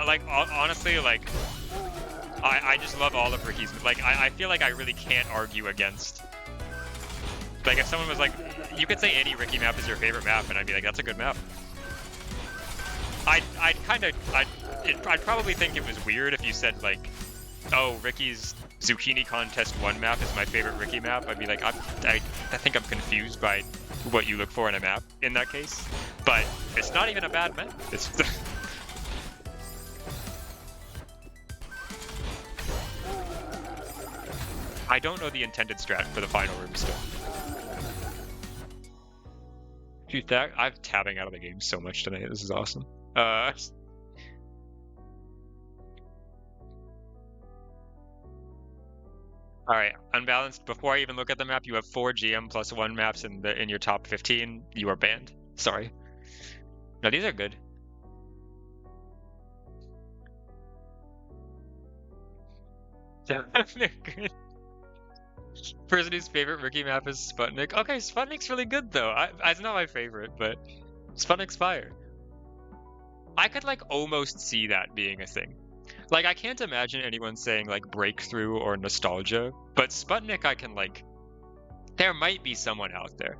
Speaker 1: Like, honestly, like, I just love all of Riki's. Like, I feel like I really can't argue against. Like, if someone was like, you could say any Riki map is your favorite map, and I'd be like, that's a good map. I'd probably think it was weird if you said, like, oh, Riki's Zucchini Contest 1 map is my favorite Riki map. I'd be like, I think I'm confused by what you look for in a map in that case. But it's not even a bad map. It's I don't know the intended strat for the final room still. Dude, I'm tabbing out of the game so much tonight. This is awesome. All right, unbalanced. Before I even look at the map, you have 4 GM plus 1 maps in your top 15. You are banned. Sorry. No, these are good. They're good. Person whose favorite Riki map is Sputnik. Okay, Sputnik's really good though. It's not my favorite, but Sputnik's fire. I could like almost see that being a thing. Like, I can't imagine anyone saying like breakthrough or nostalgia, but Sputnik I can like. There might be someone out there.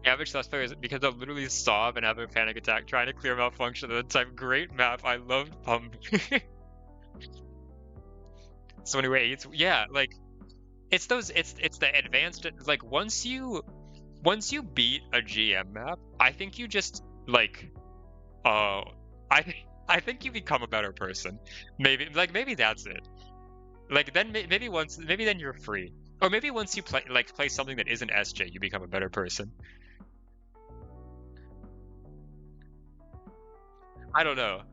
Speaker 1: Average Less Player is because I literally sob and have a panic attack trying to clear malfunction at the time. Great map. I loved Pump. So anyway, yeah, like it's the advanced like once you beat a GM map, I think you just like I think you become a better person. Maybe that's it. Like then maybe then you're free. Or maybe once you play something that isn't SJ, you become a better person. I don't know.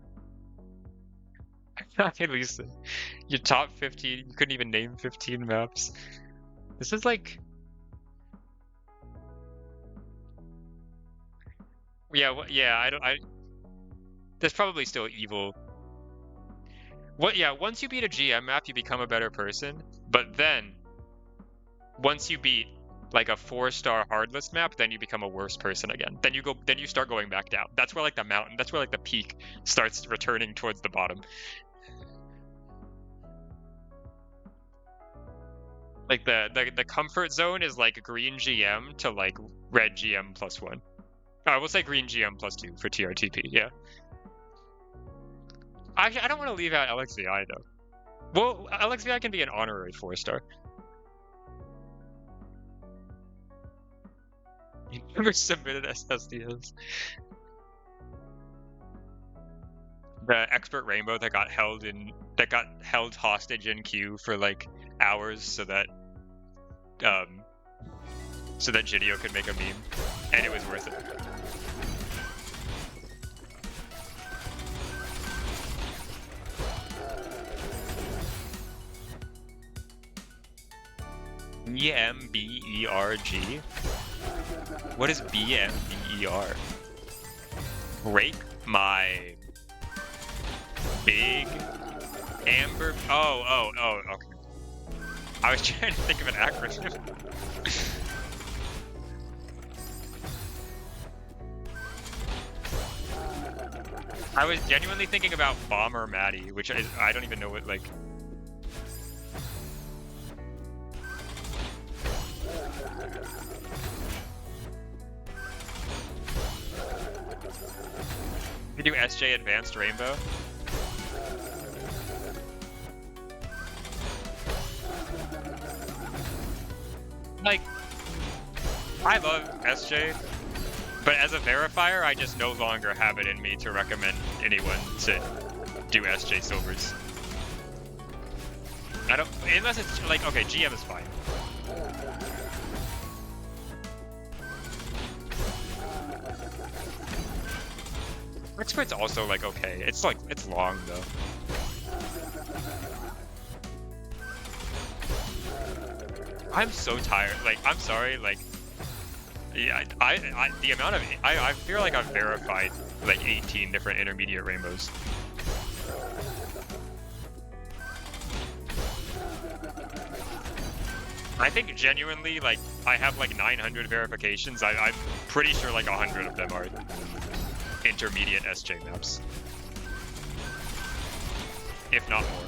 Speaker 1: At least your top 15, you couldn't even name 15 maps. This is like Yeah, yeah, I don't. There's probably still evil. What? Yeah, once you beat a GM map, you become a better person. But then, once you beat like a 4-star hardlist map, then you become a worse person again. Then you start going back down. That's where like the mountain, that's where like the peak starts returning towards the bottom. Like the comfort zone is like green GM to like red GM +1. I will say green GM +2 for TRTP. Yeah. Actually, I don't want to leave out LXVI though. Well, LXVI can be an honorary 4-star. You never submitted SSDs. The expert rainbow that got held hostage in queue for like hours so that Gidio could make a meme, and it was worth it. BMBERG? What is BMBER? Break my big amber. Oh, okay. I was trying to think of an acronym. I was genuinely thinking about Bomber Maddie, which I don't even know what like. You do SJ Advanced Rainbow? Like, I love SJ, but as a verifier, I just no longer have it in me to recommend anyone to do SJ Silvers. I don't, unless it's like, okay, GM is fine. Expert's also like okay. It's like it's long though. I'm so tired. Like I'm sorry. Like yeah, I the amount of I feel like I've verified like 18 different intermediate rainbows. I think genuinely like I have like 900 verifications. I'm pretty sure like 100 of them are intermediate SJ maps, if not more.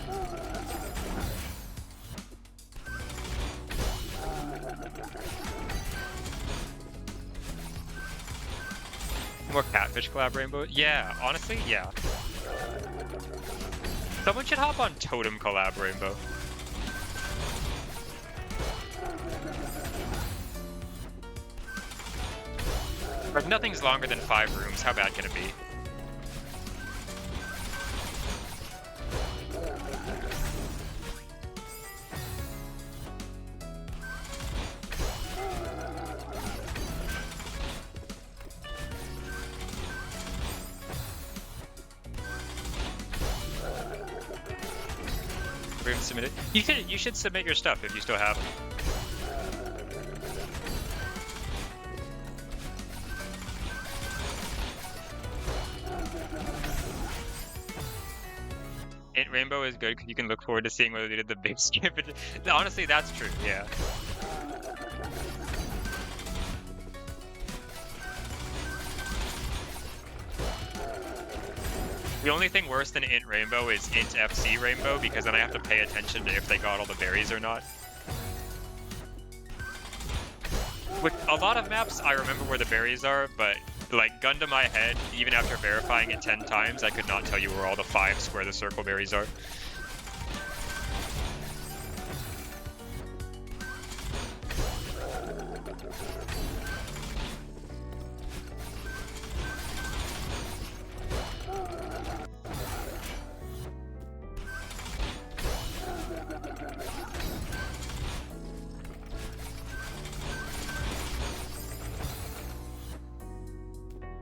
Speaker 1: More Catfish collab rainbow? Yeah, honestly, yeah. Someone should hop on Totem collab rainbow. If nothing's longer than 5 rooms, how bad can it be? Room submitted. You should submit your stuff if you still have them. Rainbow is good because you can look forward to seeing whether they did the big skip. Honestly, that's true, yeah. The only thing worse than Int Rainbow is Int FC Rainbow, because then I have to pay attention to if they got all the berries or not. With a lot of maps, I remember where the berries are, but like gun to my head, even after verifying it 10 times, I could not tell you where all the 5 square the circle berries are.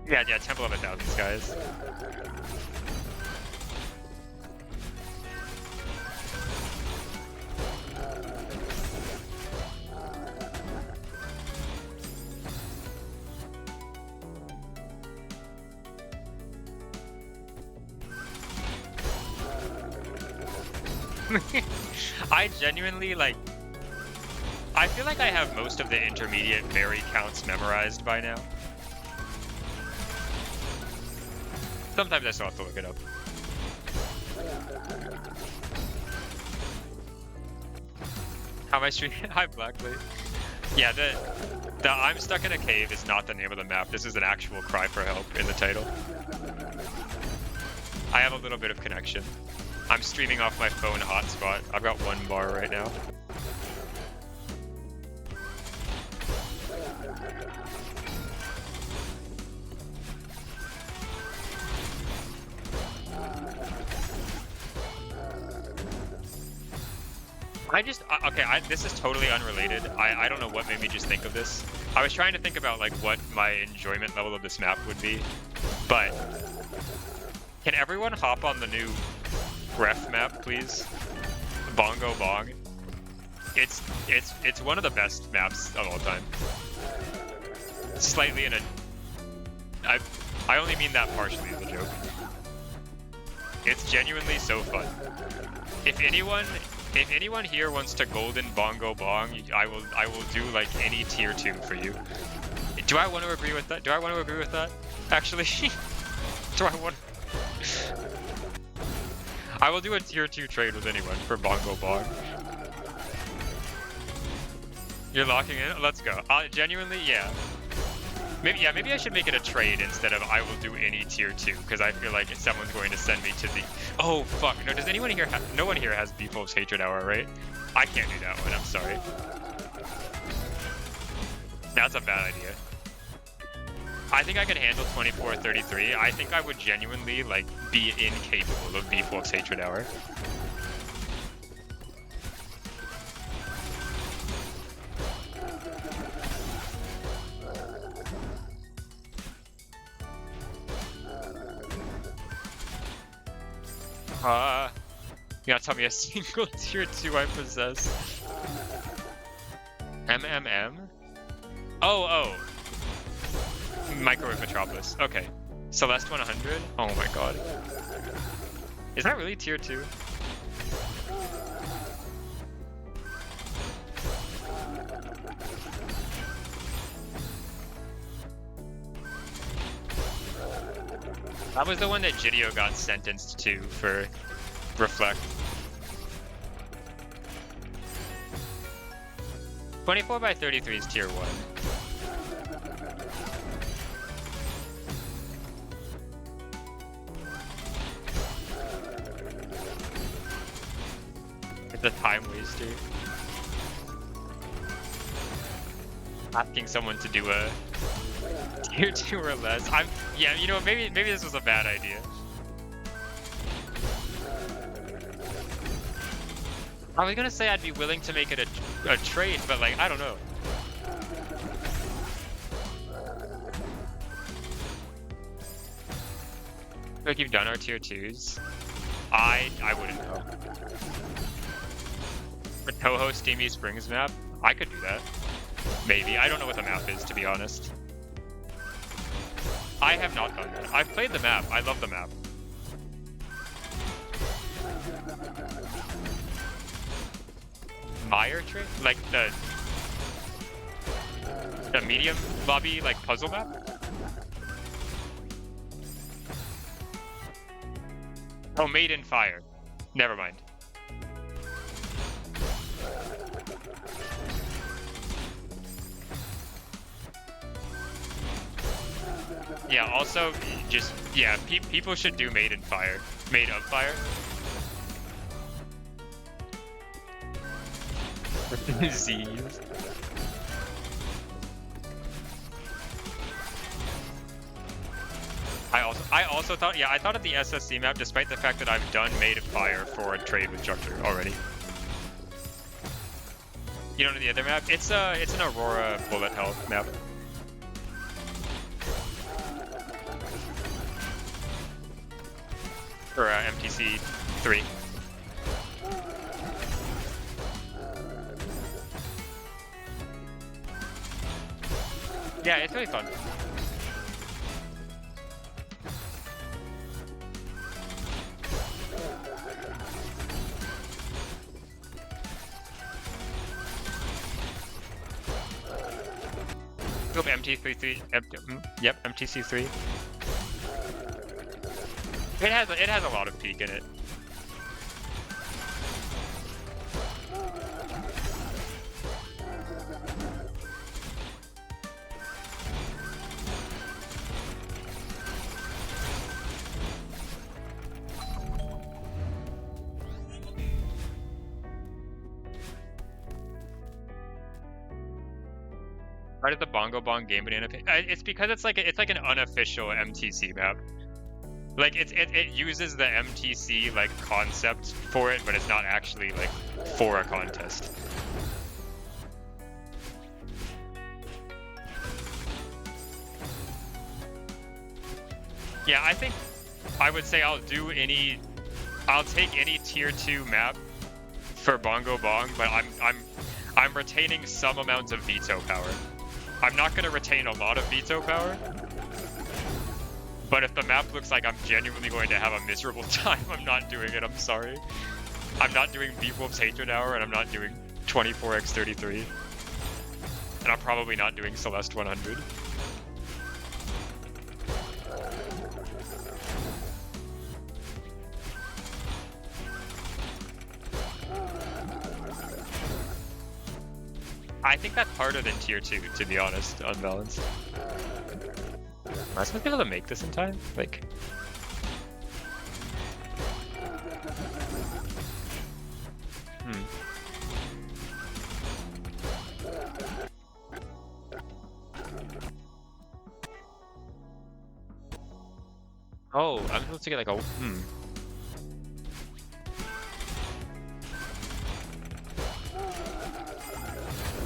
Speaker 1: Yeah, Temple of 1,000 guys. I genuinely, like, I feel like I have most of the intermediate berry counts memorized by now. Sometimes I still have to look it up. How am I streaming? Hi, Blackly. Yeah, the I'm stuck in a cave is not the name of the map. This is an actual cry for help in the title. I have a little bit of connection. I'm streaming off my phone hotspot. I've got 1 bar right now. Okay, this is totally unrelated. I don't know what made me just think of this. I was trying to think about like what my enjoyment level of this map would be, but can everyone hop on the new ref map, please? Bongo Bong. It's one of the best maps of all time. Slightly in a... I only mean that partially as a joke. It's genuinely so fun. If anyone here wants to golden Bongo Bong, I will do like any tier 2 for you. Do I want to agree with that? Do I want to agree with that? Actually, do I want? I will do a tier 2 trade with anyone for Bongo Bong. You're locking in? Let's go. Genuinely, yeah. Maybe I should make it a trade instead of I will do any tier 2, because I feel like someone's going to send me to the... Oh, fuck. No, does anyone here no one here has Beefwolf's Hatred Hour, right? I can't do that one, I'm sorry. That's a bad idea. I think I could handle 24-33. I think I would genuinely, like, be incapable of Beefwolf's Hatred Hour. You gotta tell me a single tier 2 I possess. MMM? Oh. Microwave Metropolis. Okay. Celeste 100? Oh my god. Is that really tier 2? That was the one that Gidio got sentenced to for Reflect. 24/33 is tier 1. It's a time waster. Asking someone to do a tier 2 or less. Yeah, you know, maybe this was a bad idea. I was gonna say I'd be willing to make it a trade, but like, I don't know. Like, you've done our tier 2s. I wouldn't know. For Toho Steamy Springs map, I could do that. Maybe. I don't know what the map is, to be honest. I have not done that. I've played the map. I love the map. Mire trade? Like the medium lobby, like, puzzle map? Oh, Made in Fire. Never mind. Yeah, also, just, yeah, people should do Made in Fire. Made of Fire. Z's. I also thought, yeah, I thought of the SSC map, despite the fact that I've done Made of Fire for a trade with Structure already. You don't know the other map? It's an Aurora bullet hell map. For MTC 3. Yeah, it's really fun. Nope, MTC3. Yep, MTC3. It has a lot of peak in it. Why did the Bongo Bong Game Banana pick? It's because it's like an unofficial MTC map. Like it uses the MTC like concept for it, but it's not actually like for a contest. Yeah, I think I would say I'll take any tier 2 map for Bongo Bong, but I'm retaining some amount of veto power. I'm not going to retain a lot of veto power, but if the map looks like I'm genuinely going to have a miserable time, I'm not doing it, I'm sorry. I'm not doing Beewolf's Hatred Hour, and I'm not doing 24x33. And I'm probably not doing Celeste 100. I think that's harder than tier 2, to be honest, unbalanced. Am I supposed to be able to make this in time? Like... Oh, I'm supposed to get like a...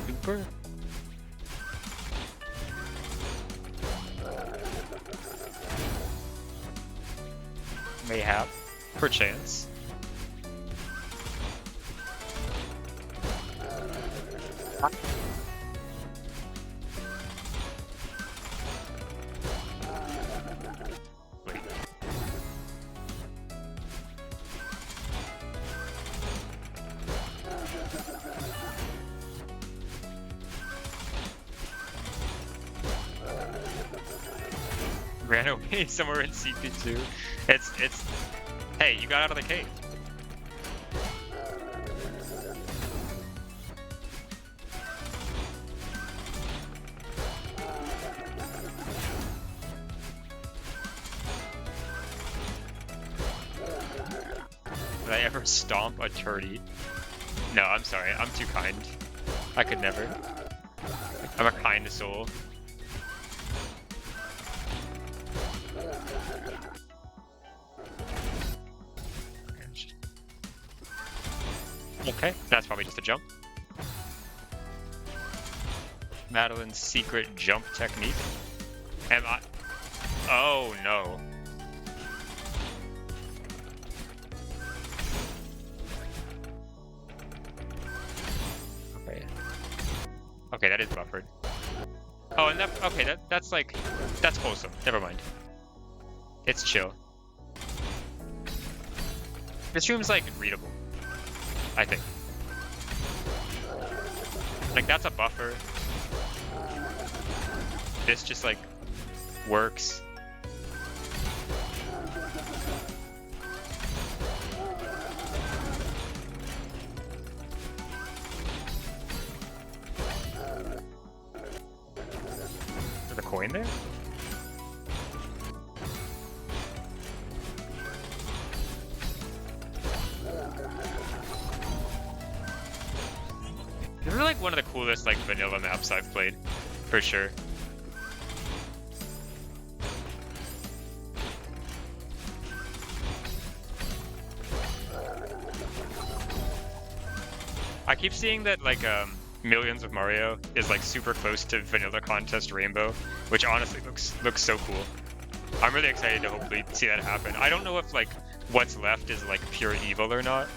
Speaker 1: Super? Mayhap. Perchance. Wait. Ran away somewhere in CP2. It's... Hey, you got out of the cave. Did I ever stomp a turdy? No, I'm sorry. I'm too kind. I could never. I'm a kind soul. Okay, that's probably just a jump. Madeline's secret jump technique. Am I... Oh, no. Okay. Okay, that is buffered. Oh, and that... Okay, that's like... That's wholesome. Never mind. It's chill. This room's, like, readable. I think. Like, that's a buffer. This just, like, works. There's a coin there? This is like one of the coolest like vanilla maps I've played, for sure. I keep seeing that like Millions of Mario is like super close to Vanilla Contest Rainbow, which honestly looks so cool. I'm really excited to hopefully see that happen. I don't know if like what's left is like pure evil or not.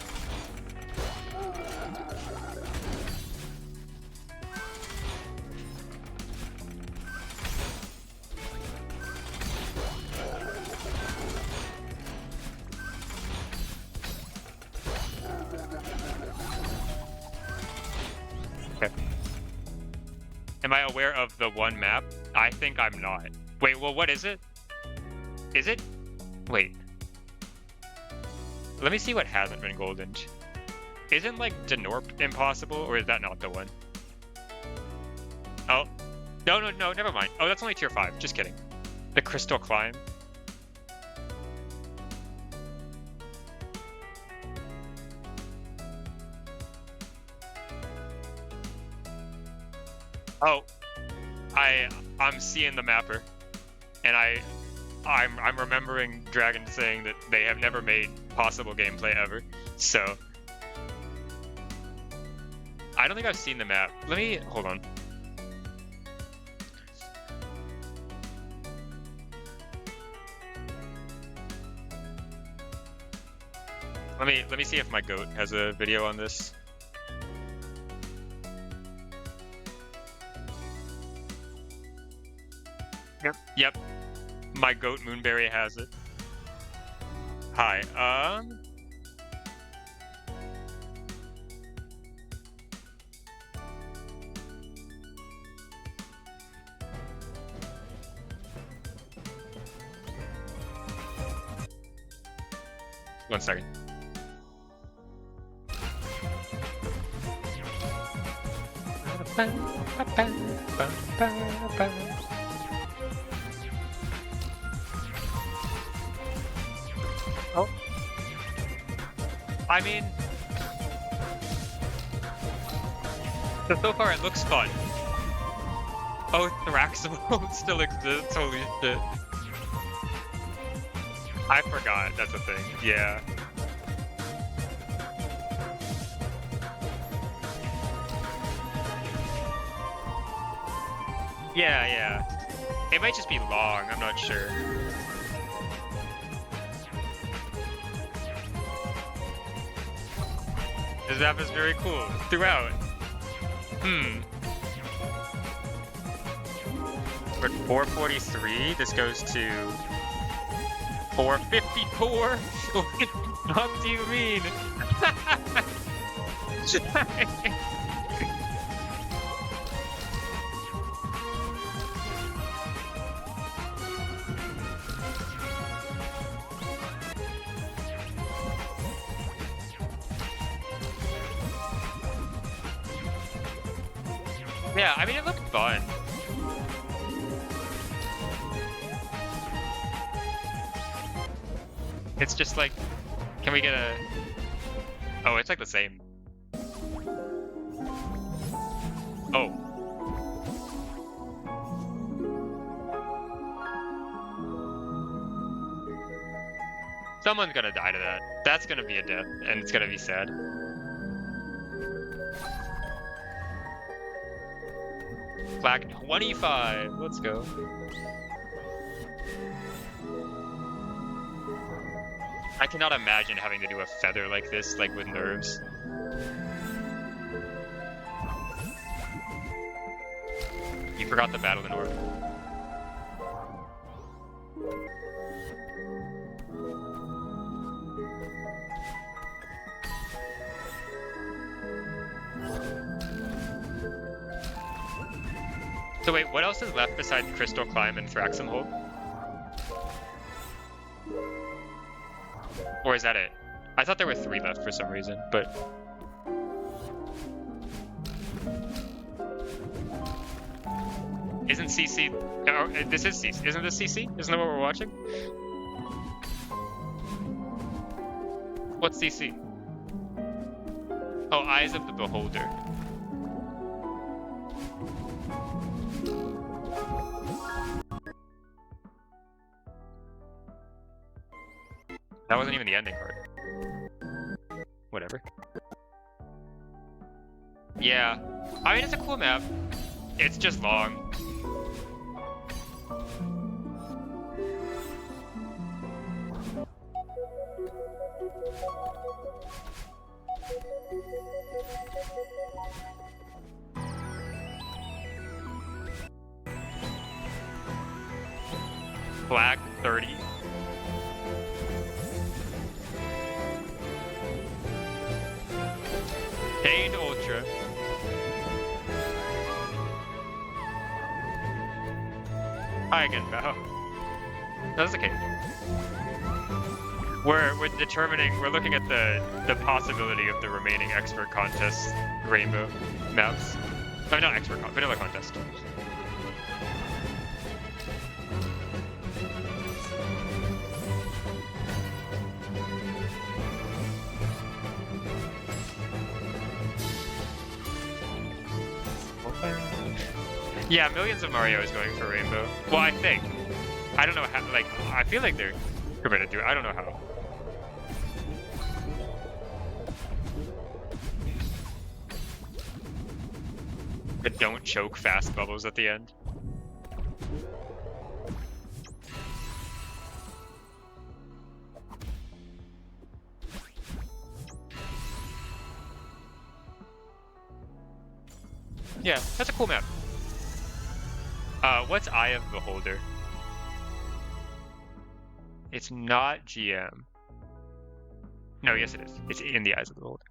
Speaker 1: Am Am I aware of the one map? I think I'm not. Wait, well, what is it? Is it? Wait. Let me see what hasn't been goldened. Isn't, like, Denorp impossible, or is that not the one? Oh. No, never mind. Oh, that's only tier 5. Just kidding. The Crystal Climb. Oh. I'm seeing the mapper. And I'm remembering Dragon saying that they have never made possible gameplay ever. So I don't think I've seen the map. Let me hold on. Let me see if my goat has a video on this. Yep. My goat Moonberry has it. Hi. 1 second. Oh. I mean, so far it looks fun. Oh, Thraximode still exists. Holy shit. I forgot that's a thing. Yeah. Yeah. It might just be long, I'm not sure. This map is very cool throughout. We're 443. This goes to 454. What do you mean? Yeah, I mean, it looked fun. It's just like, can we get a... Oh, it's like the same. Oh. Someone's gonna die to that. That's gonna be a death, and it's gonna be sad. Flag 25, let's go. I cannot imagine having to do a feather like this, like with nerves. You forgot the battle in order. So wait, what else is left besides Crystal Climb and Thraximhold? Or is that it? I thought there were 3 left for some reason, but... Isn't CC... Oh, this is CC. Isn't this CC? Isn't that what we're watching? What's CC? Oh, Eyes of the Beholder. That wasn't even the ending card. Whatever. Yeah. I mean, it's a cool map. It's just long. Flag 30. Pain Ultra. Hi again, Bao. That's okay. We're looking at the possibility of the remaining expert contest rainbow maps. No, not expert vanilla contest. Yeah, Millions of Mario is going for rainbow. Well, I think. I don't know how, like, I feel like they're committed to it. I don't know how. But don't choke fast bubbles at the end. Yeah, that's a cool map. What's Eye of the Beholder? It's not GM. No, yes it is. It's in the Eyes of the Beholder.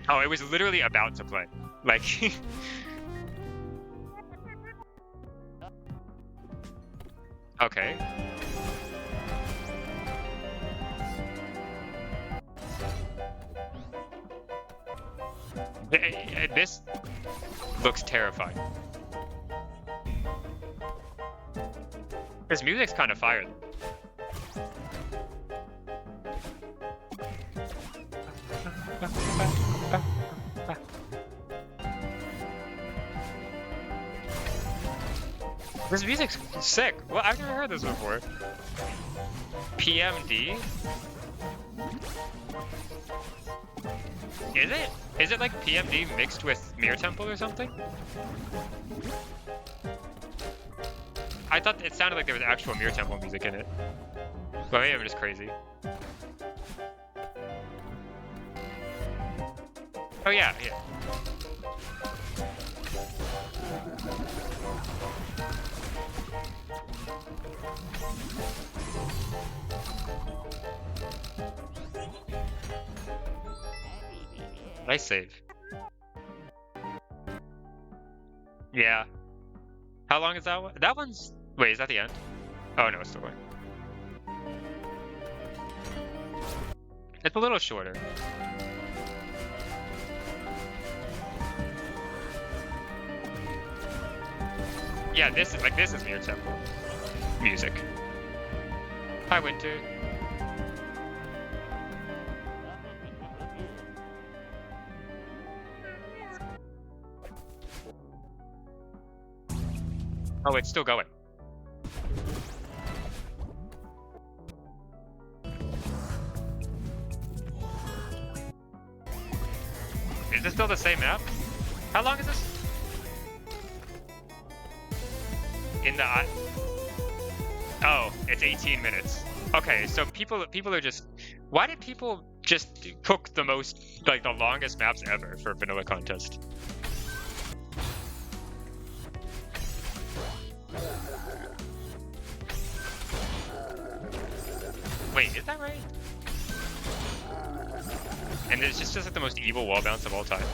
Speaker 1: Oh, it was literally about to play. Like... Okay. This looks terrifying. His music's kind of fire. This music's sick. Well, I've never heard this before. PMD? Is it? Is it like PMD mixed with Mirror Temple or something? I thought it sounded like there was actual Mirror Temple music in it. But maybe I'm just crazy. Oh yeah, yeah. Nice save. Yeah. How long is that one? That one's... Wait, is that the end? Oh no, it's still going. It's a little shorter. Yeah, this is Mirror Temple music. Hi, Winter. Oh, it's still going. Is this still the same map? How long is this? In the... Oh, it's 18 minutes. Okay, so people are just... Why did people just cook the most, like, the longest maps ever for vanilla contest? Wait, is that right? And it's just like the most evil wall bounce of all time.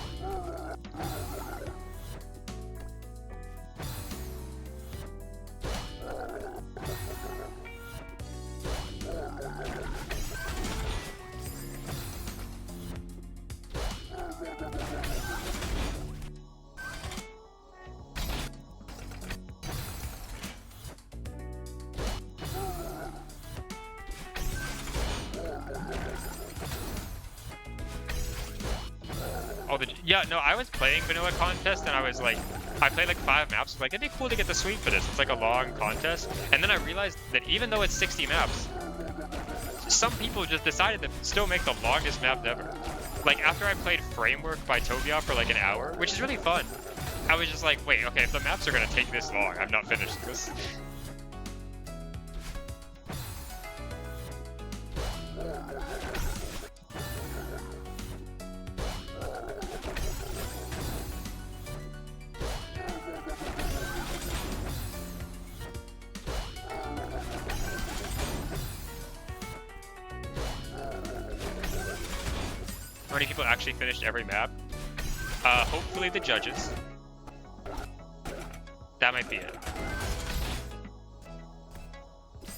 Speaker 1: Yeah, no, I was playing vanilla contest and I was like, I played like 5 maps. Like, it'd be cool to get the sweep for this. It's like a long contest. And then I realized that even though it's 60 maps, some people just decided to still make the longest map ever. Like, after I played Framework by Tobia for like an hour, which is really fun, I was just like, wait, okay, if the maps are gonna take this long, I'm not finishing this. How many people actually finished every map? Hopefully the judges. That might be it.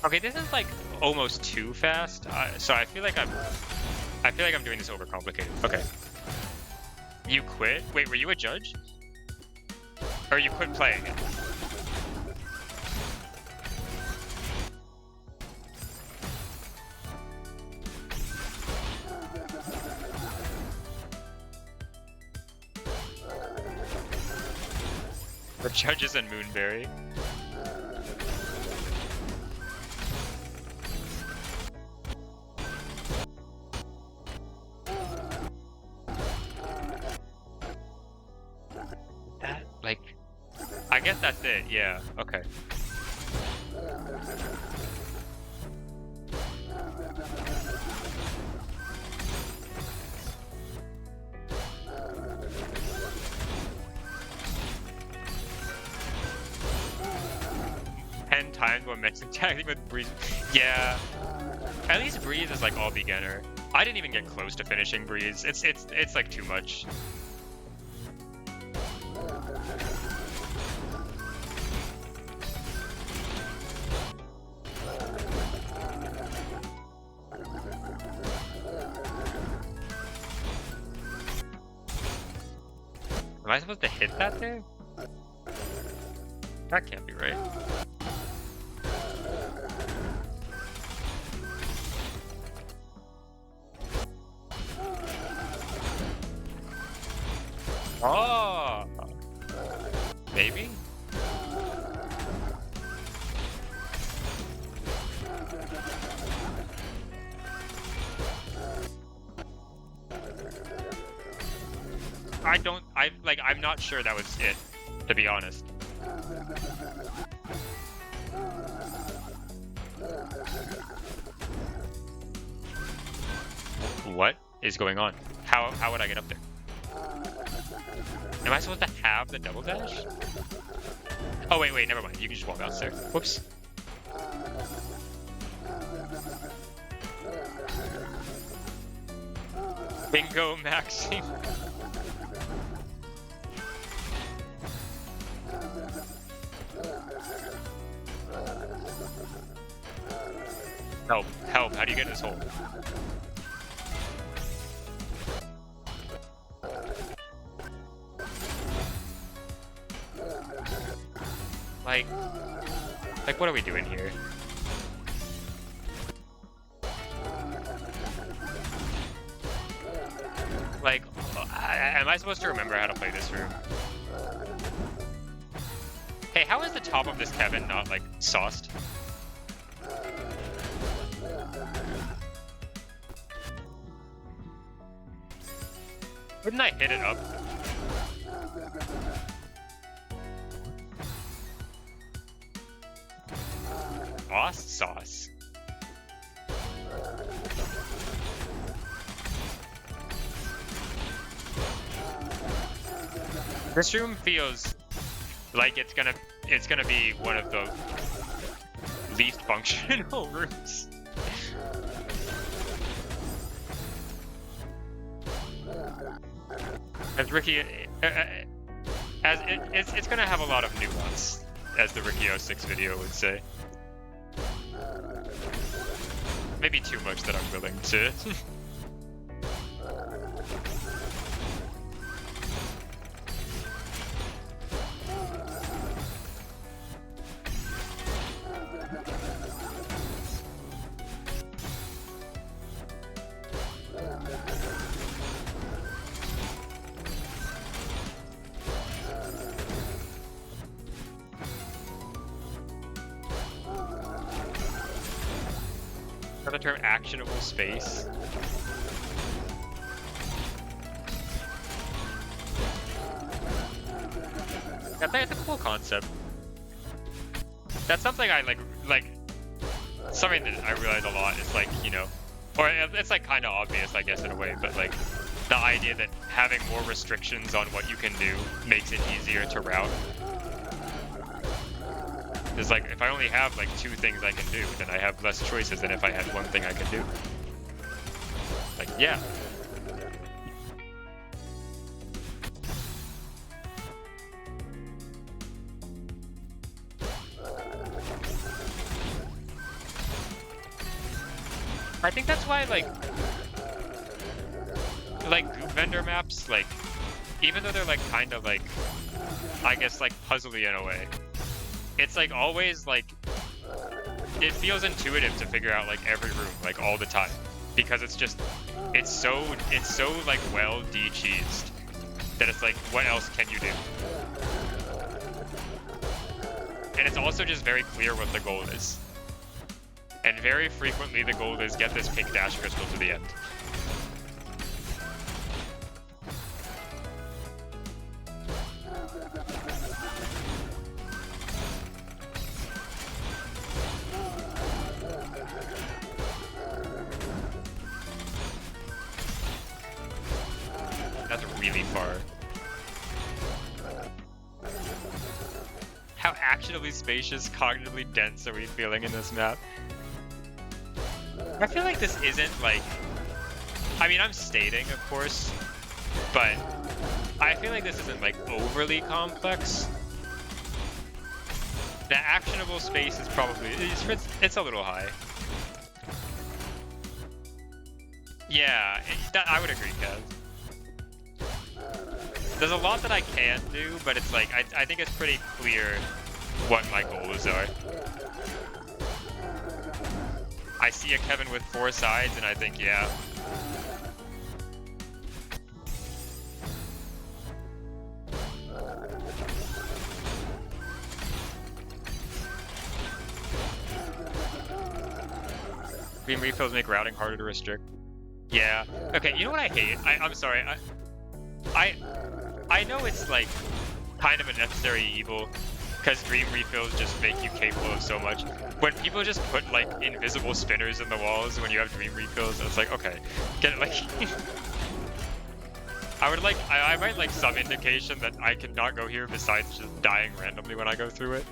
Speaker 1: Okay, this is like almost too fast. So I feel like I'm doing this overcomplicated. Okay. You quit? Wait, were you a judge? Or you quit playing it? The judges and Moonberry. That, like, I guess that's it, yeah, okay. Times when mixing tagging with Breeze. Yeah. At least Breeze is like all beginner. I didn't even get close to finishing Breeze. It's like too much. Am I supposed to hit that there? That can't be right. Oh, maybe. I'm not sure that was it, to be honest. What is going on? How would I get up there? Am I supposed to have the double dash? Oh, wait, never mind. You can just walk out there. Whoops. Bingo maxing. Help, how do you get in this hole? Like, what are we doing here? Like, am I supposed to remember how to play this room? Hey, how is the top of this Kevin not, like, sauced? Wouldn't I hit it up? Sauce. This room feels like it's gonna be one of the least functional rooms. As Ricky, it's gonna have a lot of nuance, as the Ricky06 video would say. Maybe too much that I'm willing to. The term actionable space. That's a cool concept. That's something I like something that I realize a lot is like, you know, or it's like kind of obvious, I guess, in a way, but like the idea that having more restrictions on what you can do makes it easier to route. It's like, if I only have like 2 things I can do, then I have less choices than if I had 1 thing I can do. Like, yeah. I think that's why like Goop Vendor maps, like even though they're like kind of like, I guess like puzzly in a way, it's like always like it feels intuitive to figure out like every room like all the time, because it's so like well de-cheesed that it's like, what else can you do? And it's also just very clear what the goal is. And very frequently the goal is get this pink dash crystal to the end. That's really far. How actionably spacious, cognitively dense are we feeling in this map? I feel like this isn't like... I mean, I'm stating, of course, but I feel like this isn't like overly complex. The actionable space is probably... It's a little high. Yeah, I would agree, Kev. There's a lot that I can do, but it's like, I think it's pretty clear what my goals are. I see a Kevin with 4 sides, and I think, yeah. Green refills make routing harder to restrict. Yeah. Okay, you know what I hate? I'm sorry. I know it's like kind of a necessary evil, because dream refills just make you capable of so much. When people just put like invisible spinners in the walls when you have dream refills, it's like, okay, get it, like I might like some indication that I cannot go here besides just dying randomly when I go through it.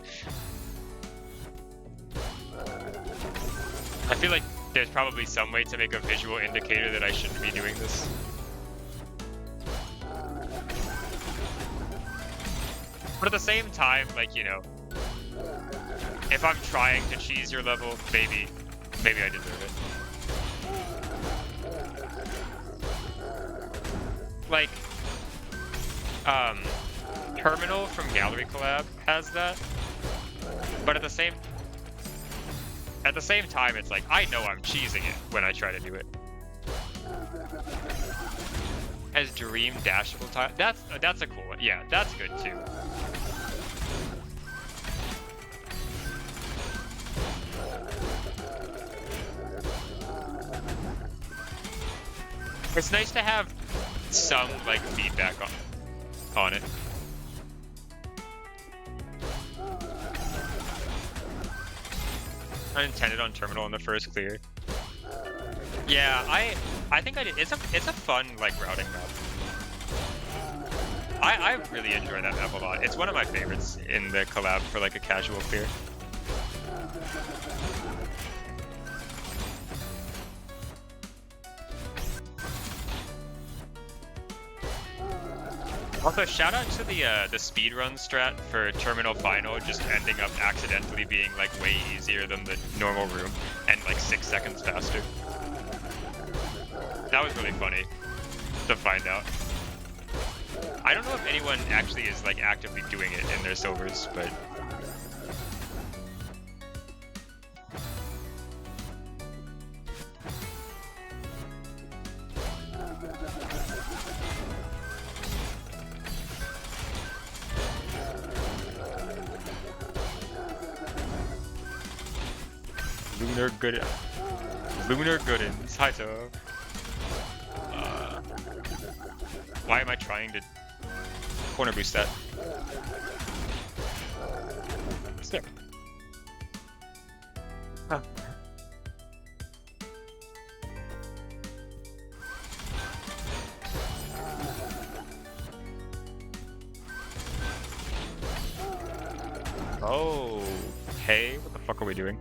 Speaker 1: I feel like there's probably some way to make a visual indicator that I shouldn't be doing this. But at the same time, like, you know, if I'm trying to cheese your level, maybe I deserve it. Like, Terminal from Gallery Collab has that, but at the same time, it's like, I know I'm cheesing it when I try to do it. Has Dream dashable time? That's a cool one. Yeah, that's good too. It's nice to have some like feedback on it. Unintended on Terminal in the first clear. Yeah, I think I did. It's a fun like routing map. I really enjoy that map a lot. It's one of my favorites in the collab for like a casual clear. Also, shout out to the speedrun strat for Terminal Final, just ending up accidentally being like way easier than the normal room and like 6 seconds faster. That was really funny to find out. I don't know if anyone actually is like actively doing it in their silvers, but Lunar Goodens, hi to. Why am I trying to corner boost that? Sick. Huh. Oh, hey, what the fuck are we doing?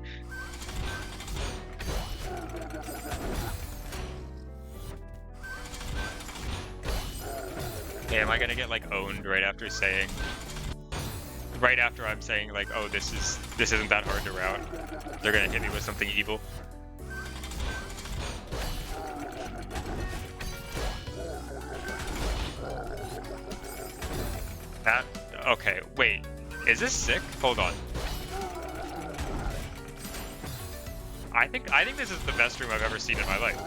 Speaker 1: Okay, am I gonna get like owned right after saying, right after I'm saying like, oh, this isn't that hard to route? They're gonna hit me with something evil. That, okay, wait. Is this sick? Hold on. I think this is the best room I've ever seen in my life.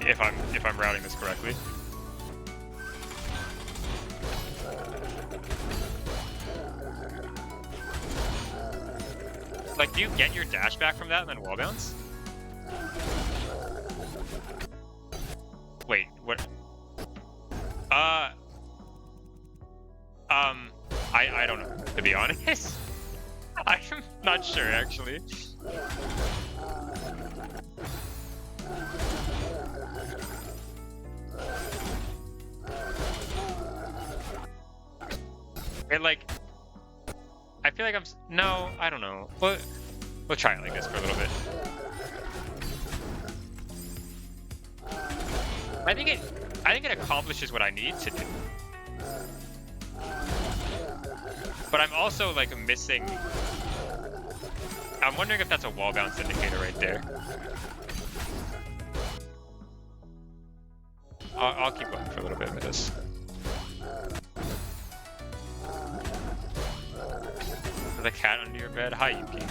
Speaker 1: If I'm routing this correctly. Like, do you get your dash back from that and then wall bounce? Wait, what? I don't know, to be honest. I'm not sure, actually. It, like, I feel like no, I don't know. We'll try it like this for a little bit. I think it accomplishes what I need to do. But I'm also like missing. I'm wondering if that's a wall bounce indicator right there. I'll keep going for a little bit with this. There's a cat under your bed. Hi, Yuki.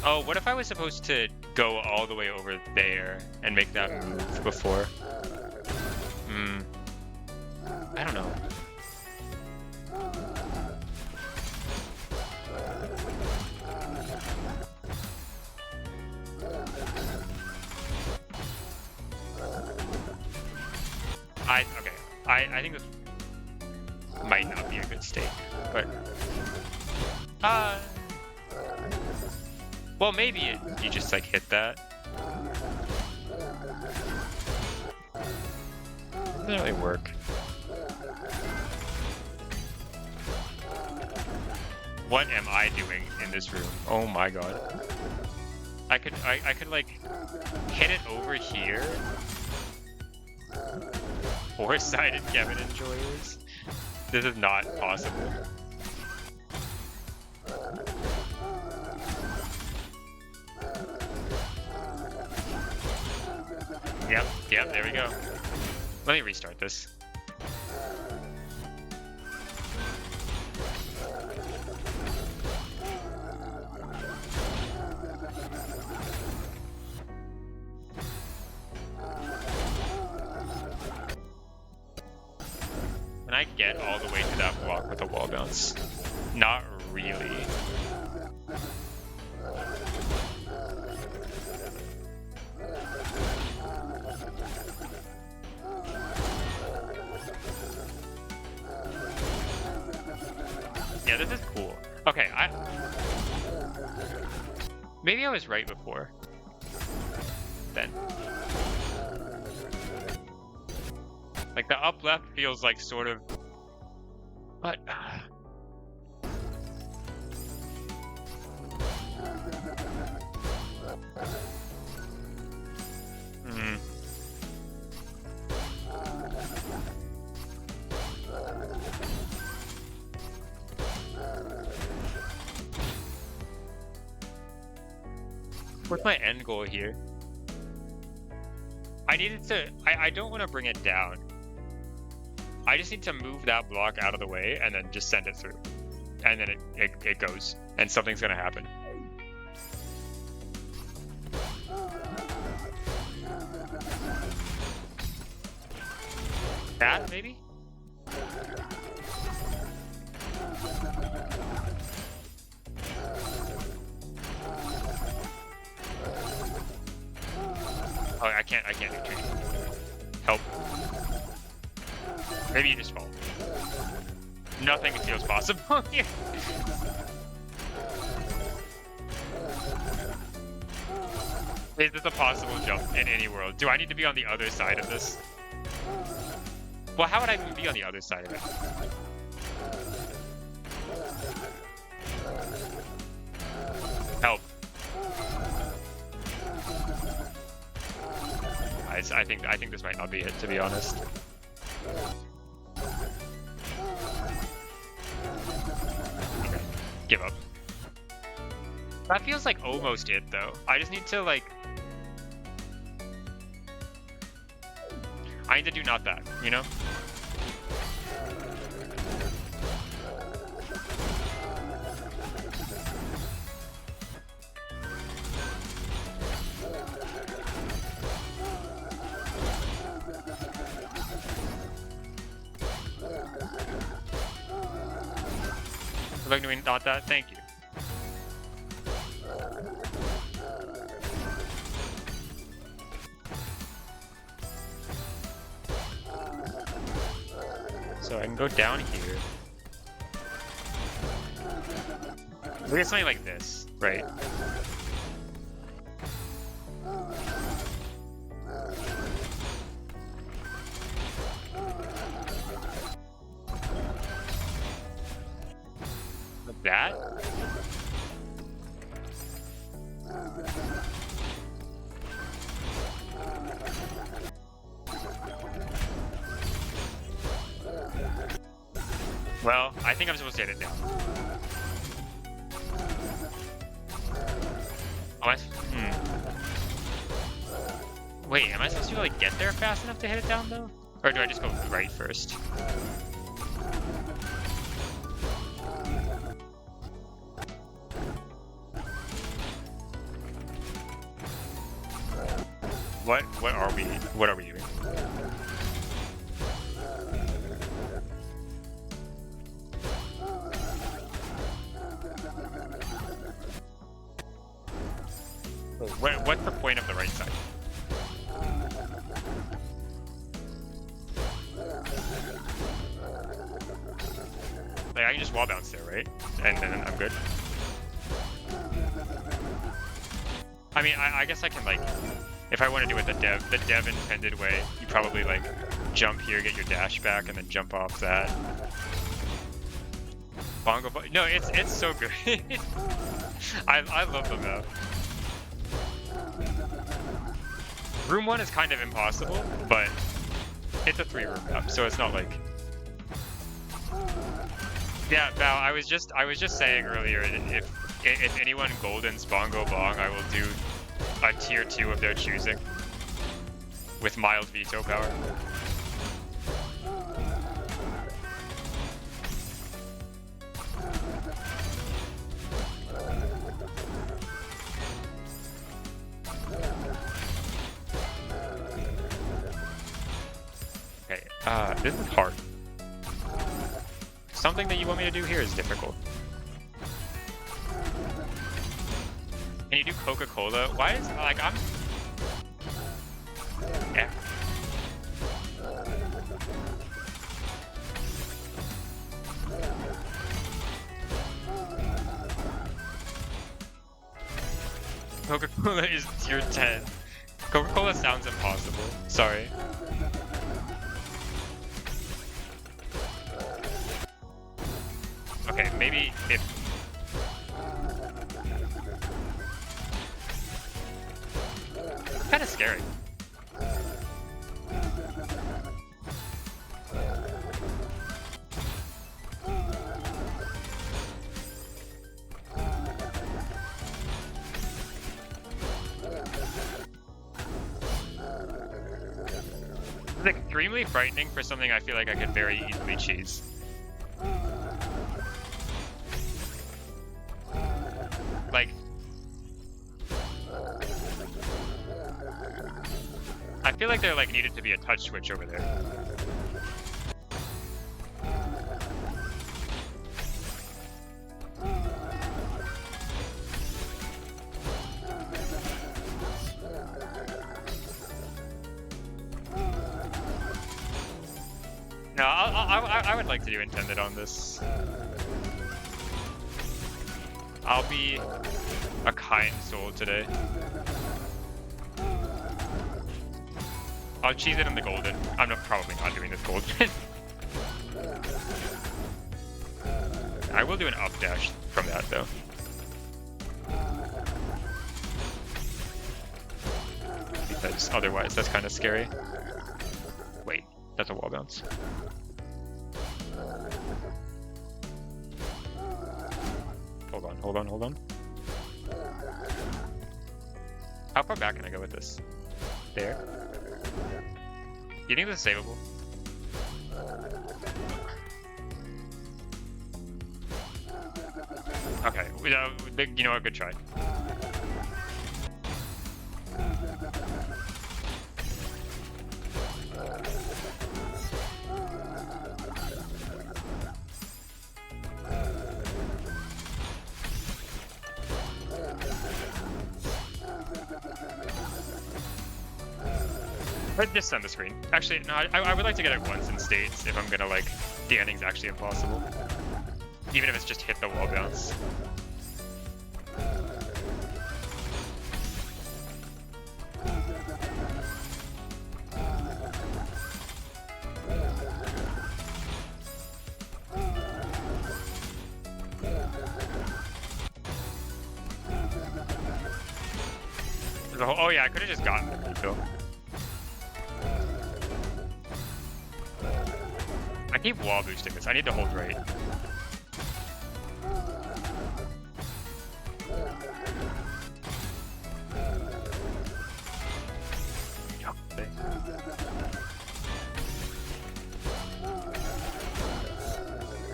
Speaker 1: Oh, what if I was supposed to go all the way over there and make that move before? I don't know. Okay. I think this might not be a good state, but well, maybe you just like hit that. Doesn't really work. What am I doing in this room? Oh my god. I could like hit it over here. Four-sided Kevin enjoyers. This is not possible. Yep, there we go. Let me restart this. Can I get all the way to that block with a wall bounce? Not really. Yeah, this is cool. Okay, maybe I was right before. Then. Like, the up left feels like sort of... But... What's my end goal here? I needed to... I don't want to bring it down. I just need to move that block out of the way and then just send it through. And then it goes. And something's gonna happen. That, maybe? Oh, I can't do training. Help. Maybe you just fall. Nothing feels possible here. Is this a possible jump in any world? Do I need to be on the other side of this? Well, how would I even be on the other side of it? Help. I think this might not be it, to be honest. Okay, give up. That feels like almost it, though. I just need to, like... I need to do not that, you know? Like doing not that? Thank you. So I can go down here. We get something like this, right? Like that? Well, I think I'm supposed to hit it down. Oh, Wait, am I supposed to like get there fast enough to hit it down though? Or do I just go right first? What are we doing? What's the point of the right side? Like I can just wall bounce there, right? And then I'm good. I mean, I guess I can like, if I want to do it the dev intended way, you probably like jump here, get your dash back, and then jump off that. Bongo, no, it's so good. I love the map. Room 1 is kind of impossible, but it's a 3-room map, so it's not like. Yeah, Val, I was just saying earlier, if anyone goldens Bongo Bong, I will do a tier 2 of their choosing with mild veto power. Okay, this is hard. Something that you want me to do here is difficult. Can you do Coca-Cola? Why is like I'm? Yeah. Coca-Cola is tier 10. Coca-Cola sounds impossible. Sorry. Okay, maybe if. Kind of scary. It's extremely frightening for something I feel like I could very easily cheese. Like, I feel like there like needed to be a touch switch over there. No, I would like to do intended on this. I'll be a kind soul today. I'll cheese it in the golden. I'm probably not doing this golden. I will do an up dash from that though. Because otherwise that's kind of scary. Wait, that's a wall bounce. Hold on. How far back can I go with this? There? You think this is savable? Okay, you know what, good try. Just send the screen. Actually, no, I would like to get it once in states if I'm gonna, like, the ending's actually impossible. Even if it's just hit the wall bounce. Oh yeah, I could have just gotten the refill. I keep wall boosting this. I need to hold right.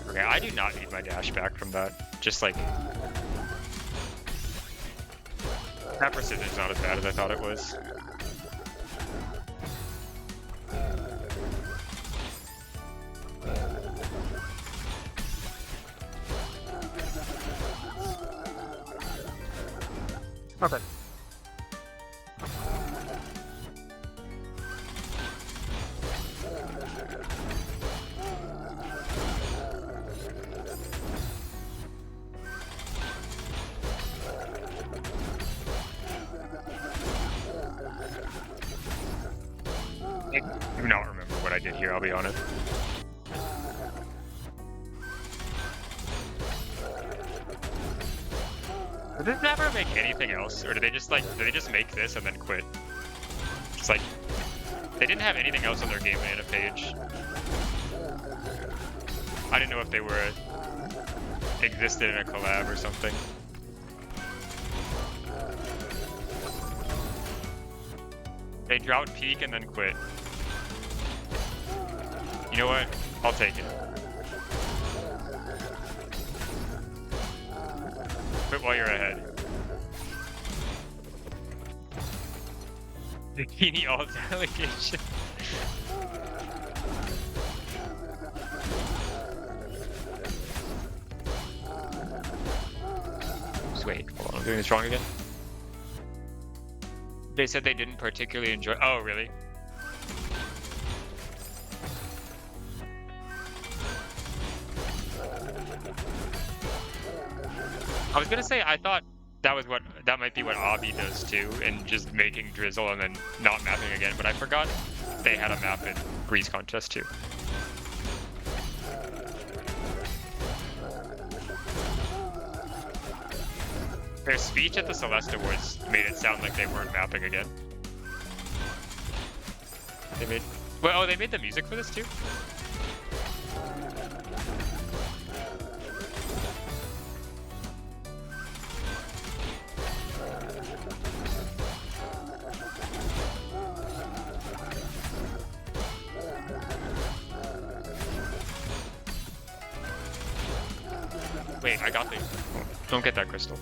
Speaker 1: Okay, I do not need my dash back from that. Just like that precision's not as bad as I thought it was. Okay. I do not remember what I did here, I'll be honest. Did this never make anything else? Or did they just make this and then quit? It's like, they didn't have anything else on their game mana page. I didn't know if they were existed in a collab or something. They drought peak and then quit. You know what? I'll take it. Quit while you're ahead. Bikini alt allegation. Just wait, hold on, I'm doing this wrong again. They said they didn't particularly enjoy. Oh, really? I was gonna say I thought that might be what Obby does too, and just making drizzle and then not mapping again. But I forgot they had a map in Breeze Contest too. Their speech at the Celeste Awards made it sound like they weren't mapping again. They made they made the music for this too. Wait, I got the. Don't get that crystal.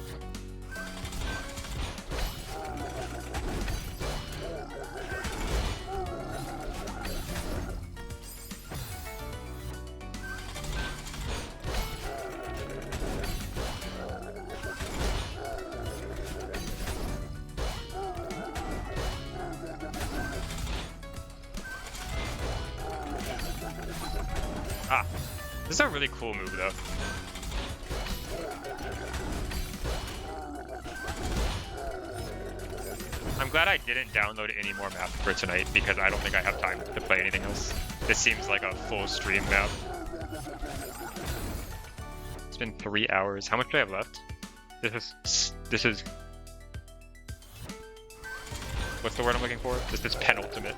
Speaker 1: Ah, this is a really cool move though. I'm glad I didn't download any more maps for tonight because I don't think I have time to play anything else. This seems like a full stream map. It's been 3 hours. How much do I have left? This is what's the word I'm looking for? This is penultimate.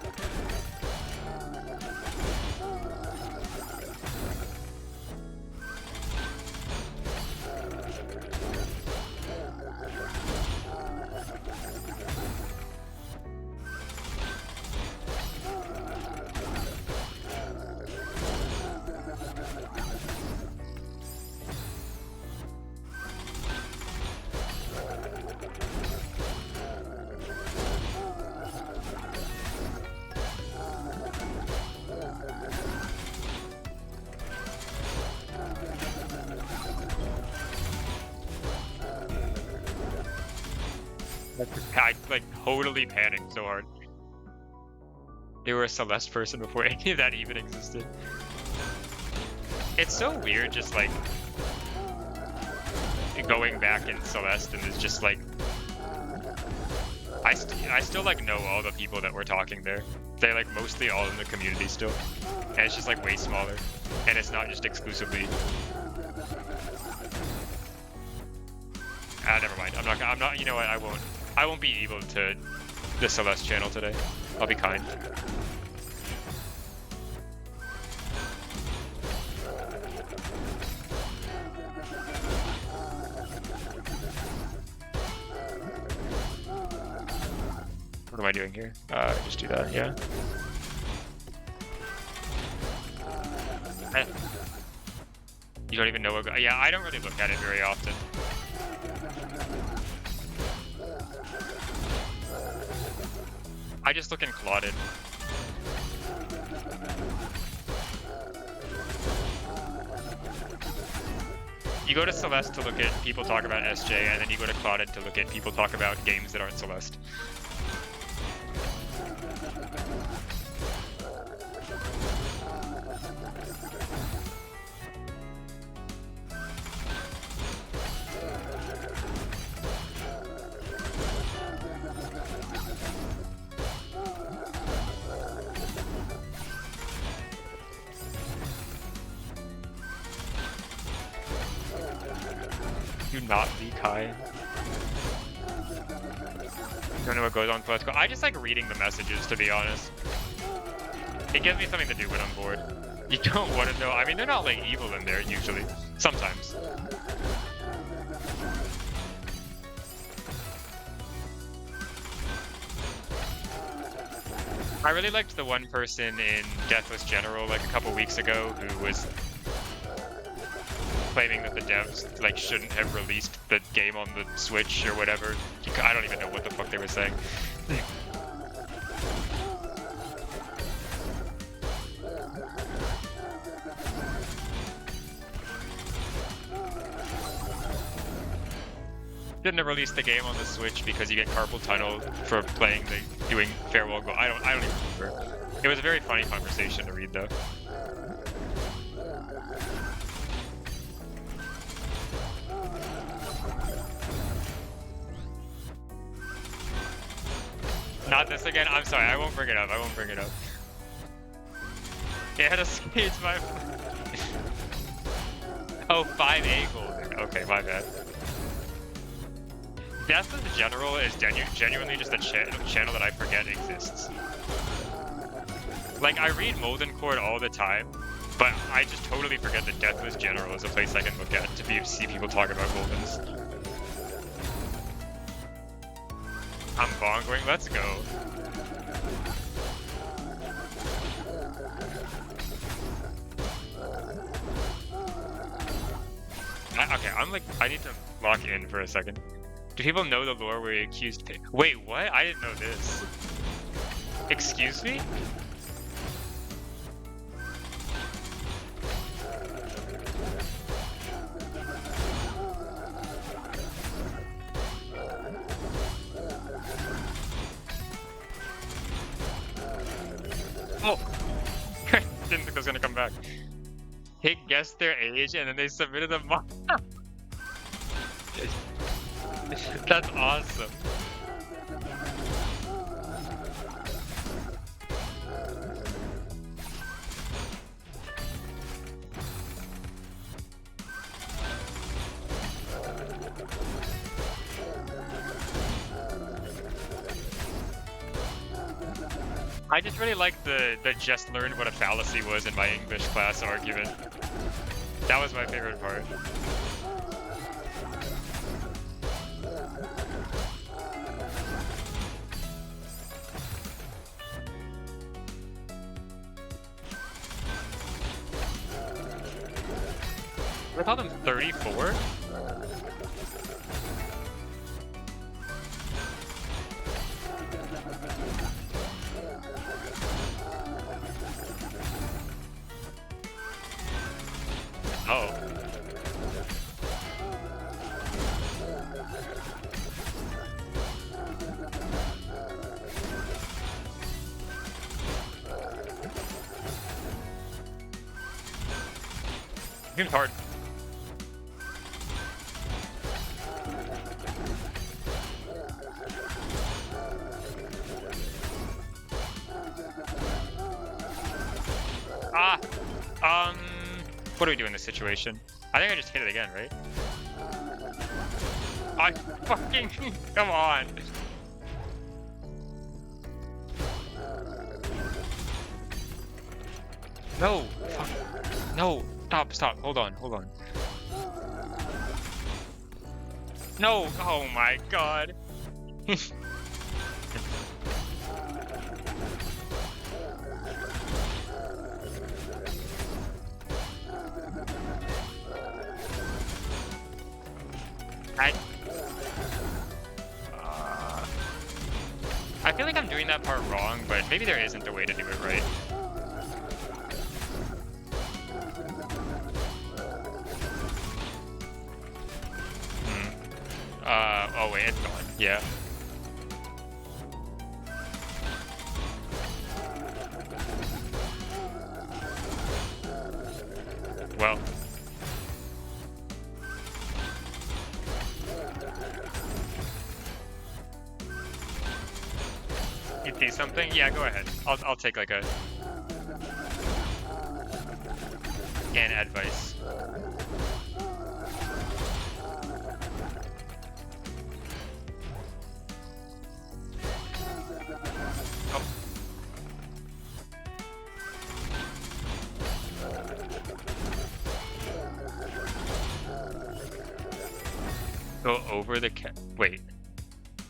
Speaker 1: I like totally panicked so hard. They were a Celeste person before any of that even existed. It's so weird, just like going back in Celeste, and it's just like I still like know all the people that were talking there. They're like mostly all in the community still, and it's just like way smaller, and it's not just exclusively. Never mind. I'm not. You know what? I won't be evil to the Celeste channel today. I'll be kind. What am I doing here? Just do that. Yeah. You don't even know what. Yeah, I don't really look at it very often. I just look in Clotted. You go to Celeste to look at people talk about SJ, and then you go to Clotted to look at people talk about games that aren't Celeste. Do not be Kai. Don't know what goes on. Let's go. I just like reading the messages, to be honest. It gives me something to do when I'm bored. You don't want to know. I mean, they're not like evil in there usually. Sometimes. I really liked the one person in Deathless General like a couple weeks ago who was claiming that the devs like shouldn't have released the game on the Switch or whatever. I don't even know what the fuck they were saying. Shouldn't have released the game on the Switch because you get carpal tunnel for doing Farewell Go. I don't even remember. It was a very funny conversation to read though. Not this again? I'm sorry, I won't bring it up. I won't bring it up. It had a stage 5. Oh, 5A gold. Okay, my bad. Death in General is genuinely just a channel that I forget exists. Like, I read Molten Core all the time, but I just totally forget that Deathless General is a place I can look at to see people talk about Goldens. I'm bongoing, let's go. Okay, I need to lock in for a second. Do people know the lore where he accused Wait, what? I didn't know this. Excuse me? Oh! Didn't think I was gonna come back. He guessed their age and then they submitted a mock. That's awesome. I just really liked the just learned what a fallacy was in my English class argument. That was my favorite part. I called him 34? Oh. Seems hard. Ah! What do we do in this situation? I think I just hit it again, right? I fucking... Come on! No! Fuck. No! Stop, hold on. No! Oh my god! I feel like I'm doing that part wrong, but maybe there isn't a way to do it right. Oh wait, it's gone. Yeah. Well. You see something? Yeah, go ahead. I'll take like an advice. Oh. Go over the wait.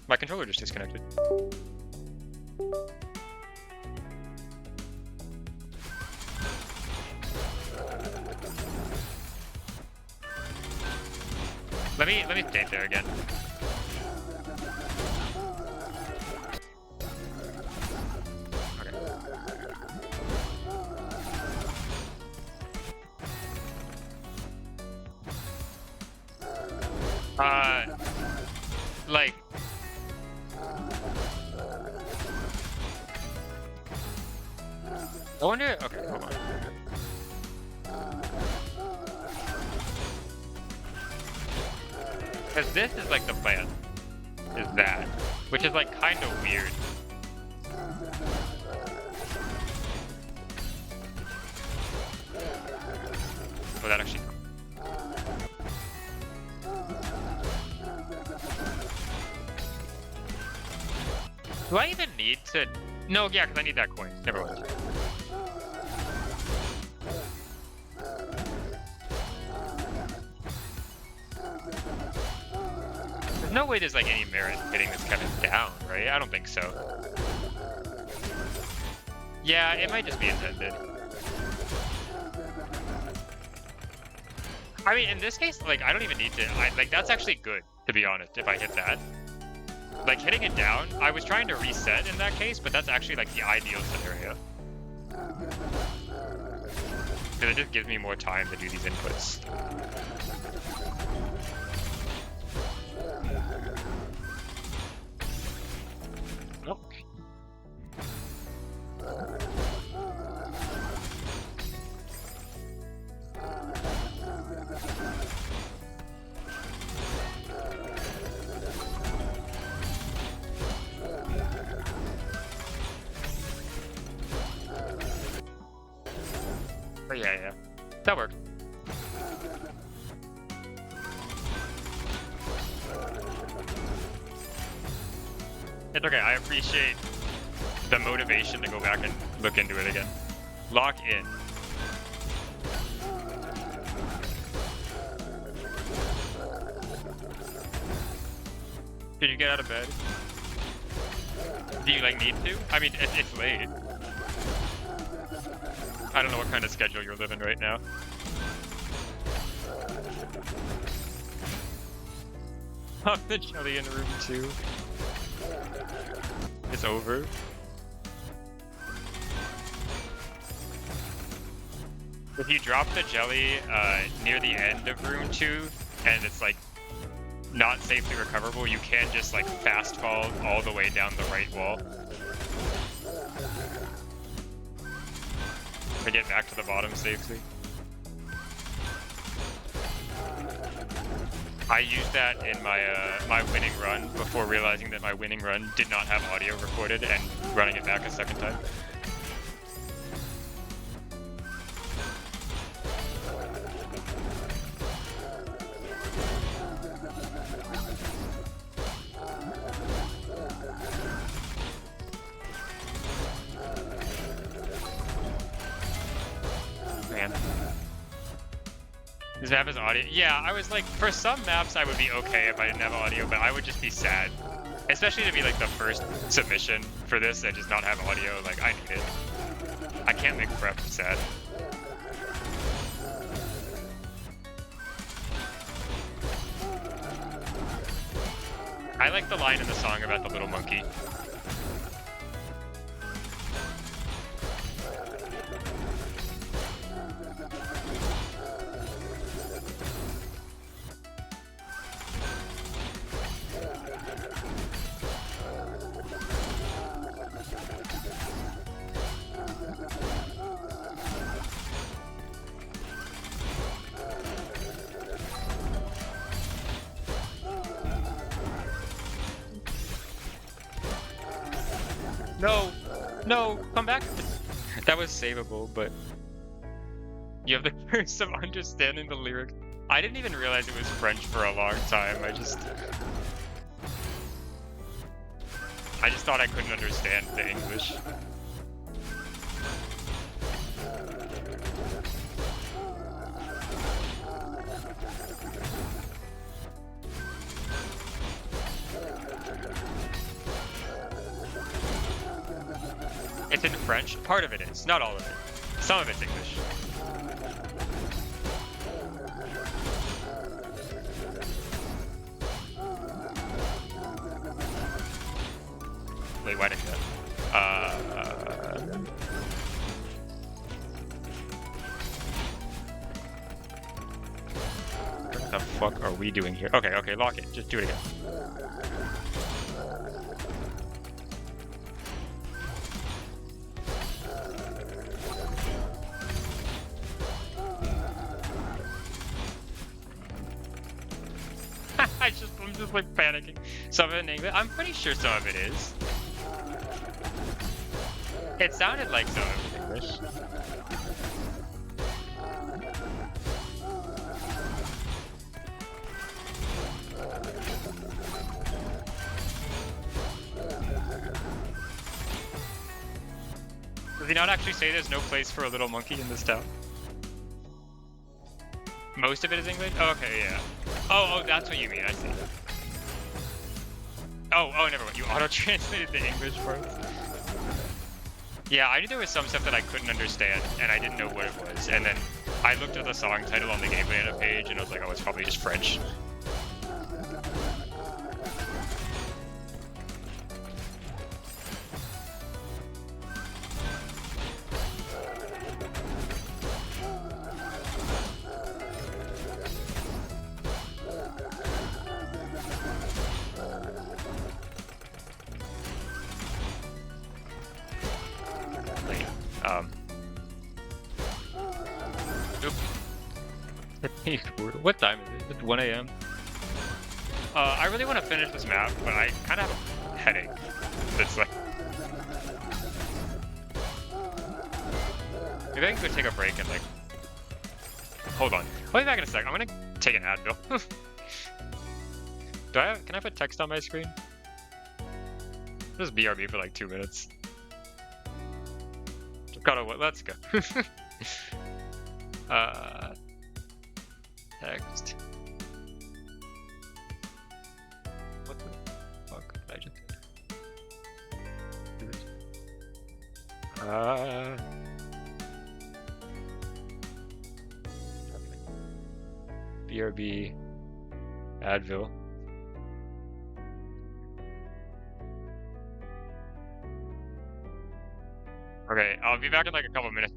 Speaker 1: My controller just disconnected. Let me stay there again. Okay. Like I wonder. Okay, hold on. Because this is like the plan, is that, which is like kind of weird. Oh, that actually. Do I even need to? No, yeah, because I need that coin. Never mind. There's no way there's like any merit getting this kind of down, right? I don't think so. Yeah, it might just be intended. I mean, in this case, like, I don't even need to. Like, that's actually good, to be honest, if I hit that. Like, hitting it down, I was trying to reset in that case, but that's actually, like, the ideal scenario. Because it just gives me more time to do these inputs. Nope. But yeah, that worked. It's okay, I appreciate the motivation to go back and look into it again. Lock in. Did you get out of bed? Do you like need to? I mean, it's late. I don't know what kind of schedule you're living right now. Pop the jelly in room 2. It's over. If you drop the jelly near the end of room 2 and it's like not safely recoverable, you can just like fast fall all the way down the right wall. To get back to the bottom safely. I used that in my my winning run before realizing that my winning run did not have audio recorded and running it back a second time. Man. This map is audio. Yeah, I was like, for some maps I would be okay if I didn't have audio, but I would just be sad. Especially to be like the first submission for this and just not have audio, like I need it. I can't make prep sad. I like the line in the song about the little monkey. No, no, come back. That was savable, but you have the curse of understanding the lyrics. I didn't even realize it was French for a long time. I just thought I couldn't understand the English. It's in French. Part of it is, not all of it. Some of it's English. Wait, why did that? What the fuck are we doing here? Okay, okay, lock it. Just do it again. I'm just like panicking. Some of it in English. I'm pretty sure some of it is. It sounded like some of it in English. Does he not actually say there's no place for a little monkey in this town? Most of it is English? Oh, okay, yeah. Oh, that's what you mean, I see. Oh, never mind. You auto-translated the English parts. Yeah, I knew there was some stuff that I couldn't understand, and I didn't know what it was. And then I looked at the song title on the Game Banana page, and I was like, oh, it's probably just French. What time is it? It's 1 a.m. I really want to finish this map, but I kind of have a headache. It's like... Maybe I can go take a break and like... Hold on. I'll be back in a sec. I'm gonna take an Advil. Can I put text on my screen? Just BRB for like 2 minutes. Let's go. Text. What the fuck did I just do? BRB Advil. Okay, I'll be back in like a couple minutes.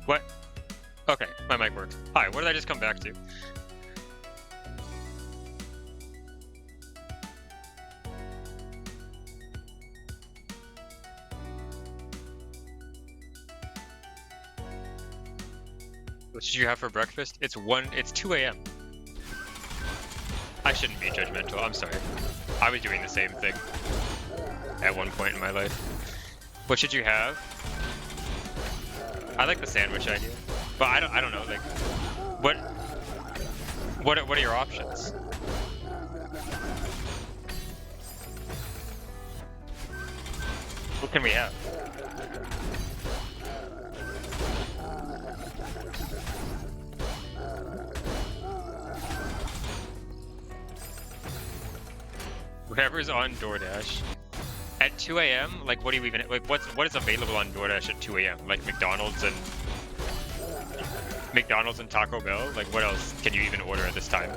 Speaker 1: What? Okay, my mic works. Hi, what did I just come back to? What did you have for breakfast? It's 2 a.m. I shouldn't be judgmental, I'm sorry. I was doing the same thing at one point in my life. What should you have? I like the sandwich idea, but I don't know, like, what are your options? What can we have? Whatever's on DoorDash. At 2 a.m., like, what do you even, like, what is available on DoorDash at 2 a.m.? Like McDonald's and Taco Bell? Like, what else can you even order at this time?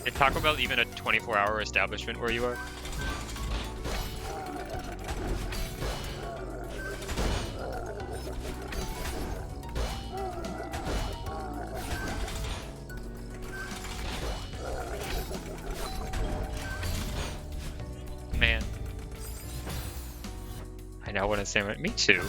Speaker 1: Is Taco Bell even a 24-hour establishment where you are? Man. I now want a sandwich. Me too.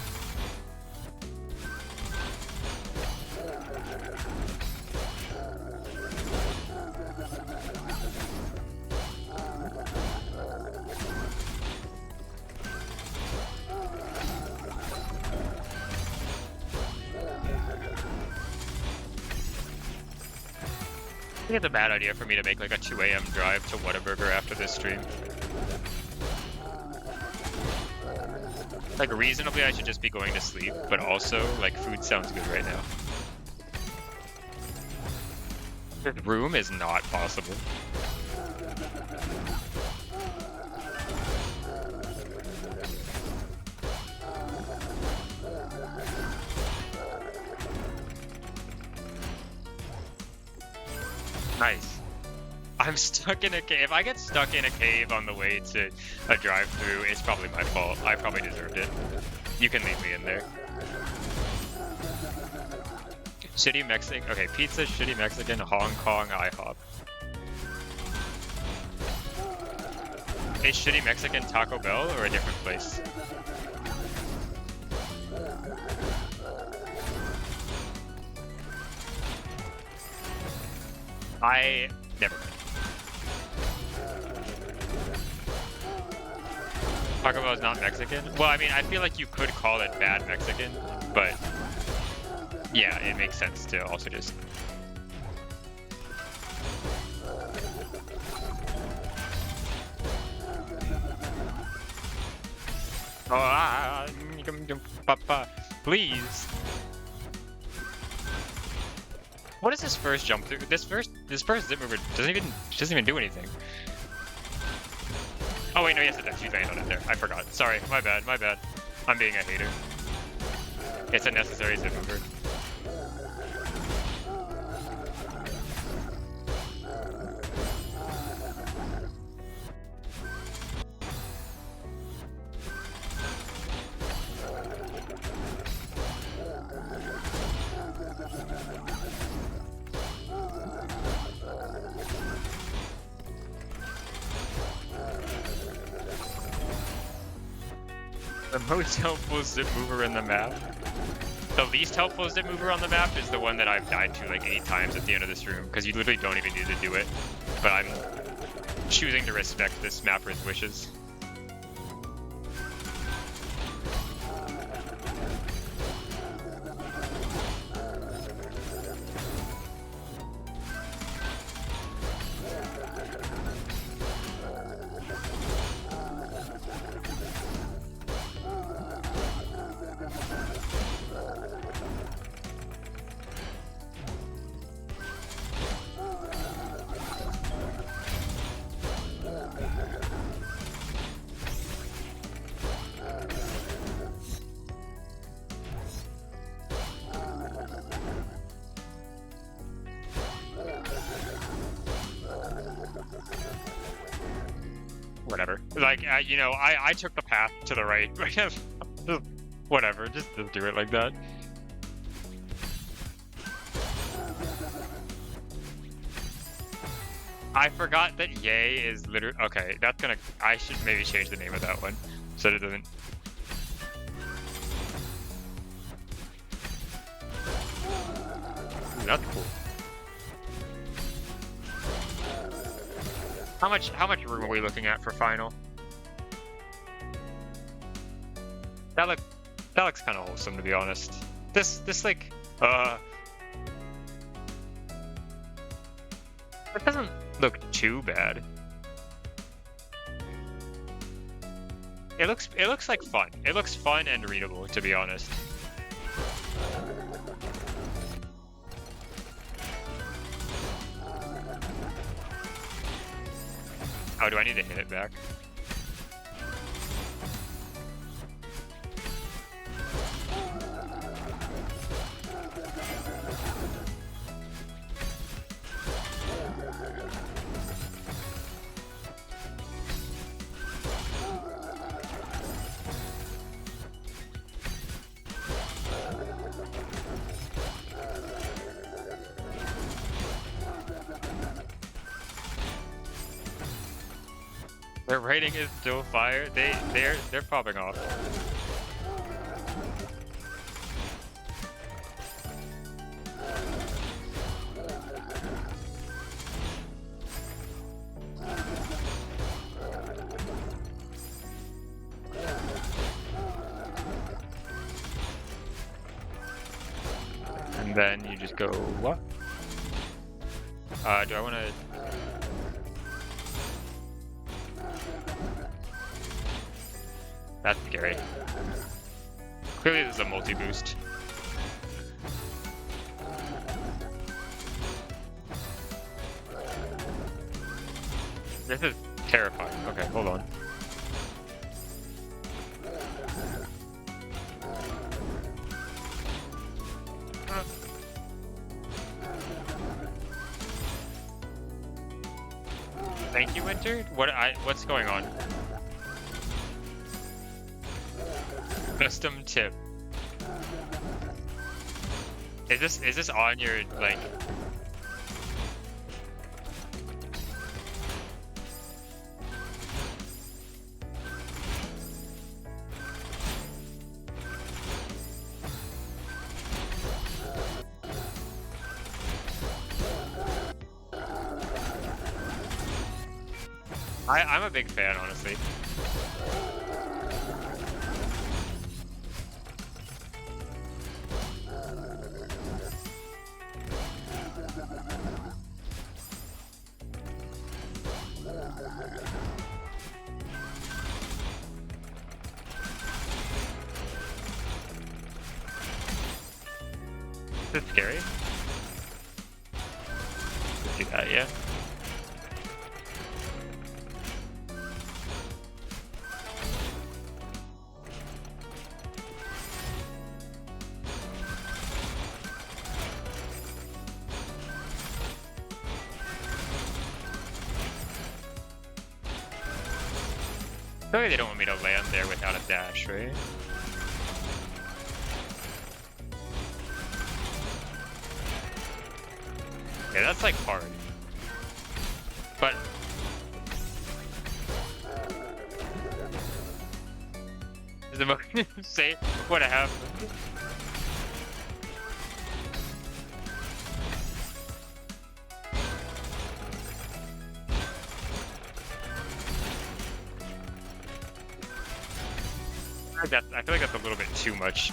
Speaker 1: I think it's a bad idea for me to make like a 2 a.m. drive to Whataburger after this stream. Like, reasonably, I should just be going to sleep, but also, like, food sounds good right now. This room is not possible. Nice. I'm stuck in a cave. If I get stuck in a cave on the way to a drive-thru, it's probably my fault. I probably deserved it. You can leave me in there. Shitty Mexican. Okay, pizza, shitty Mexican, Hong Kong, IHOP. Is shitty Mexican Taco Bell or a different place? I never mind. Taco Bell is not Mexican? Well, I mean, I feel like you could call it bad Mexican, but yeah, it makes sense to also just... Please. What is this first jump through? This first zip mover doesn't even do anything. Oh wait, no, yes it does. You land on it there. I forgot. Sorry, my bad. I'm being a hater. It's a necessary zip mover. The most helpful zip mover in the map. The least helpful zip mover on the map is the one that I've died to like 8 times at the end of this room, because you literally don't even need to do it. But I'm choosing to respect this mapper's wishes. Whatever. Like, you know, I took the path to the right. Just, whatever, just do it like that. I forgot that Yay is literally... Okay, that's gonna... I should maybe change the name of that one so that it doesn't... Ooh, that's cool. How much room are we looking at for final? That looks kind of wholesome, to be honest. This like it doesn't look too bad. It looks like fun. It looks fun and readable, to be honest. Oh, do I need to hit it back? Their rating is still fire. They're popping off. And then you just go, what? Do I want to... That's scary. Clearly this is a multi-boost. This is terrifying. Okay, hold on. Thank you, Winter. What's going on? Custom tip. Is this on your like? I'm a big fan, honestly. Is it scary? Let's do that, yeah. Clearly they don't want me to land there without a dash, right? Yeah, that's like hard. But does the motion say what happened? I feel like that's a little bit too much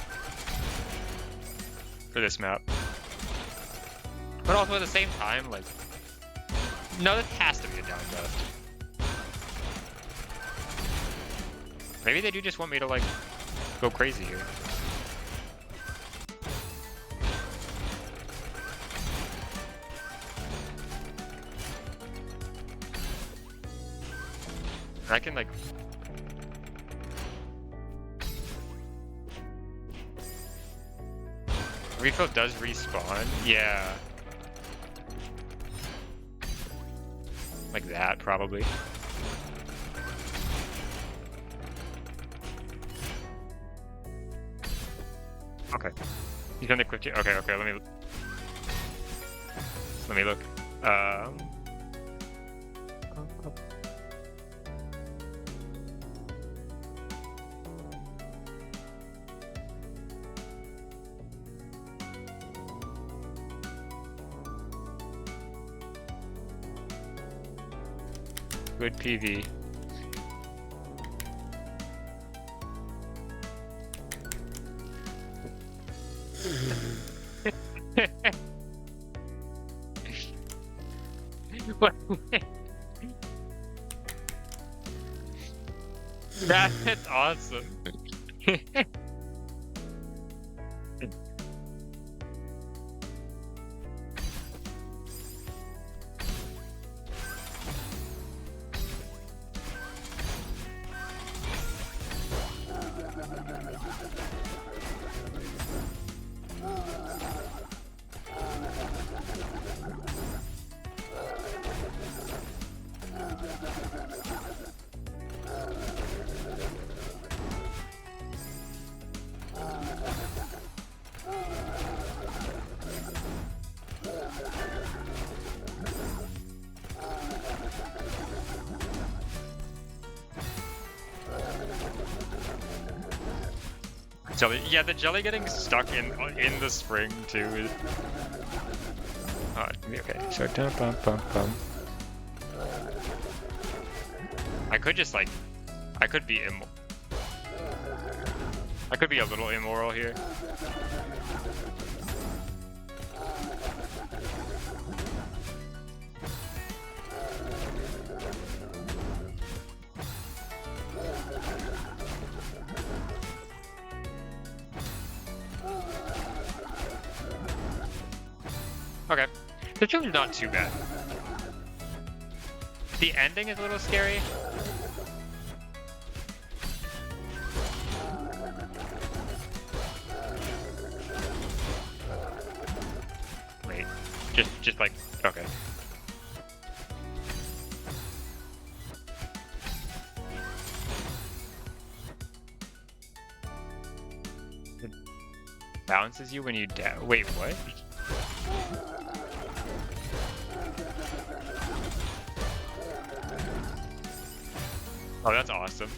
Speaker 1: for this map. But also at the same time, like, no, this has to be a down dust. Maybe they do just want me to, like, go crazy here. I can, like... Refill does respawn? Yeah. Like that, probably. He's on the cliff too. Okay, let me look. Good PV. What? That's awesome. Jelly, yeah, the jelly getting stuck in the spring too is. Okay, so I could just like, I could be a little immoral here. Okay, this room's not too bad. The ending is a little scary. Wait, just like, okay. It bounces you when you down. Wait, what? Oh, that's awesome.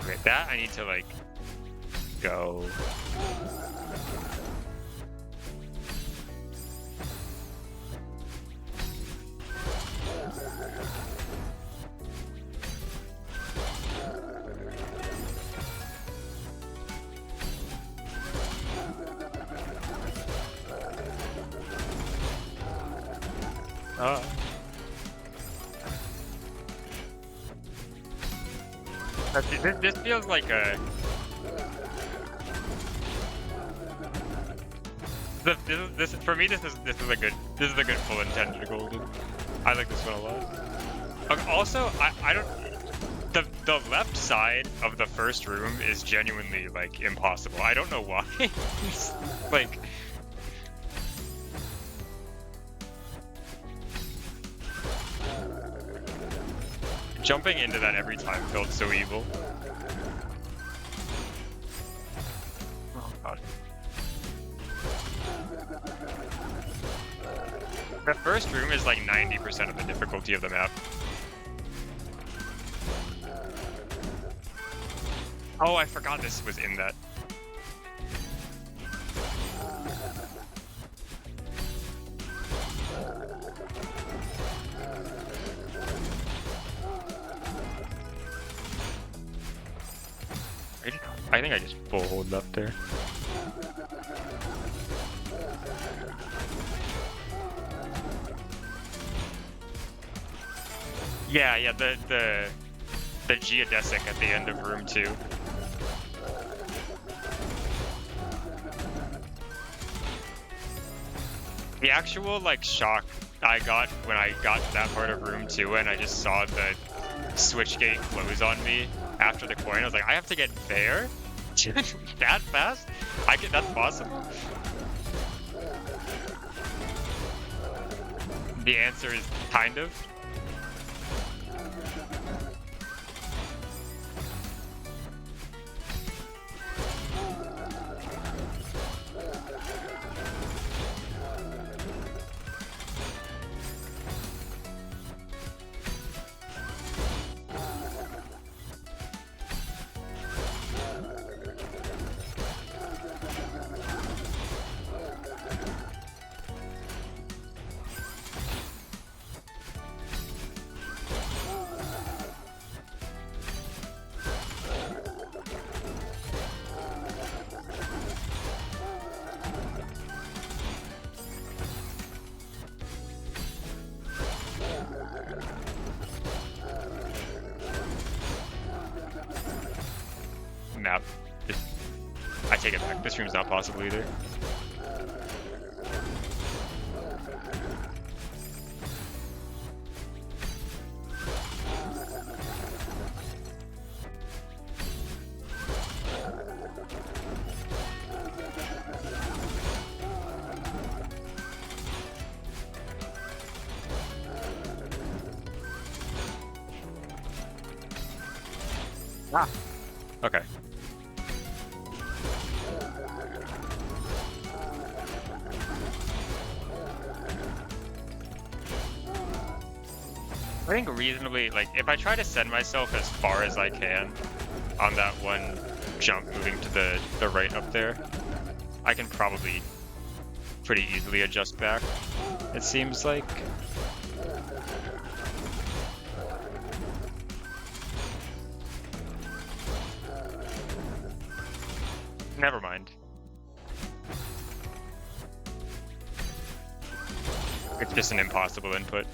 Speaker 1: Okay, that I need to like go. This feels like a. This for me. This is a good full intended golden. I like this one a lot. Also, I don't. The left side of the first room is genuinely like impossible. I don't know why. Like. Jumping into that every time felt so evil. Oh god. The first room is like 90% of the difficulty of the map. Oh, I forgot this was in that. I think I just full hold up there. Yeah, the geodesic at the end of room 2. The actual like shock I got when I got to that part of room 2 and I just saw the switch gate close on me after the coin, I was like, I have to get there? That fast? That's possible. The answer is kind of. Map. I take it back. This room's not possible either. Ah. Okay. I think reasonably, like, if I try to send myself as far as I can on that one jump moving to the right up there, I can probably pretty easily adjust back, it seems like. Never mind. It's just an impossible input.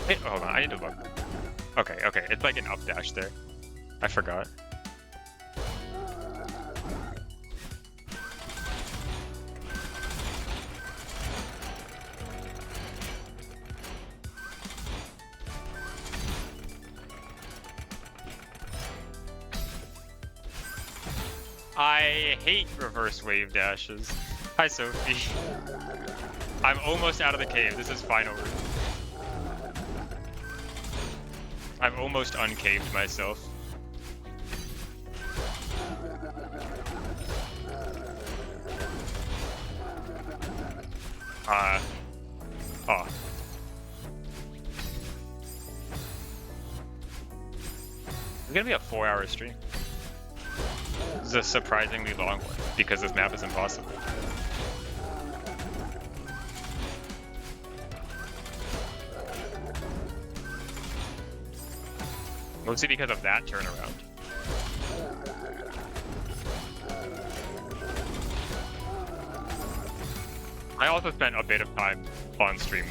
Speaker 1: Hey, hold on, I need to look. Okay, okay, it's like an up dash there. I forgot. I hate reverse wave dashes. Hi, Sophie. I'm almost out of the cave. This is final room. I've almost uncaved myself. Oh. It's gonna be a 4-hour stream. This is a surprisingly long one because this map is impossible. Mostly because of that turnaround. I also spent a bit of time on stream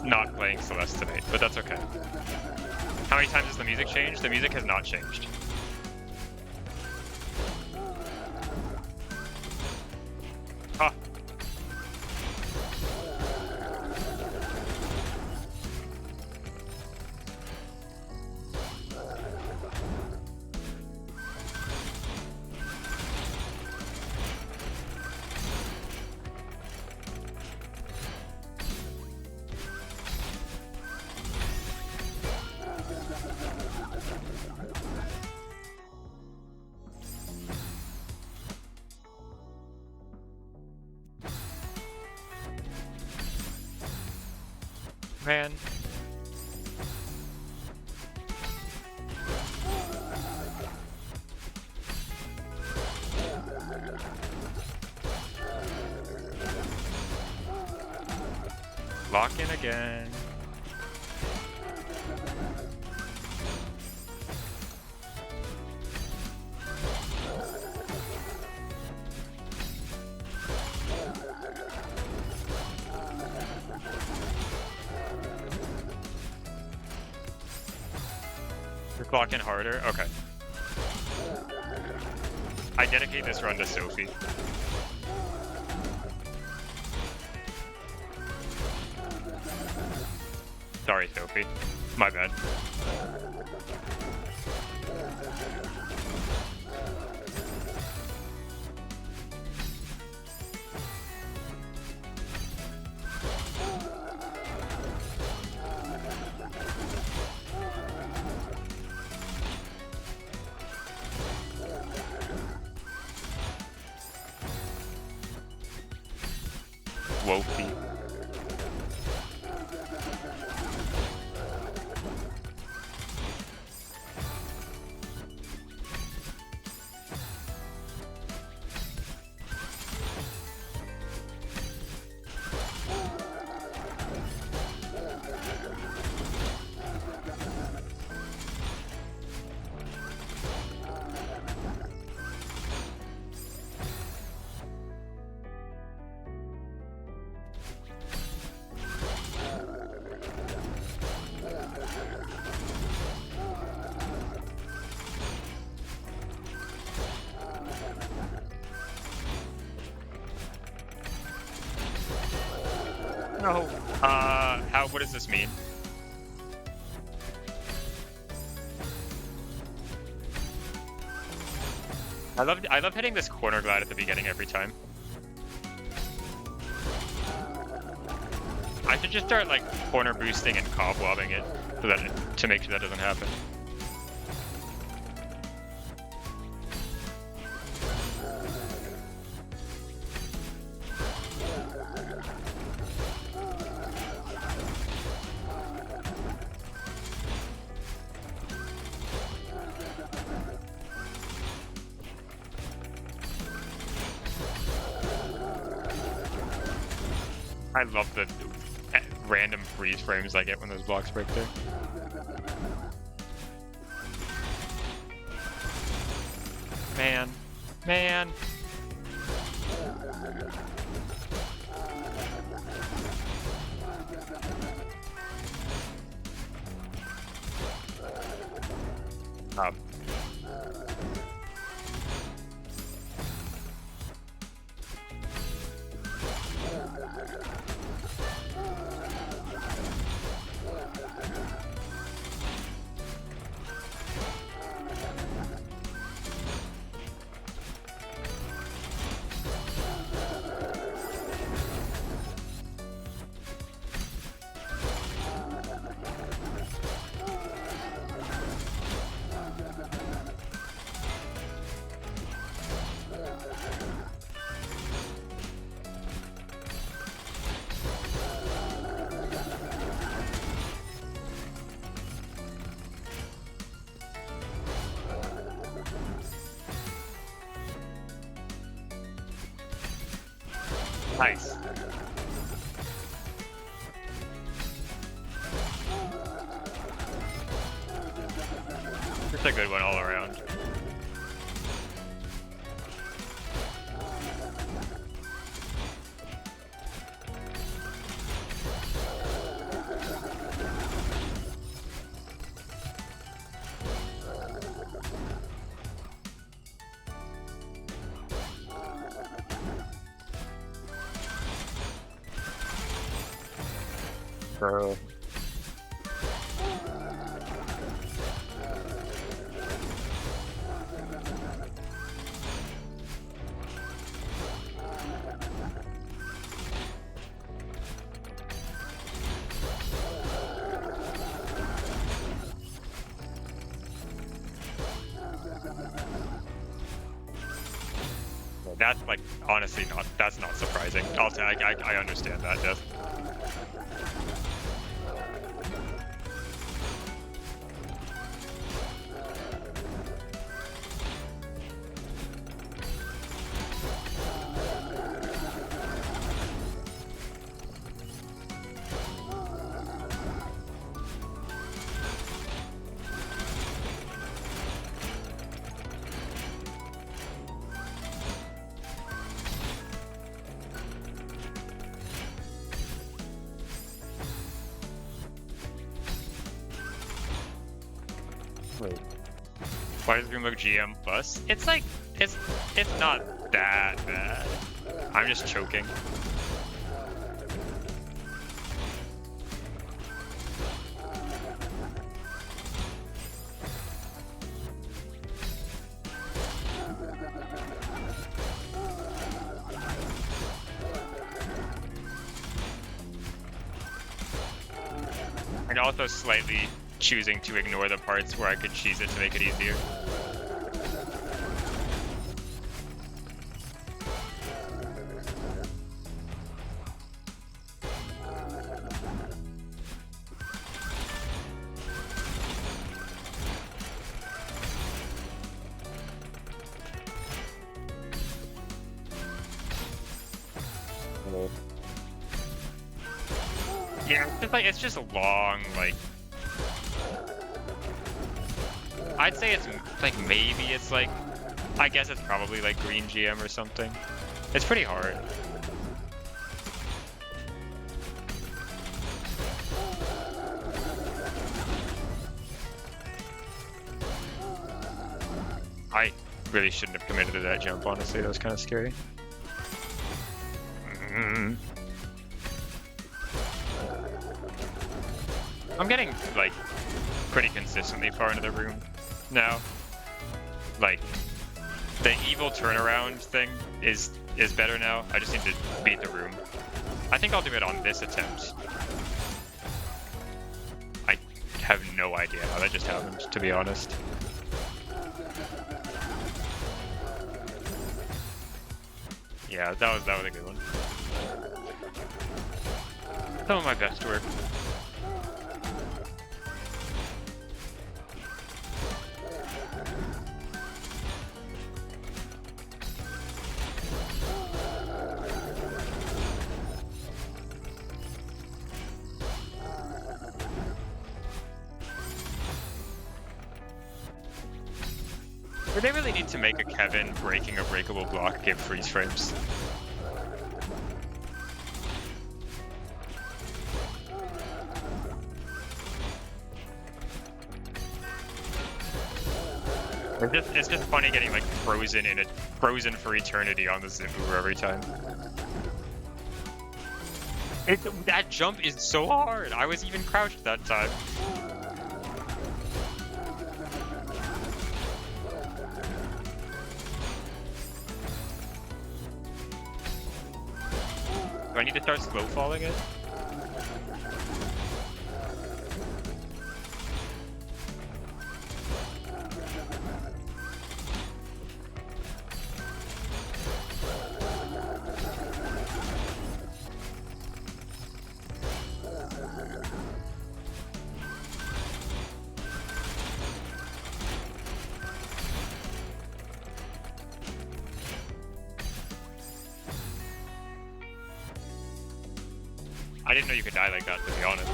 Speaker 1: not playing Celeste tonight, but that's okay. How many times has the music changed? The music has not changed. Ah. Man. Lock in again. You're lock in harder? Okay. I dedicate this run to Sophie. Sorry, Sophie. My bad. Woefy. No. What does this mean? I love hitting this corner glide at the beginning every time. I should just start like corner boosting and cobwobbing it so that to make sure that doesn't happen. I love the random freeze frames I get when those blocks break there. Man. Man. Nice. It's a good one all around. Bro. That's like honestly that's not surprising. I understand that, Death.
Speaker 2: Wait.
Speaker 1: Why does Green look GM plus? It's like, it's not that bad. I'm just choking. And also slightly choosing to ignore the parts where I could cheese it to make it easier.
Speaker 2: Hello.
Speaker 1: Yeah, it's just long, like, I'd say it's like, maybe it's like, I guess it's probably like green GM or something. It's pretty hard. I really shouldn't have committed to that jump, honestly. That was kind of scary. I'm getting, like, pretty consistently far into the room now. Like, the evil turnaround thing is better now. I just need to beat the room. I think I'll do it on this attempt. I have no idea how that just happened, to be honest. Yeah, that was a good one. Some of my best work. Would they really need to make a Kevin breaking a breakable block give freeze frames? It's just funny getting like frozen for eternity on the Zimbu every time. That jump is so hard. I was even crouched that time. Do I need to start slow falling it? I didn't know you could die like that, to be honest.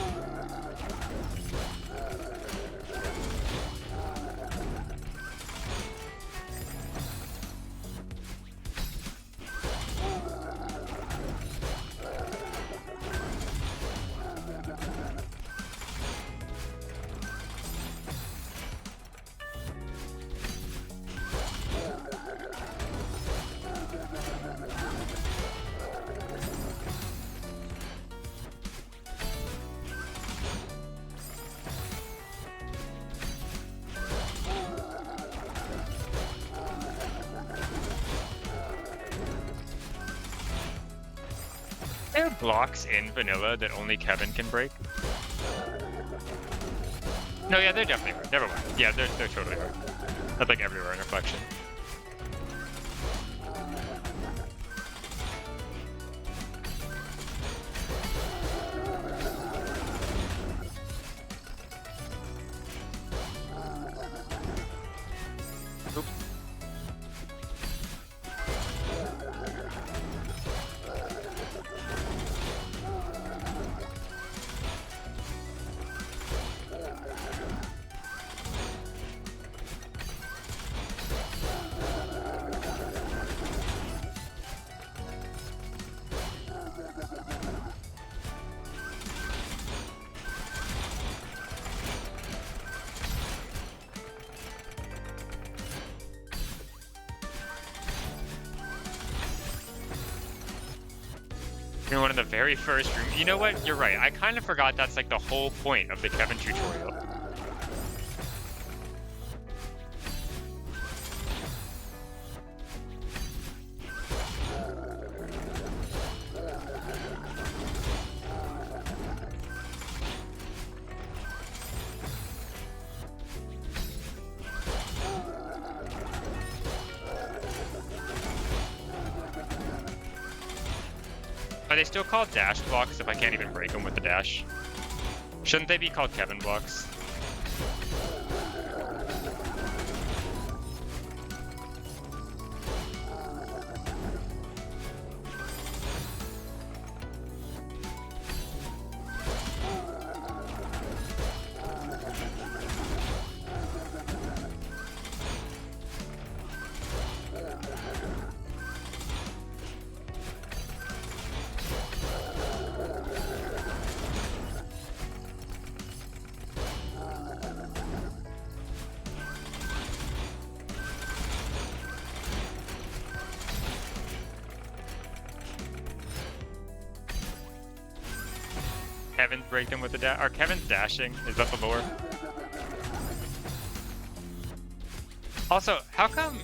Speaker 1: There are blocks in vanilla that only Kevin can break. No, yeah, they're definitely hard. Never mind. Yeah, they're totally hard. That's like everywhere in Reflection. Oops. You're one of the very first room. You know what? You're right. I kind of forgot that's like the whole point of the Kevin tutorial. Are they still called dash blocks if I can't even break them with the dash? Shouldn't they be called Kevin blocks? Kevin's break them with the dash. Are Kevin's dashing? Is that the lore? Also, how come?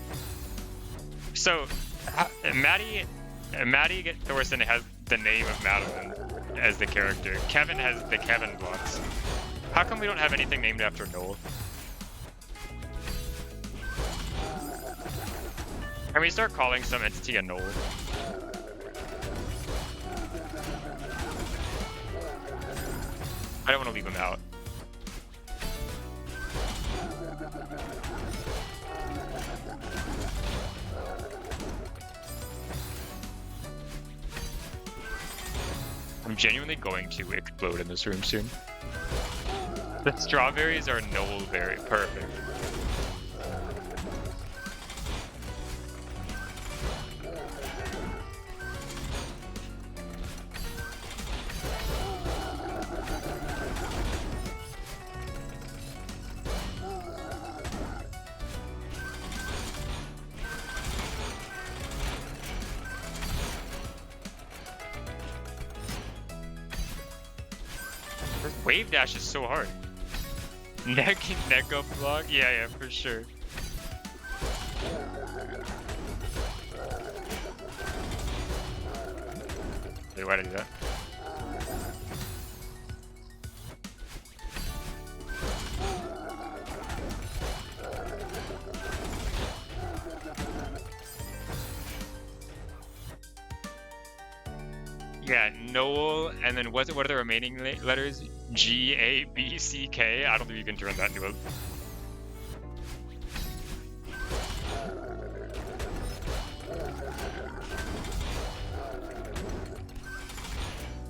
Speaker 1: So, Maddie Thorson has the name of Madeline as the character. Kevin has the Kevin blocks. How come we don't have anything named after Noel? Can we start calling some entity a Noel? I don't want to leave him out. I'm genuinely going to explode in this room soon. The strawberries are Noel berry. Perfect. Wave dash is so hard. Neck up block? Yeah, for sure. Wait, why did I do that? Yeah, Noel, and then what are the remaining letters? G, A, B, C, K? I don't think you can turn that into a...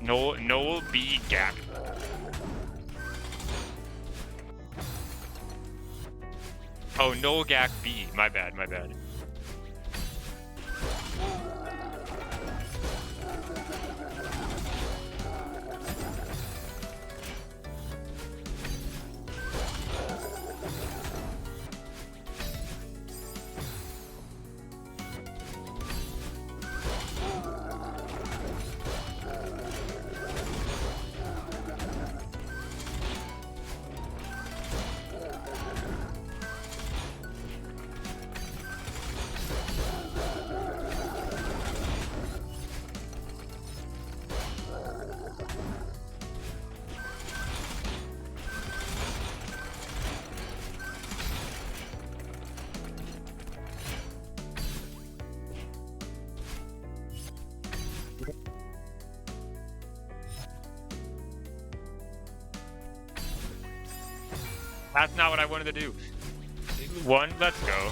Speaker 1: Noel B, Gak. Oh, Noel Gak B. My bad. That's not what I wanted to do. One, let's go.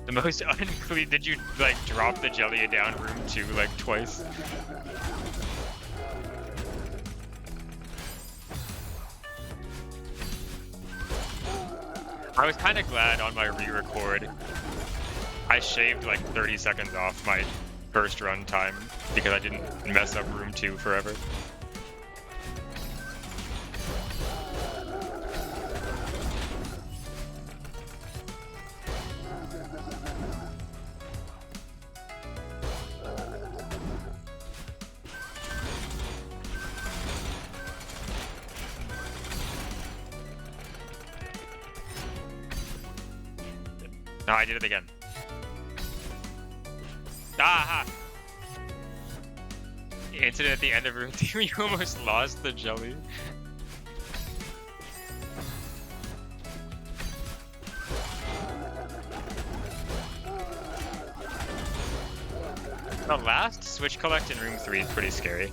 Speaker 1: The most unclean. Did you like drop the jelly down room 2 like twice? I was kind of glad on my re-record I shaved like 30 seconds off my first run time because I didn't mess up room 2 forever. No, I did it again. Aha! Incident at the end of room 2, you almost lost the jelly. The last switch collect in room 3 is pretty scary.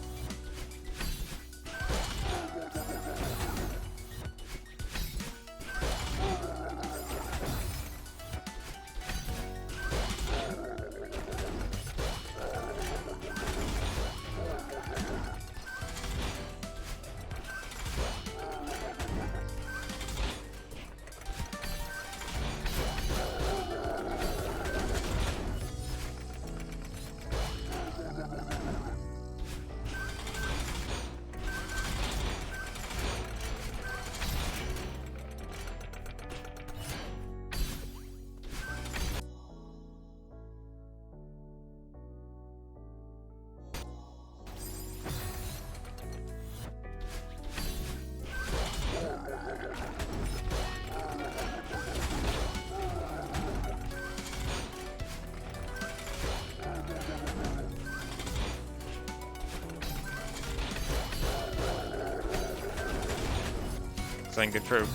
Speaker 1: Something good for.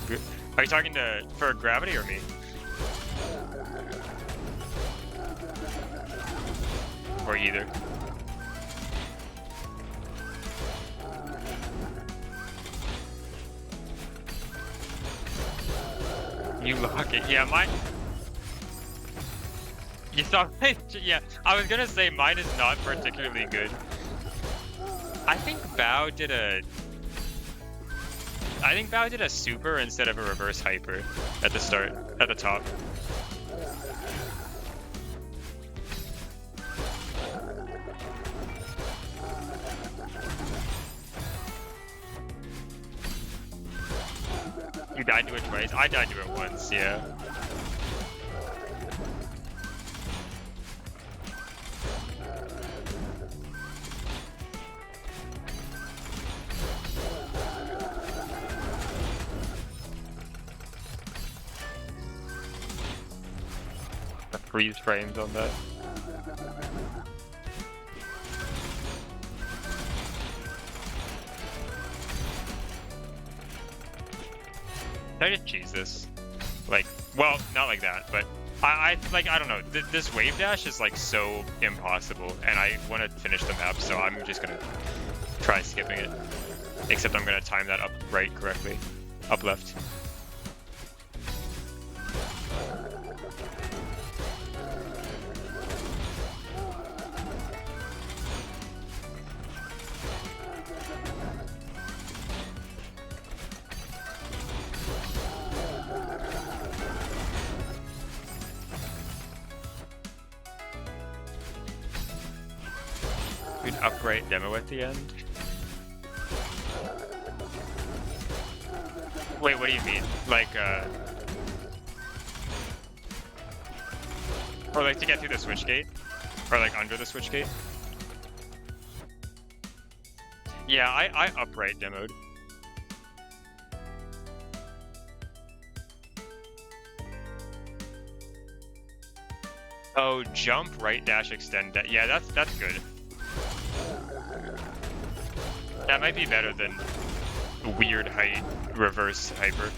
Speaker 1: Are you talking for gravity or me? Or either? You lock it. Yeah, mine. You saw it? Yeah, I was gonna say mine is not particularly good. I think Bao did a super instead of a reverse hyper at the start, at the top. You died to it twice? I died to it once, yeah. The freeze frames on that. Can I just cheese this? Like, well, not like that, but I don't know. This wave dash is like so impossible, and I want to finish the map, so I'm just gonna try skipping it. Except I'm gonna time that up right correctly, up left. An upright demo at the end. Wait, what do you mean? Like, or like to get through the switch gate? Or like under the switch gate? Yeah, I upright demoed. Oh, jump, right dash, extend. Yeah, that's good. That might be better than weird height reverse hyper.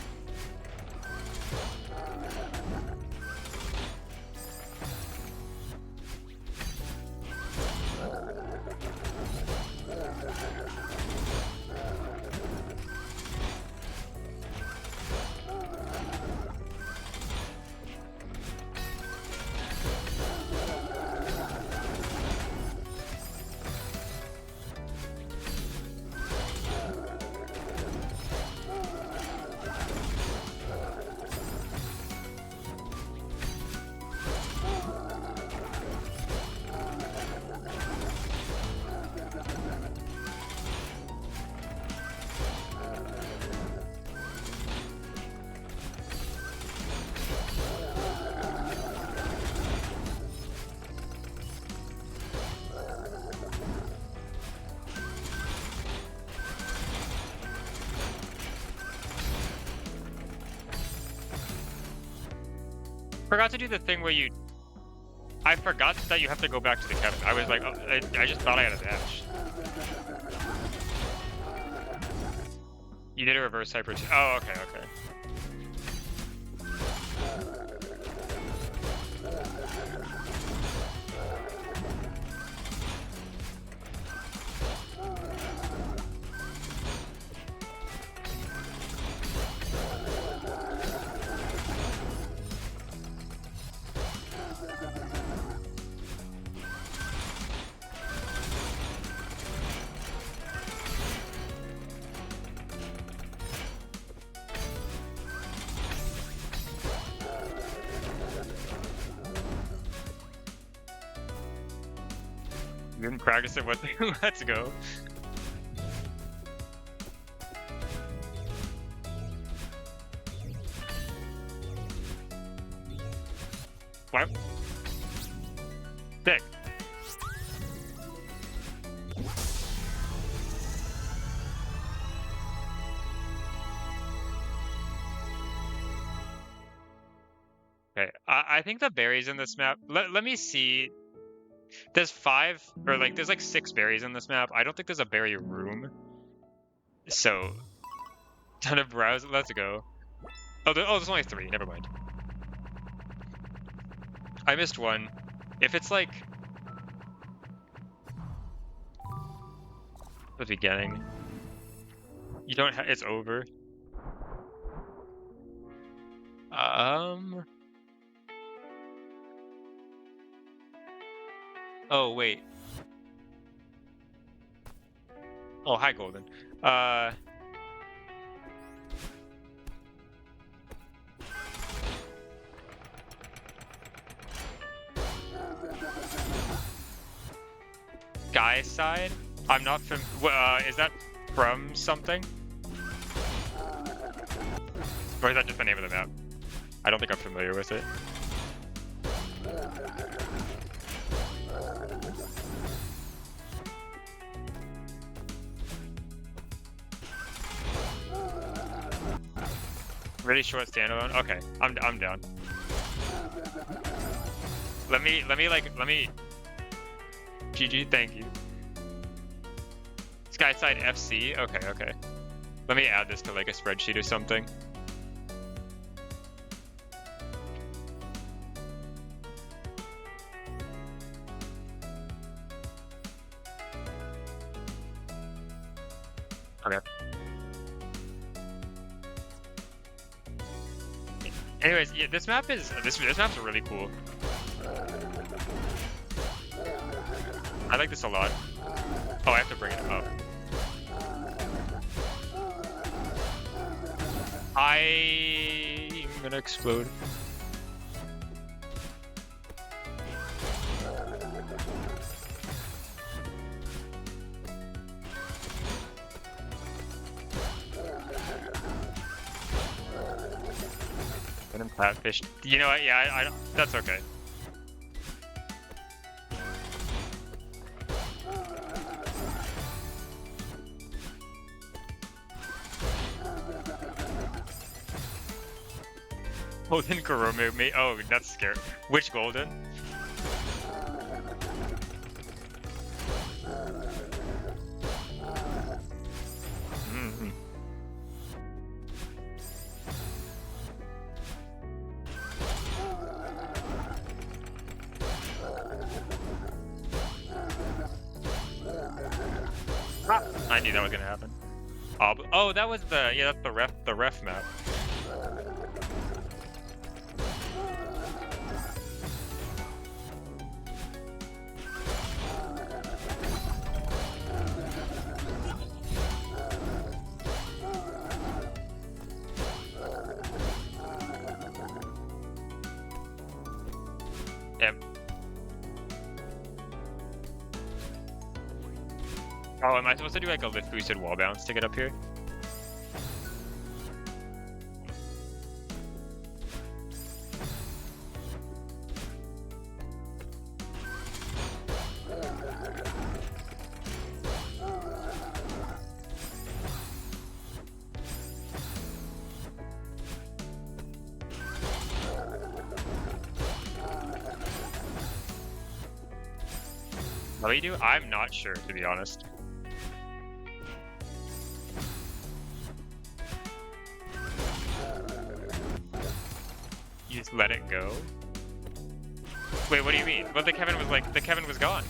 Speaker 1: forgot to do the thing where you... I forgot that you have to go back to the cabin. I was like, oh, I just thought I had a dash. You did a reverse hyper too. Oh, okay, okay. You didn't practice it with me. Let's go. What? Sick. Okay, I think the berries in this map. Let me see. There's 5 or like there's like 6 berries in this map. I don't think there's a berry room. So, ton of browse. Let's go. Oh, there's only 3. Never mind. I missed one. If it's like the beginning, you don't. It's over. Oh wait. Oh, hi, Golden. Guy side? I'm not is that from something? Or is that just the name of the map? I don't think I'm familiar with it. Really short standalone? Okay, I'm down. Let me GG, thank you. Skyside FC? Okay, okay. Let me add this to like a spreadsheet or something. Okay. Anyways, yeah, this map's really cool. I like this a lot. Oh, I have to bring it up. I'm gonna explode. Venom Flatfish. You know what? Yeah, I don't. That's okay. Golden Kuromu me. Oh, that's scary. Which Golden? Mm-hmm. I knew that was gonna happen. Oh, that was that's the ref map. Yep. Oh, am I supposed to do like a lift boosted wall bounce to get up here? what you do? I'm not sure, to be honest. You just let it go? Wait, what do you mean? Well, the Kevin was gone.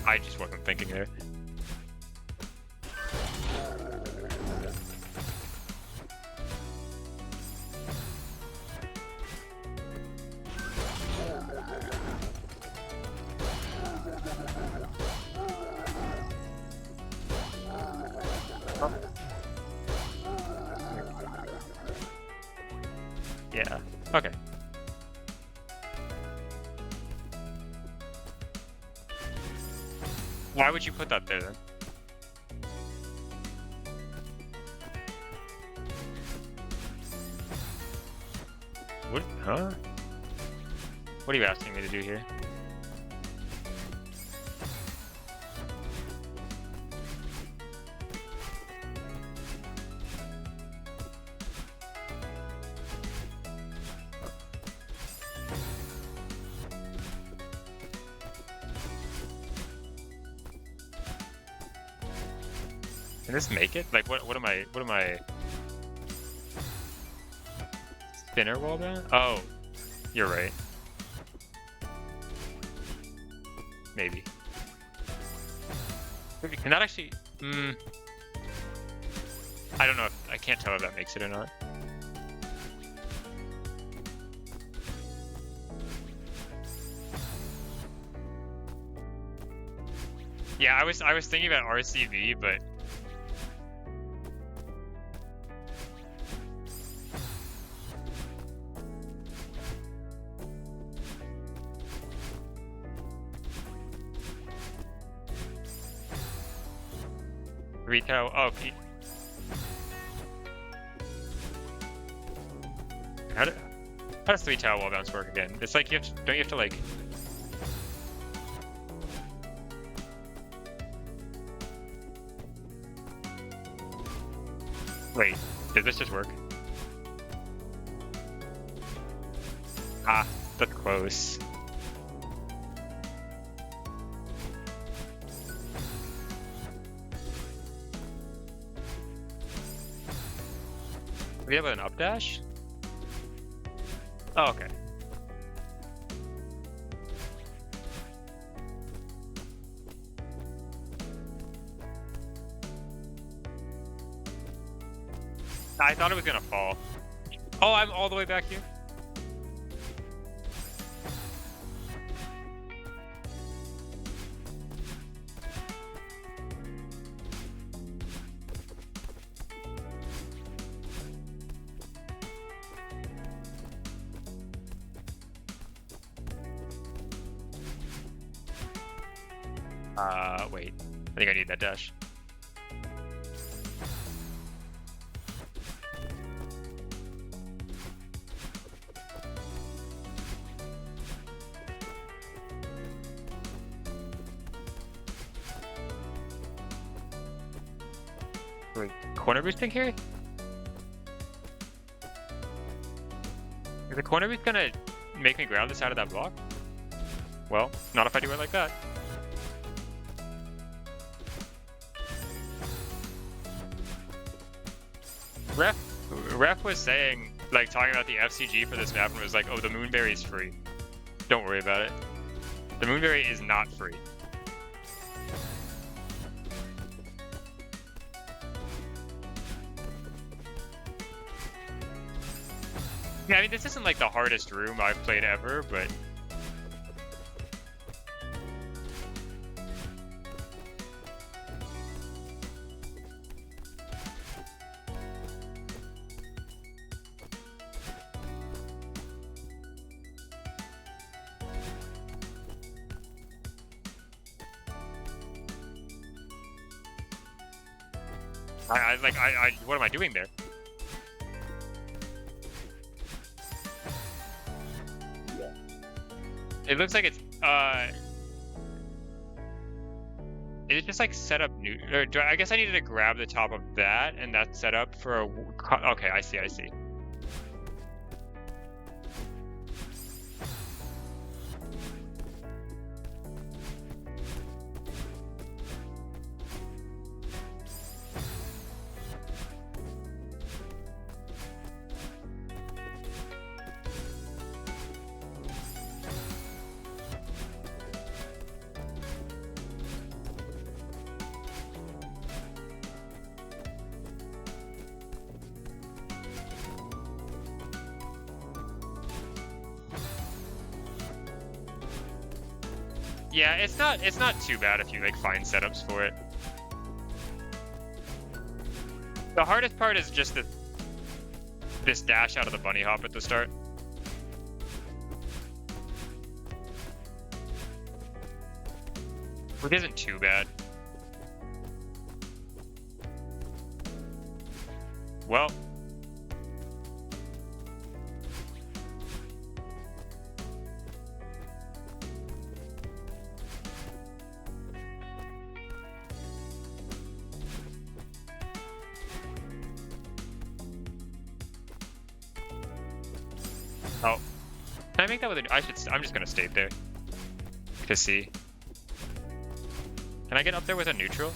Speaker 1: I just wasn't thinking there. Yeah, okay. Why would you put that there then? What? Huh? What are you asking me to do here? Can this make it? Like, what am I? Spinner wall bound? Oh, you're right. Maybe. Can that actually? I don't know. I can't tell if that makes it or not. Yeah, I was thinking about RCV, but retail. Oh, how does 3 tile wall bounce work again? It's like don't you have to like? Wait, did this just work? Ah, that's close. We have an up dash? Oh, okay. I thought it was gonna fall. Oh, I'm all the way back here? Wait. I think I need that dash. Wait, corner boosting here? Is the corner boost gonna make me grab this out of that block? Well, not if I do it like that. Ref was saying, like, talking about the FCG for this map and was like, oh, the Moonberry is free. Don't worry about it. The Moonberry is not free. Yeah, I mean, this isn't like the hardest room I've played ever, but what am I doing there? It looks like Is it just like set up new? Or I guess I needed to grab the top of that, and that's set up for a. Okay, I see. Yeah, it's not too bad if you like find setups for it. The hardest part is just this dash out of the bunny hop at the start. Which isn't too bad. Well. Oh. Can I make that with a... I'm just gonna stay there. To see. Can I get up there with a neutral?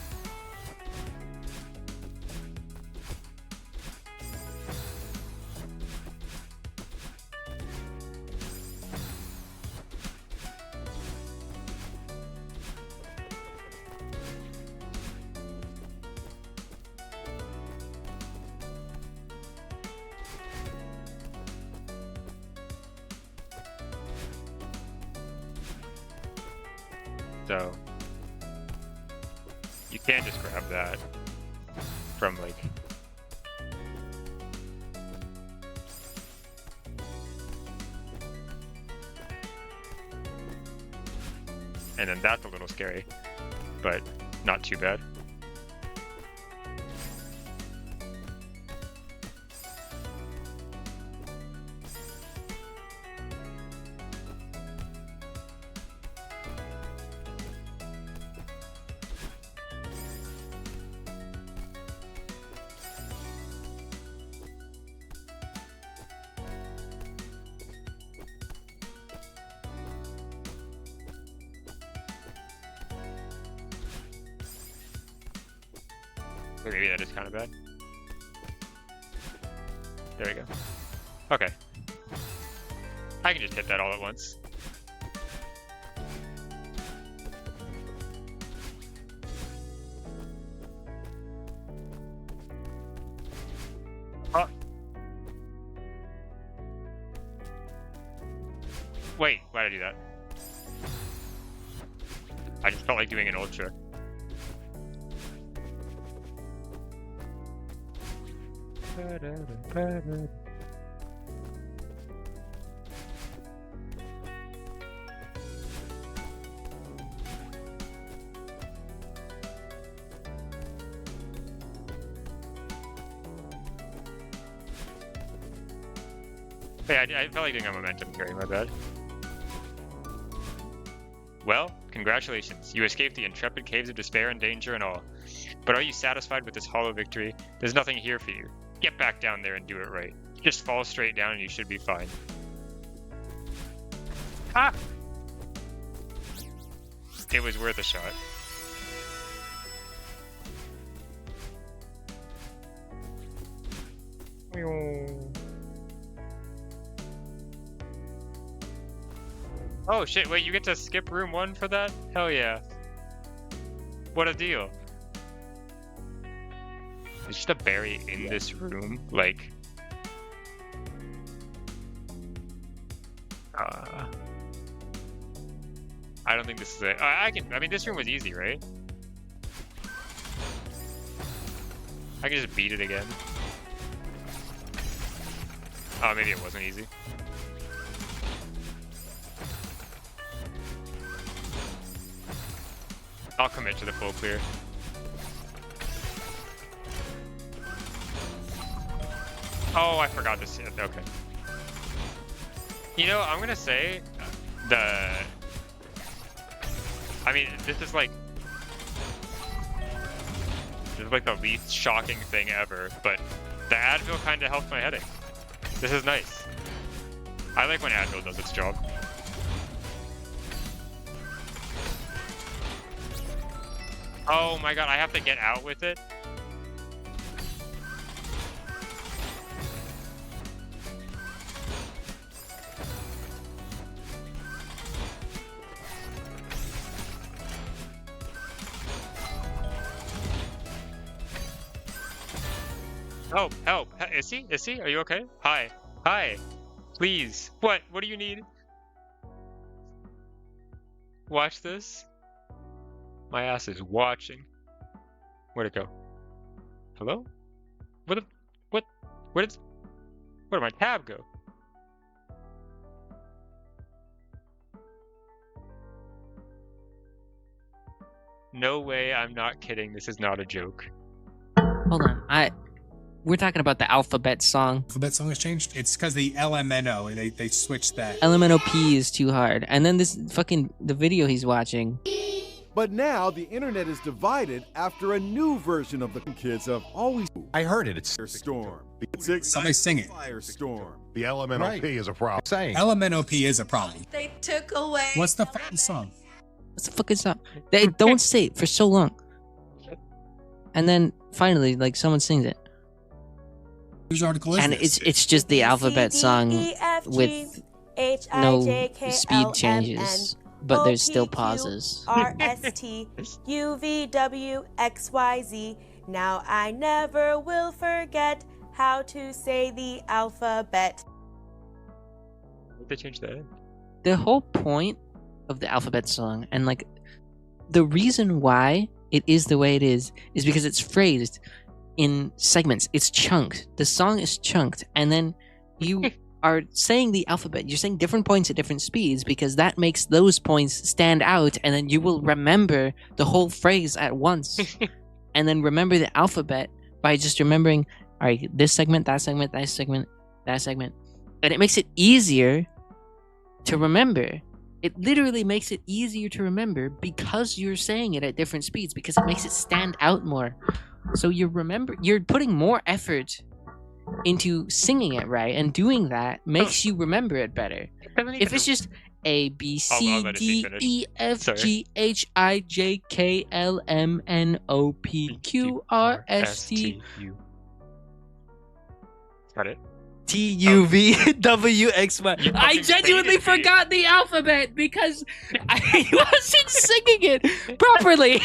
Speaker 1: So you can't just grab that from like and then that's a little scary, but not too bad. Maybe that is kind of bad. There we go. Okay. I can just hit that all at once. Oh. Wait, why did I do that? I just felt like doing an ultra. Hey, I felt like doing a momentum carry, my bad. Well, congratulations. You escaped the intrepid caves of despair and danger and all. But are you satisfied with this hollow victory? There's nothing here for you. Get back down there and do it right. Just fall straight down and you should be fine. Ah! It was worth a shot. Oh shit, wait, you get to skip room 1 for that? Hell yeah. What a deal. There's just a berry in this room, like... I don't think this is it. I mean, this room was easy, right? I can just beat it again. Oh, maybe it wasn't easy. I'll commit to the full clear. Oh, I forgot this. Okay. You know, I'm gonna say I mean, this is like This is like the least shocking thing ever, but the Advil kind of helped my headache. This is nice. I like when Advil does its job. Oh my god, I have to get out with it? Help, help. Is he? Is he? Are you okay? Hi. Hi. Please. What? What do you need? Watch this. My ass is watching. Where'd it go? Hello? What? What? Where did my tab go? No way, I'm not kidding. This is not a joke.
Speaker 3: Hold on. We're talking about the alphabet song.
Speaker 4: Alphabet song has changed. It's because the LMNO. They switched that.
Speaker 3: LMNOP is too hard. And then the video he's watching.
Speaker 5: But now the internet is divided after a new version of the kids have always.
Speaker 6: I heard it. It's
Speaker 5: Firestorm.
Speaker 4: Somebody sing it.
Speaker 5: Firestorm.
Speaker 6: the LMNOP is a problem. Saying
Speaker 4: LMNOP is a problem.
Speaker 7: They took away.
Speaker 4: What's the fucking song?
Speaker 3: What's the fucking song? They don't say it for so long. And then finally, like, someone sings it.
Speaker 4: Whose article is
Speaker 3: And
Speaker 4: this?
Speaker 3: it's just the alphabet song with no speed changes, but there's still pauses.
Speaker 7: RSTUVWXYZ. Now I never will forget how to say the alphabet.
Speaker 1: They changed that.
Speaker 3: The whole point of the alphabet song, and like the reason why it is the way it is because it's phrased in segments. It's chunked. The song is chunked, and then you are saying the alphabet. You're saying different points at different speeds because that makes those points stand out, and then you will remember the whole phrase at once. And then remember the alphabet by just remembering, all right, this segment, that segment, that segment, that segment. And it makes it easier to remember. It literally makes it easier to remember because you're saying it at different speeds, because it makes it stand out more. So you're putting more effort into singing it right, and doing that makes you remember it better. If it's just A, B, C, D, E, F, G, H, I, J, K, L, M, N, O, P, Q, R, S, T,
Speaker 1: Got it?
Speaker 3: T, U, V, W, X, Y.
Speaker 1: You
Speaker 3: I
Speaker 1: fucking
Speaker 3: genuinely
Speaker 1: stated it.
Speaker 3: forgot the alphabet because I wasn't singing it properly.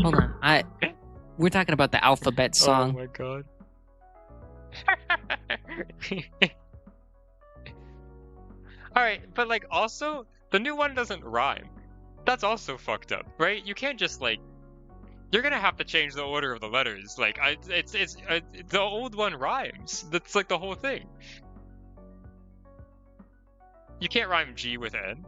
Speaker 3: Hold on. We're talking about the alphabet song.
Speaker 1: Oh my god. Alright, but like also, the new one doesn't rhyme. That's also fucked up, right? You can't just like, you're gonna have to change the order of the letters. Like, the old one rhymes. That's like the whole thing. You can't rhyme G with N.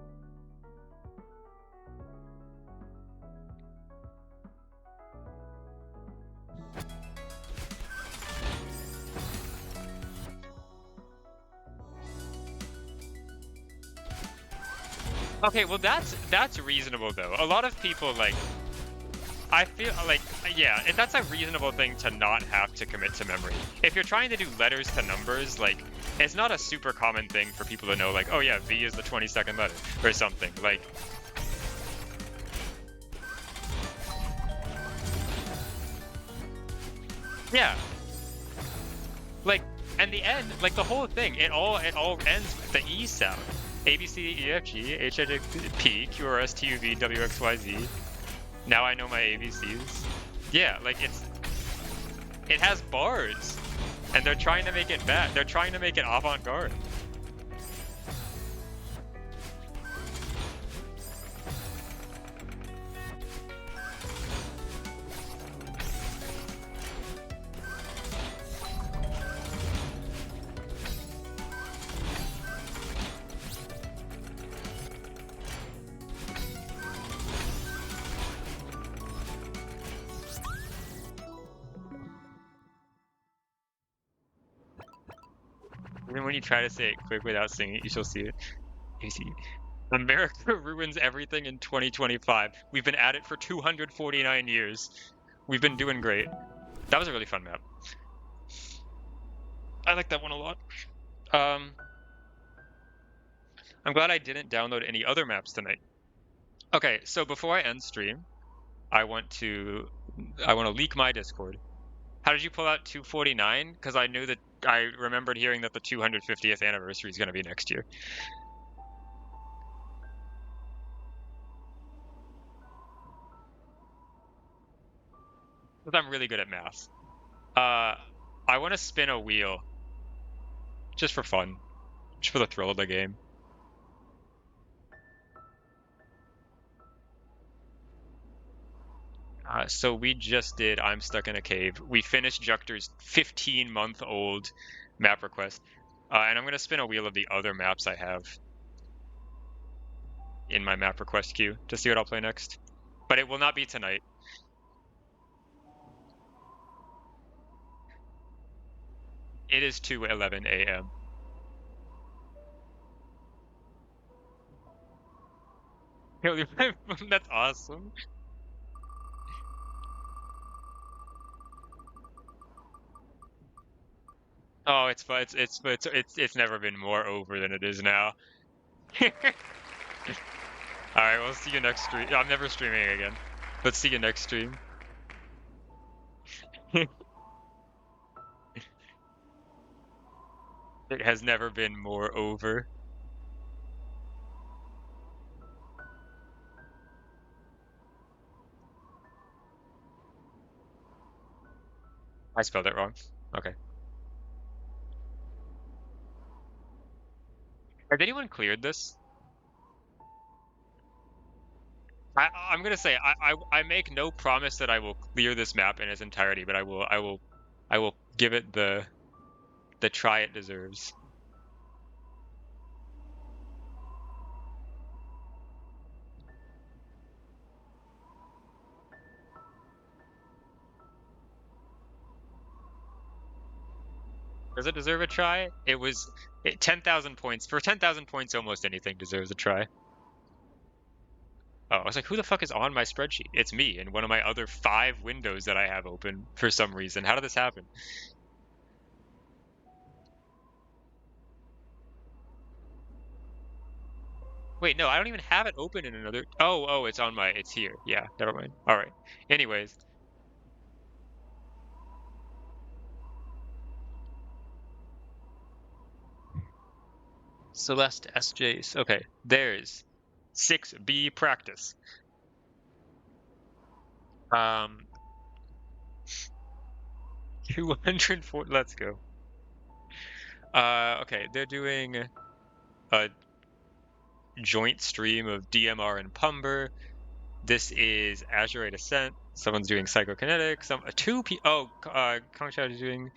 Speaker 1: Okay, well that's reasonable though. A lot of people like, I feel like, yeah, that's a reasonable thing to not have to commit to memory. If you're trying to do letters to numbers, like, it's not a super common thing for people to know, like, oh yeah, V is the 22nd letter or something. Like, yeah. Like, and the end, like the whole thing, it all ends with the E sound. A, B, C, D, E, F, G, H, I, J, P, Q, R, S, T, U, V, W, X, Y, Z. Now I know my ABCs. Yeah, like it has bars, and they're trying to make it bad. They're trying to make it avant-garde. Even when you try to say it quick without singing it, you shall see it. ABC. America ruins everything in 2025. We've been at it for 249 years. We've been doing great. That was a really fun map. I like that one a lot. I'm glad I didn't download any other maps tonight. Okay, so before I end stream, I want to leak my Discord. How did you pull out 249? Because I knew that I remembered hearing that the 250th anniversary is going to be next year. Because I'm really good at math. I want to spin a wheel. Just for fun. Just for the thrill of the game. So we just did I'm Stuck in a Cave. We finished Jucter's 15-month-old map request. And I'm going to spin a wheel of the other maps I have in my map request queue to see what I'll play next. But it will not be tonight. It is 2:11 a.m. That's awesome. Oh, it's fun. It's never been more over than it is now. All right, we'll see you next stream. I'm never streaming again. Let's see you next stream. It has never been more over. I spelled it wrong. Okay. Has anyone cleared this? I'm gonna say I make no promise that I will clear this map in its entirety, but I will give it the try it deserves. Does it deserve a try? It was 10,000 points. For 10,000 points, almost anything deserves a try. Oh, I was like, who the fuck is on my spreadsheet? It's me in one of my other 5 windows that I have open for some reason. How did this happen? Wait, no, I don't even have it open in another... Oh, it's on my... It's here. Yeah, never mind. All right. Anyways. Celeste SJs. Okay, there's 6B practice. 204. Let's go. Okay, they're doing a joint stream of DMR and Pumber. This is Azurite Ascent. Someone's doing Psychokinetic. Kongshad is doing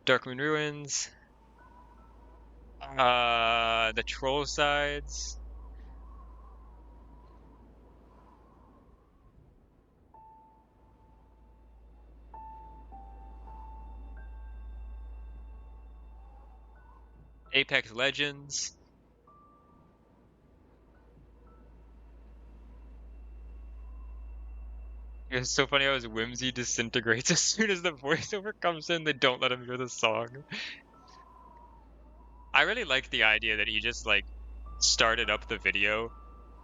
Speaker 1: Darkmoon Ruins. The Troll Sides. Apex Legends. It's so funny how his whimsy disintegrates as soon as the voiceover comes in. They don't let him hear the song. I really like the idea that he just like started up the video,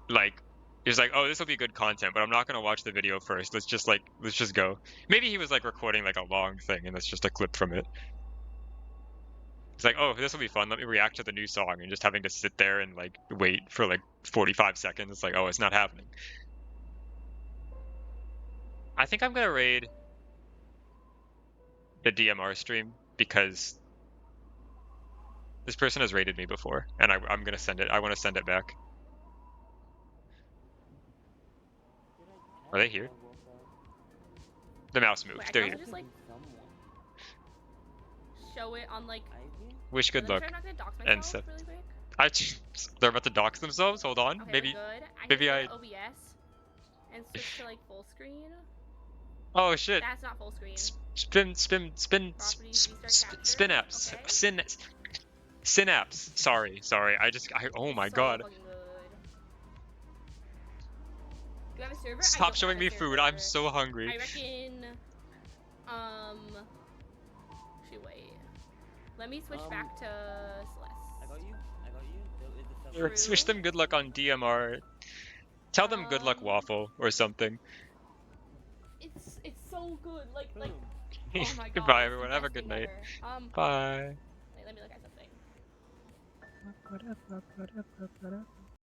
Speaker 1: like he's like, oh, this will be good content, but I'm not gonna watch the video first. Let's just go. Maybe he was like recording like a long thing, and that's just a clip from it. It's like, oh, this will be fun. Let me react to the new song, and just having to sit there and like wait for like 45 seconds. It's like, oh, it's not happening. I think I'm gonna raid the DMR stream because this person has raided me before, and I'm gonna send it. I want to send it back. Are they here? The mouse moved. They're here.
Speaker 8: Just, like, show it on like.
Speaker 1: Wish good luck. And Seth.
Speaker 8: Really
Speaker 1: They're about to dox themselves. Hold on.
Speaker 8: Okay,
Speaker 1: maybe.
Speaker 8: Good.
Speaker 1: Maybe I.
Speaker 8: OBS and switch to like full screen.
Speaker 1: Oh shit.
Speaker 8: That's not full screen.
Speaker 1: Spin apps.
Speaker 8: Okay.
Speaker 1: Synapse. Sorry. Oh my god.
Speaker 8: Do you have a server? I
Speaker 1: Stop
Speaker 8: don't
Speaker 1: showing
Speaker 8: have a
Speaker 1: me food. I'm
Speaker 8: server.
Speaker 1: so hungry.
Speaker 8: I reckon. Shoot, wait. Let me switch back to Celeste.
Speaker 2: I got you.
Speaker 8: True.
Speaker 1: Wish them good luck on DMR. Tell them good luck, Waffle, or something.
Speaker 8: It's so good. Like oh my god.
Speaker 1: Goodbye,
Speaker 8: it's
Speaker 1: everyone.
Speaker 8: the
Speaker 1: Have a
Speaker 8: best
Speaker 1: good
Speaker 8: thing
Speaker 1: night.
Speaker 8: ever.
Speaker 1: Bye.
Speaker 8: Wait, let me look at something.